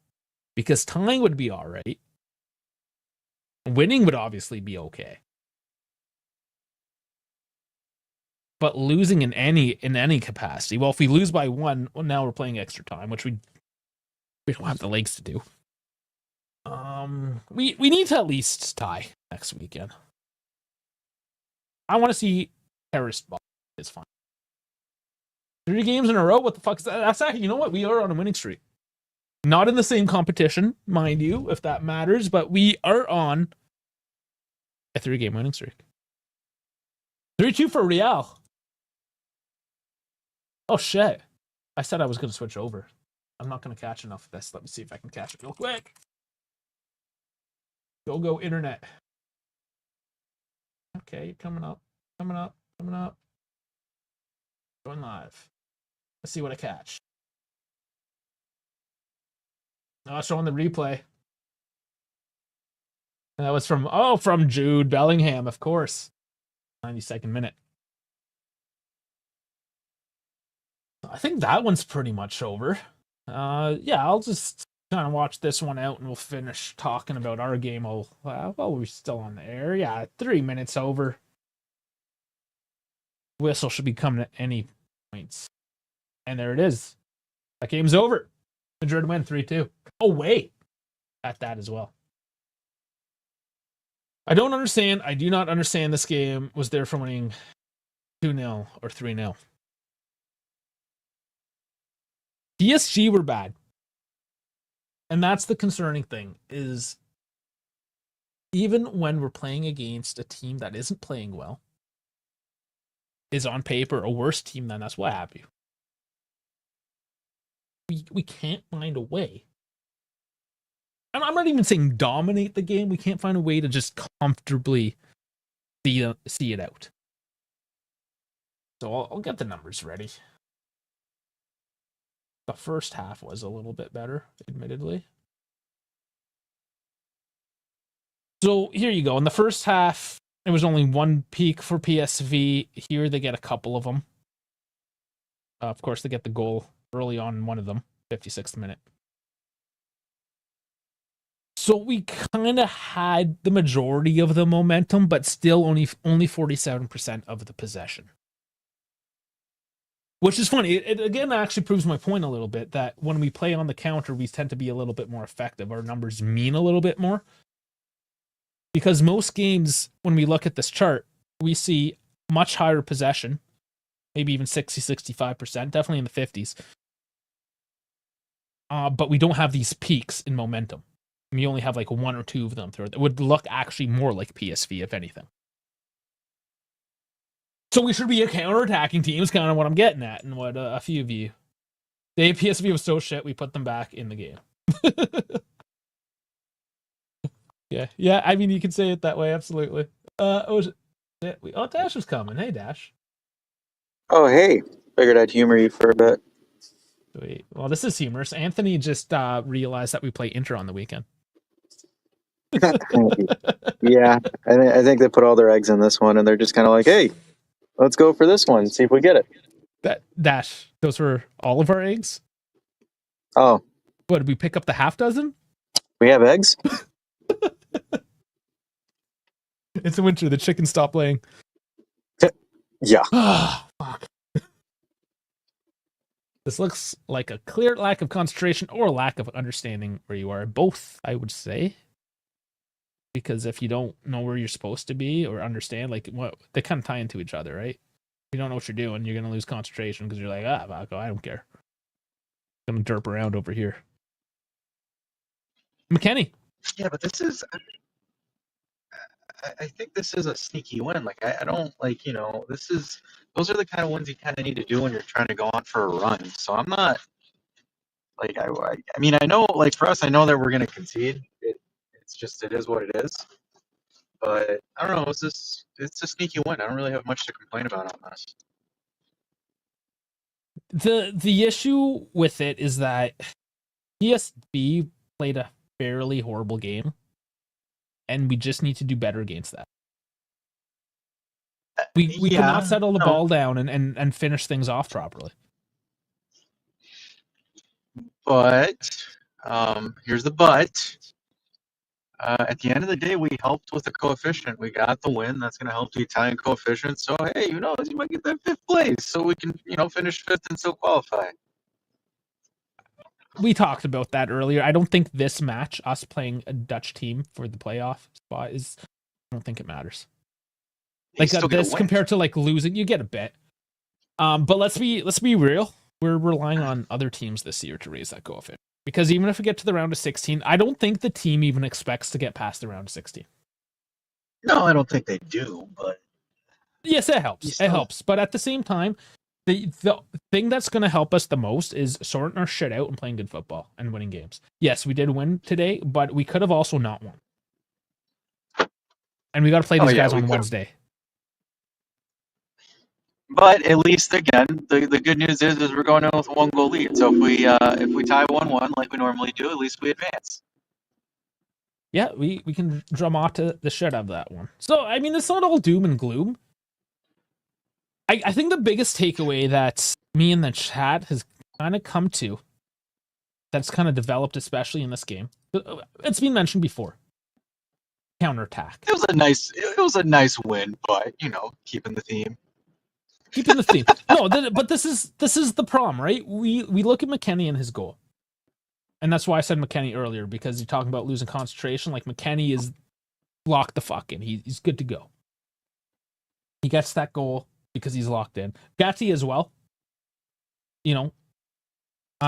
Because tying would be all right. Winning would obviously be okay. But losing in any capacity. Well, if we lose by 1, well, now we're playing extra time, which we don't have the legs to do. We need to at least tie next weekend. I want to see terrorist ball. It's fine. 3 games in a row. What the fuck is that? That's actually, you know what? We are on a winning streak. Not in the same competition, mind you, if that matters, but we are on a 3-game winning streak. 3-2 for Real. Oh shit! I said I was going to switch over. I'm not going to catch enough of this. Let me see if I can catch it real quick. Go internet. Okay, coming up. Going live. Let's see what I catch. Oh, it's showing the replay. And that was from Jude Bellingham, of course. 92nd minute. I think that one's pretty much over. Yeah, I'll just kind of watch this one out and we'll finish talking about our game while we're still on the air. Yeah, 3 minutes over. Whistle should be coming at any points. And there it is. That game's over. Madrid win 3-2. Oh, wait. At that as well. I don't understand. I do not understand this game was there for winning 2-0 or 3-0. PSG were bad. And that's the concerning thing, is even when we're playing against a team that isn't playing well, is on paper a worse team than us, what have you, we can't find a way. I'm not even saying dominate the game. We can't find a way to just comfortably see it out. So I'll get the numbers ready. The first half was a little bit better, admittedly. So here you go. In the first half, it was only 1 peak for PSV. Here they get a couple of them. Of course, they get the goal early on in one of them, 56th minute. So we kind of had the majority of the momentum, but still only 47% of the possession. Which is funny. It again actually proves my point a little bit that when we play on the counter, we tend to be a little bit more effective. Our numbers mean a little bit more. Because most games, when we look at this chart, we see much higher possession, maybe even 60-65%, definitely in the 50s. But we don't have these peaks in momentum. We only have like one or two of them throughout. It would look actually more like PSV, if anything. So we should be a counter-attacking team is kind of what I'm getting at, and what a few of you. The PSV was so shit, we put them back in the game. Yeah. I mean, you can say it that way, absolutely. Dash was coming. Hey, Dash. Oh, hey. Figured I'd humor you for a bit. Wait, well, this is humorous. Anthony just realized that we play Inter on the weekend. Yeah, I think they put all their eggs in this one, and they're just kind of like, hey, let's go for this one, see if we get it. Dash, those were all of our eggs? Oh. What, did we pick up the half dozen? We have eggs? It's the winter. The chickens stop laying. Yeah. Fuck. This looks like a clear lack of concentration or lack of understanding where you are. Both, I would say. Because if you don't know where you're supposed to be or understand, like, what they kind of tie into each other, right? If you don't know what you're doing, you're going to lose concentration because you're like, fuck, I don't care. I'm going to derp around over here. McKenny. Yeah, but this is... I think this is a sneaky win. Like, I don't, like, you know, those are the kind of ones you kind of need to do when you're trying to go on for a run. So I'm not, like, I mean, I know, like, for us, I know that we're going to concede. It's just, it is what it is. But, I don't know, it's a sneaky win. I don't really have much to complain about on this. The issue with it is that PSV played a fairly horrible game. And we just need to do better against that. We cannot settle the ball down and finish things off properly. But here's the but. At the end of the day, we helped with the coefficient. We got the win. That's going to help the Italian coefficient. So, hey, you might get that 5th place. So we can, finish 5th and still qualify. We talked about that earlier. I don't think this match, us playing a Dutch team for the playoff spot, I don't think it matters. Like this compared to like losing, you get a bit. But let's be real. We're relying on other teams this year to raise that coefficient. Because even if we get to the round of 16, I don't think the team even expects to get past the round of 16. No, I don't think they do, but yes, it helps. It helps. But at the same time, the thing that's going to help us the most is sorting our shit out and playing good football and winning games. Yes, we did win today, but we could have also not won. And we got to play these guys on Wednesday. But at least, again, the good news is we're going in with a 1-goal lead. So if we tie 1-1 like we normally do, at least we advance. Yeah, we can dramata the shit out of that one. So, I mean, it's not all doom and gloom. I think the biggest takeaway that me and the chat has kind of come to, that's kind of developed, especially in this game, it's been mentioned before. Counterattack. It was a nice win, but keeping the theme. Keeping the theme. No, but this is the problem, right? We look at McKennie and his goal, and that's why I said McKennie earlier, because you're talking about losing concentration. Like, McKennie is locked the fuck in. He's good to go. He gets that goal because he's locked in. Gatti as well.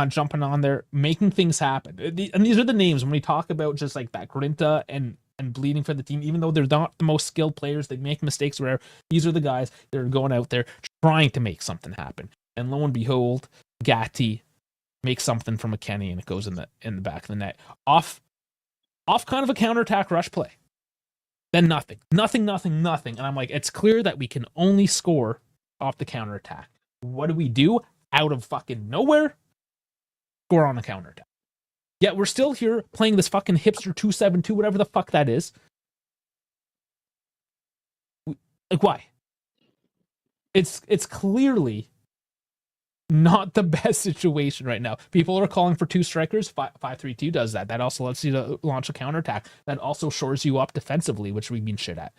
Jumping on there, making things happen. And these are the names when we talk about just like that Grinta and bleeding for the team, even though they're not the most skilled players, they make mistakes, whatever. These are the guys that are going out there trying to make something happen. And lo and behold, Gatti makes something from McKennie and it goes in the back of the net. Off kind of a counterattack rush play. Then nothing. And I'm like, it's clear that we can only score off the counterattack. What do? Out of fucking nowhere? Score on the counterattack. Yet we're still here playing this fucking hipster 2-7-2, whatever the fuck that is. Like, why? It's clearly not the best situation right now. People are calling for 2 strikers. 5-3-2 does that. That also lets you to launch a counterattack. That also shores you up defensively, which we've been shit at.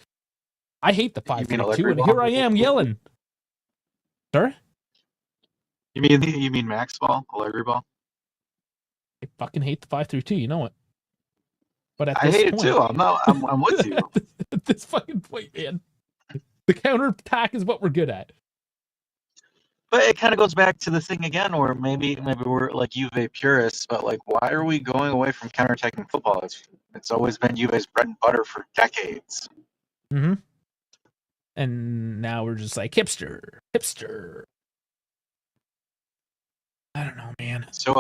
I hate the 5-3-2, and here I am yelling. Sorry? You mean Max ball, Allegri ball? I fucking hate the 5-3-2. You know it. But at I this hate point, it too. I'm with you. At this fucking point, man. The counterattack is what we're good at. But it kind of goes back to the thing again, where maybe we're like Juve purists, but like, why are we going away from counterattacking football? It's always been Juve's bread and butter for decades. Mm-hmm. And now we're just like hipster. I don't know, man. So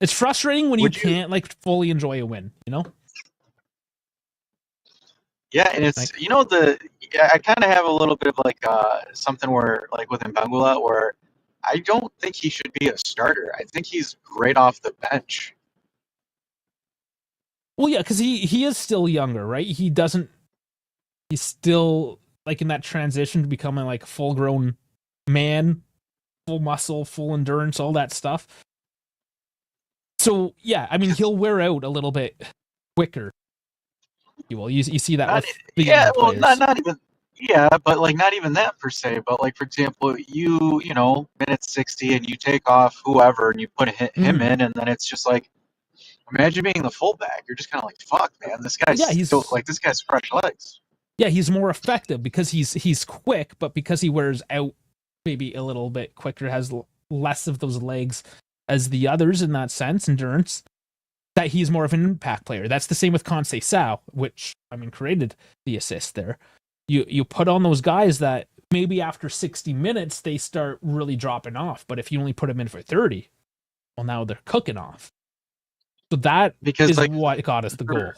it's frustrating when you can't like fully enjoy a win, you know? Yeah, and it's I kind of have a little bit of like something where like with Mbangula, where I don't think he should be a starter. I think he's great off the bench. Well, yeah, because he is still younger, right? He's still like in that transition to becoming like a full-grown man, full muscle, full endurance, all that stuff. So yeah, I mean he'll wear out a little bit quicker. Well, you see that with the younger players. Not even but like not even that per se. But like for example, you know minute 60 and you take off whoever and you put him in, and then it's just like, imagine being the fullback. You're just kind of like, fuck, man, this guy's this guy's fresh legs. Yeah, he's more effective because he's quick, but because he wears out maybe a little bit quicker, has less of those legs as the others in that sense, endurance, that he's more of an impact player. That's the same with Conceição, which, I mean, created the assist there. You put on those guys that maybe after 60 minutes, they start really dropping off. But if you only put them in for 30, well, now they're cooking off. So that is like, what got us the goal.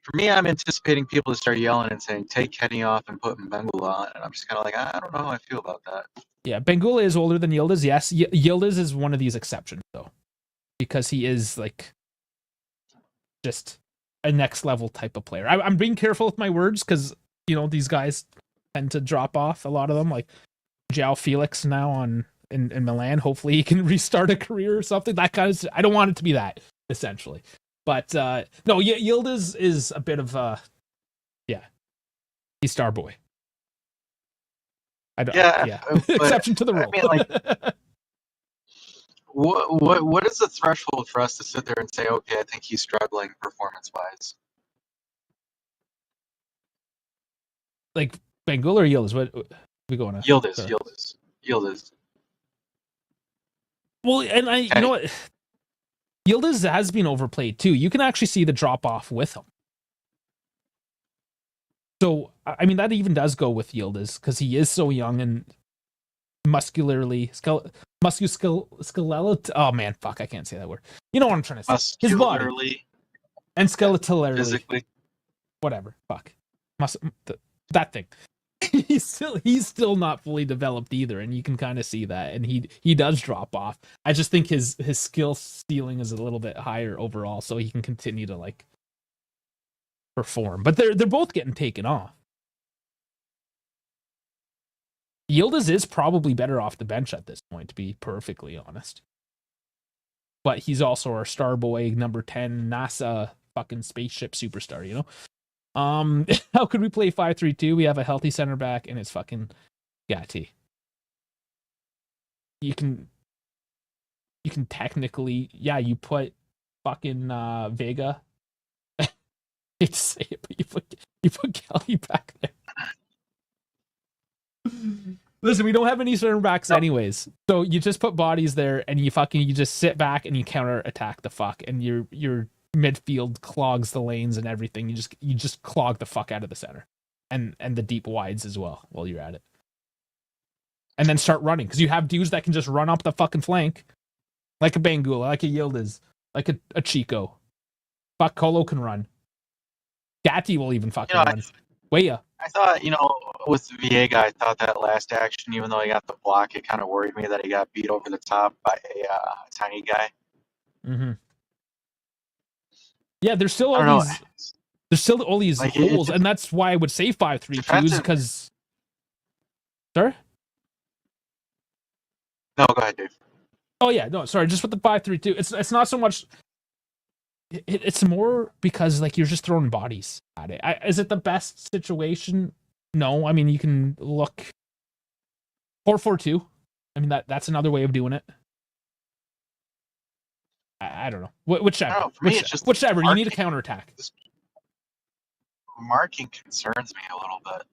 For me, I'm anticipating people to start yelling and saying, take Kenny off and put Mbangula on. And I'm just kind of like, I don't know how I feel about that. Yeah, Bangula is older than Yildiz, yes. Yildiz is one of these exceptions, though. Because he is, like, just a next level type of player. I'm being careful with my words because, you know, these guys tend to drop off, a lot of them. Like, João Felix now in Milan. Hopefully he can restart a career or something. That kind of, I don't want it to be that, essentially. But no, Yildiz is a bit of he's star boy. Exception to the rule. I mean, like, what is the threshold for us to sit there and say, okay, I think he's struggling performance wise? Like Bangula or Yildiz? What we going on? Yildiz. Well, and you know what? Yildiz has been overplayed too. You can actually see the drop off with him. So, I mean, that even does go with Yildiz because he is so young and muscularly, oh man, fuck, I can't say that word. You know what I'm trying to say. His body. And skeletality. Physically. Whatever, fuck. That thing. He's still not fully developed either, and you can kind of see that, and he does drop off. I just think his skill ceiling is a little bit higher overall, so he can continue to like perform. But they're both getting taken off. Yildiz is probably better off the bench at this point, to be perfectly honest. But he's also our star boy, number 10 NASA fucking spaceship superstar, you know? How could we play 5-3-2? We have a healthy center back, and it's fucking Gatti. You can technically, you put fucking Vega. I hate to say it, but you put Kelly back there. Listen, we don't have any center backs anyways, so you just put bodies there, and you just sit back and you counter attack the fuck, and your midfield clogs the lanes and everything. You just clog the fuck out of the center and the deep wides as well while you're at it, and then start running because you have dudes that can just run up the fucking flank, like a Bangula, like a Yildiz, like a Chico. Fuck, Colo can run. Gatti will even fucking run. I thought, with Viega, I thought that last action, even though he got the block, it kind of worried me that he got beat over the top by a tiny guy. Mm-hmm. Yeah, there's still all these like, holes, and that's why I would say 5-3-2 because. Sorry. No, go ahead, Dave. Oh yeah, no, sorry. Just with the 5-3-2, it's not so much. It's more because like you're just throwing bodies at it. Is it the best situation? No, I mean you can look 4-4-2. I mean that's another way of doing it. I don't know. Whichever. For me, it's just whichever. You need a counterattack. Marking concerns me a little bit.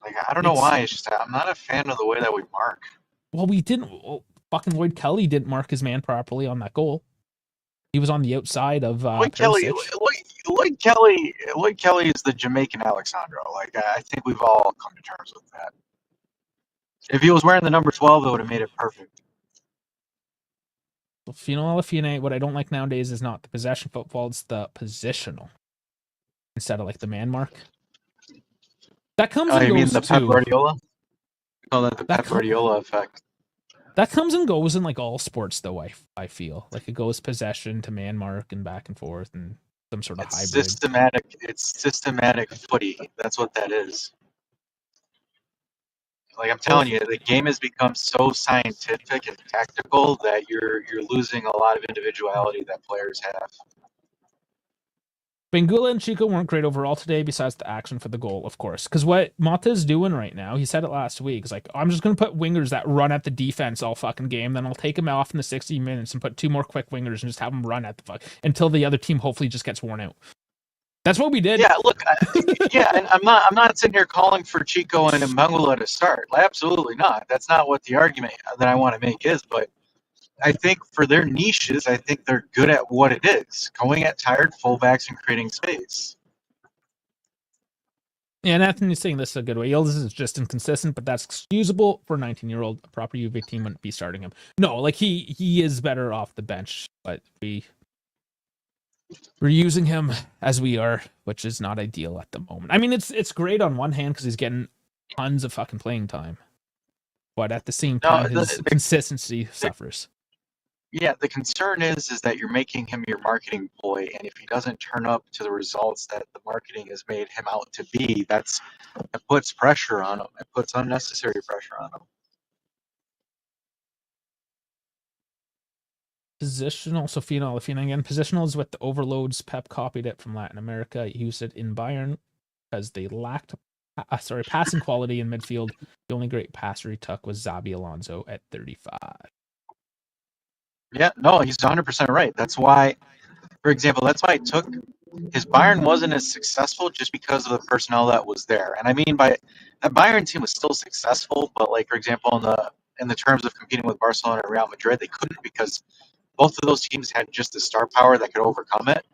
Like, I don't know why. It's just I'm not a fan of the way that we mark. Well, we didn't. Well, fucking Lloyd Kelly didn't mark his man properly on that goal. He was on the outside of Lloyd Perisic. Kelly is the Jamaican Alexandro. Like, I think we've all come to terms with that. If he was wearing the number 12, it would have made it perfect. What I don't like nowadays is not the possession football; it's the positional instead of like the man mark. That comes and You mean goes the Pep too. Guardiola? Call that the Pep Guardiola effect. That comes and goes in like all sports, though. I feel like it goes possession to man mark and back and forth and some sort of hybrid. It's systematic footy. That's what that is. Like, I'm telling you, the game has become so scientific and tactical that you're losing a lot of individuality that players have. Bangula and Chico weren't great overall today, besides the action for the goal, of course. Because what Mata's doing right now, he said it last week, is like, I'm just going to put wingers that run at the defense all fucking game, then I'll take them off in the 60 minutes and put 2 more quick wingers and just have them run at the fuck until the other team hopefully just gets worn out. That's what we did. Yeah, look, and I'm not sitting here calling for Chico and Mbangula to start. Absolutely not. That's not what the argument that I want to make is. But I think for their niches, I think they're good at what it is, going at tired fullbacks and creating space. Yeah, and Anthony's saying this a good way. This is just inconsistent, but that's excusable for a 19-year-old. A proper UV team wouldn't be starting him. No, like he is better off the bench, but we're using him as we are, which is not ideal at the moment. I mean, it's great on one hand because he's getting tons of fucking playing time, but at the same time, his consistency suffers. Yeah, the concern is that you're making him your marketing ploy, and if he doesn't turn up to the results that the marketing has made him out to be, it puts pressure on him. It puts unnecessary pressure on him. Positional, Sofina again. Positional is with the overloads. Pep copied it from Latin America. He used it in Bayern because they lacked passing quality in midfield. The only great passer he took was Xabi Alonso at 35. Yeah, no, he's 100% right. That's why, for example, his Bayern wasn't as successful just because of the personnel that was there. And I mean by that Bayern team was still successful, but like, for example, in the terms of competing with Barcelona and Real Madrid, they couldn't because both of those teams had just the star power that could overcome it.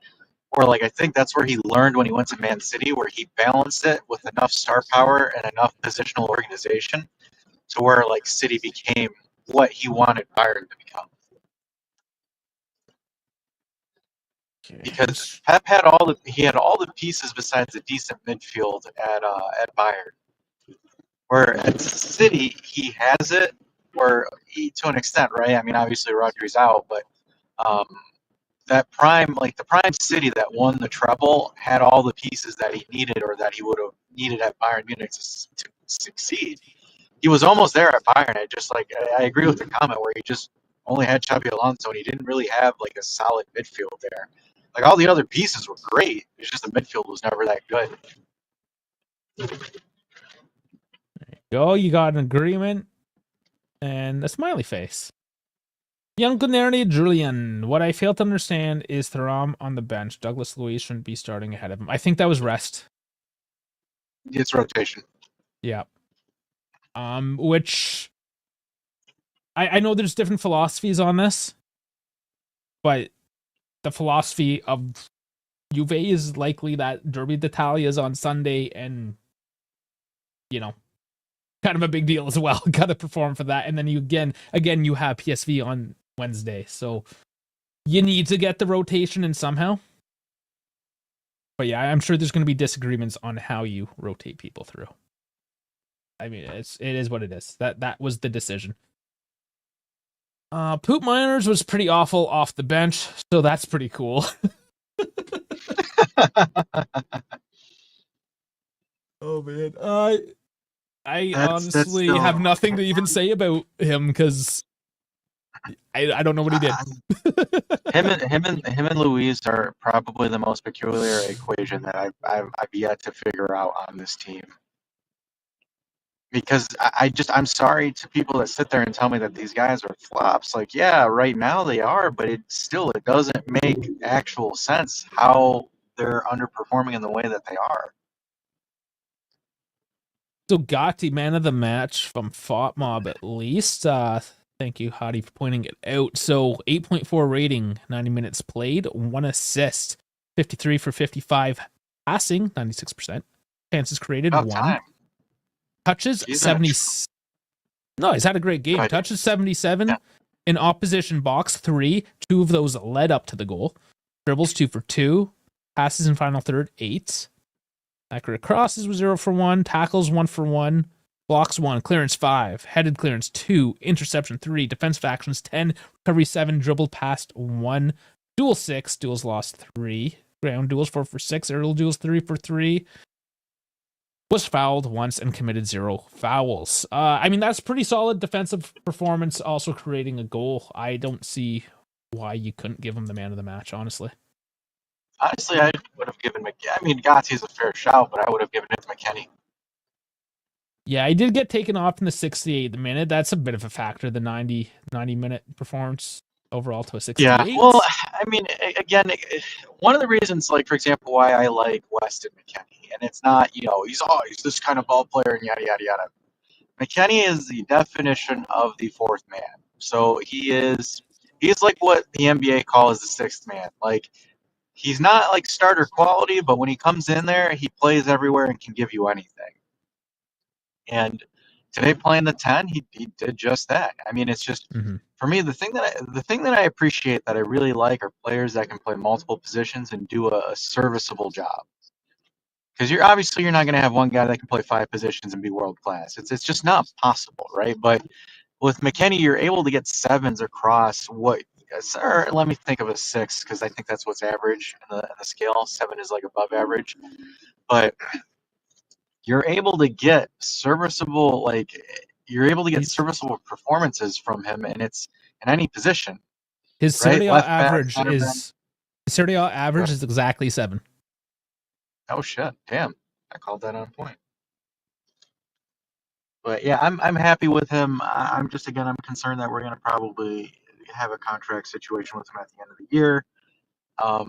Or like, I think that's where he learned when he went to Man City, where he balanced it with enough star power and enough positional organization to where like City became what he wanted Bayern to become. Because Pep had all the pieces besides a decent midfield at Bayern. Where at City he has it, to an extent, right? I mean, obviously Rodri's out, but the prime City that won the treble had all the pieces that he needed or that he would have needed at Bayern Munich to succeed. He was almost there at Bayern. I agree with the comment where he just only had Xabi Alonso and he didn't really have like a solid midfield there. Like all the other pieces were great. It's just the midfield was never that good. You got an agreement and a smiley face. Young Glenary Julian. What I fail to understand is Thuram on the bench. Douglas Luiz shouldn't be starting ahead of him. I think that was rest. It's rotation. Yeah. Which I know there's different philosophies on this, but the philosophy of Juve is likely that Derby d'Italia is on Sunday and, kind of a big deal as well. Got to perform for that. And then you again, you have PSV on Wednesday. So you need to get the rotation in somehow. But yeah, I'm sure there's going to be disagreements on how you rotate people through. I mean, it is what it is. That was the decision. Poop Miners was pretty awful off the bench, so that's pretty cool. Oh man, I honestly have nothing to even say about him because I don't know what he did. him and Luiz are probably the most peculiar equation that I've yet to figure out on this team. Because I'm sorry to people that sit there and tell me that these guys are flops. Like, yeah, right now they are, but it doesn't make actual sense how they're underperforming in the way that they are. So Gotti, man of the match from Fought Mob at least. Thank you, Hadi, for pointing it out. So 8.4 rating, 90 minutes played, 1 assist, 53 for 55 passing, 96%. Chances created, About 1. time. Touches, He's 70. No, he's had a great game. Good. Touches, 77. Yeah. In opposition box, 3. 2 of those led up to the goal. Dribbles, 2 for 2. Passes in final third, 8. Accurate crosses was 0 for 1. Tackles, 1 for 1. Blocks, 1. Clearance, 5. Headed clearance, 2. Interception, 3. Defensive actions, 10. Recovery, 7. Dribbled past, 1. Duel, 6. Duels lost, 3. Ground duels, 4 for 6. Aerial duels, 3 for 3. Was fouled once and committed 0 fouls. I mean, that's pretty solid defensive performance, also creating a goal. I don't see why you couldn't give him the man of the match, honestly. Honestly, I would have given I mean, Gotti's a fair shout, but I would have given it to McKennie. Yeah, he did get taken off in the 68th minute. That's a bit of a factor, the 90-minute performance overall to a 68. Yeah, well, I mean, again, one of the reasons, like, for example, why I like Weston McKennie, and it's not, he's this kind of ball player and yada, yada, yada. McKennie is the definition of the fourth man. So he's like what the NBA calls the sixth man. Like, he's not like starter quality, but when he comes in there, he plays everywhere and can give you anything. And today, playing the 10, he did just that. I mean, it's just for me, the thing that I appreciate, that I really like, are players that can play multiple positions and do a serviceable job. Because you're not going to have one guy that can play 5 positions and be world class. It's just not possible, right? But with McKennie, you're able to get 7s across what. Or let me think of a 6, because I think that's what's average in the scale. 7 is like above average, but you're able to get serviceable performances from him, and it's in any position. His Serie A Left back, average center back. is exactly 7. Oh shit! Damn, I called that on point. But yeah, I'm happy with him. I'm concerned that we're gonna probably have a contract situation with him at the end of the year. To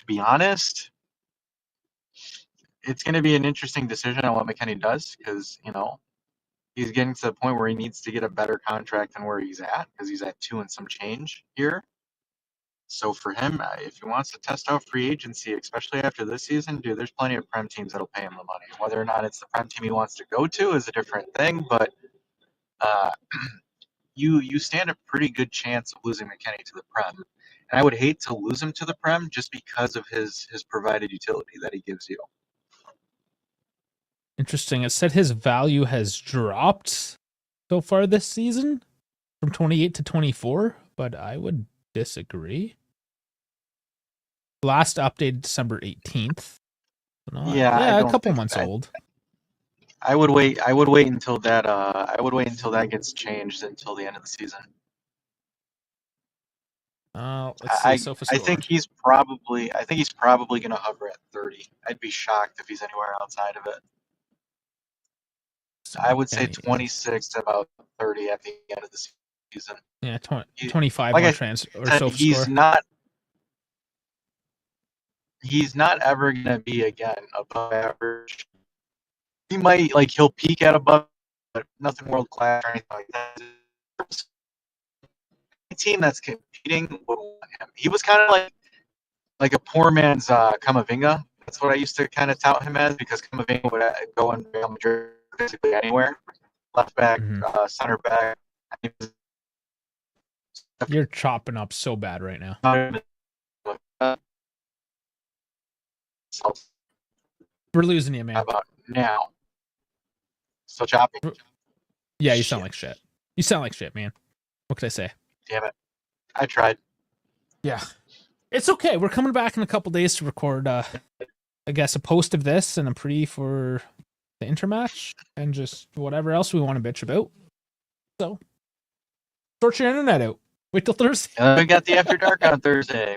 be honest, it's gonna be an interesting decision on what McKennie does, because he's getting to the point where he needs to get a better contract than where he's at, because he's at 2 and some change here. So for him, if he wants to test out free agency, especially after this season, dude, there's plenty of Prem teams that'll pay him the money. Whether or not it's the Prem team he wants to go to is a different thing, but you stand a pretty good chance of losing McKennie to the Prem. And I would hate to lose him to the Prem just because of his provided utility that he gives you. Interesting. It said his value has dropped so far this season from 28 to 24, but I would disagree. Last updated December 18th. Yeah, a couple months old. I would wait until that. I would wait until that gets changed until the end of the season. Let's see. I think he's probably going to hover at 30. I'd be shocked if he's anywhere outside of it. I would say 26 to about 30 at the end of the season. Yeah, 25 on transfer or so. He's not ever going to be, again, above average. He might, he'll peak at above, but nothing world class or anything like that. A team that's competing would want him. He was kind of like a poor man's Camavinga. That's what I used to kind of tout him as, because Camavinga would go in Real Madrid basically anywhere. Left back, center back. You're chopping up so bad right now. We're losing you, man. How about now? Still chopping? Yeah, you sound like shit. You sound like shit, man. What could I say? Damn it. I tried. Yeah. It's okay. We're coming back in a couple days to record, I guess, a post of this and a pre for the intermatch and just whatever else we want to bitch about. So, sort your internet out. Wait till Thursday. We got the After Dark on Thursday.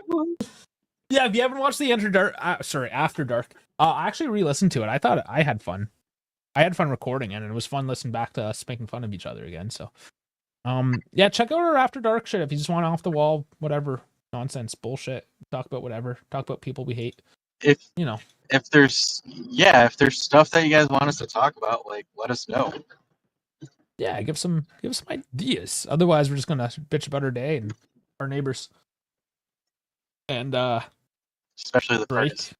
Yeah, if you haven't watched the After Dark, I actually re-listened to it. I thought I had fun. I had fun recording it, and it was fun listening back to us making fun of each other again. So, yeah, check out our After Dark shit if you just want off the wall, whatever nonsense bullshit. Talk about whatever. Talk about people we hate. If if there's stuff that you guys want us to talk about, like let us know. Yeah, give some ideas. Otherwise, we're just gonna bitch about our day and our neighbors. And Especially the Prentice.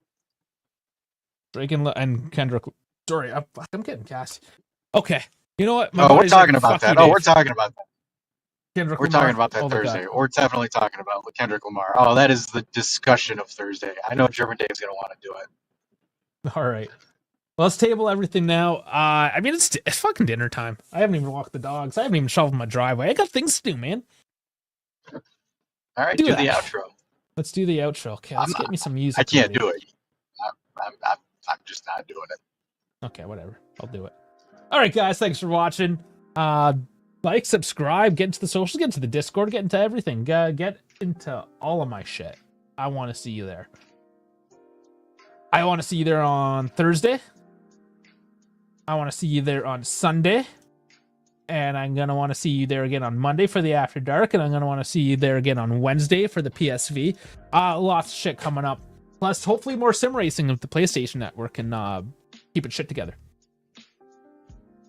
Drake and Kendrick. Sorry, I'm getting gassy. Okay, you know what? We're talking about that. Dave. We're talking about that. Kendrick We're Lamar. talking about that Thursday. We're definitely talking about Kendrick Lamar. Oh, that is the discussion of Thursday. I know German Dave's gonna want to do it. All right. Well, let's table everything now. I mean, it's fucking dinner time. I haven't even walked the dogs. I haven't even shoveled my driveway. I got things to do, man. All right, Do do that. the outro. Let's do the outro. Okay, let's get me some music. I can't do it. I'm just not doing it. Okay, whatever. I'll do it. All right, guys. Thanks for watching. Like, subscribe, get into the socials, get into the Discord, get into everything. Get into all of my shit. I want to see you there. I want to see you there on Thursday. I want to see you there on Sunday. And I'm going to want to see you there again on Monday for the After Dark. And I'm going to want to see you there again on Wednesday for the PSV. Lots of shit coming up. Plus, hopefully more sim racing with the PlayStation Network and keep it shit together.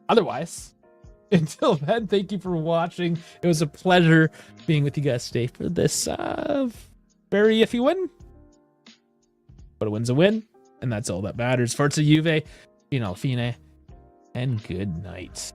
Otherwise, until then, thank you for watching. It was a pleasure being with you guys today for this very iffy win. But a win's a win, and that's all that matters. Forza Juve, Fine, and good night.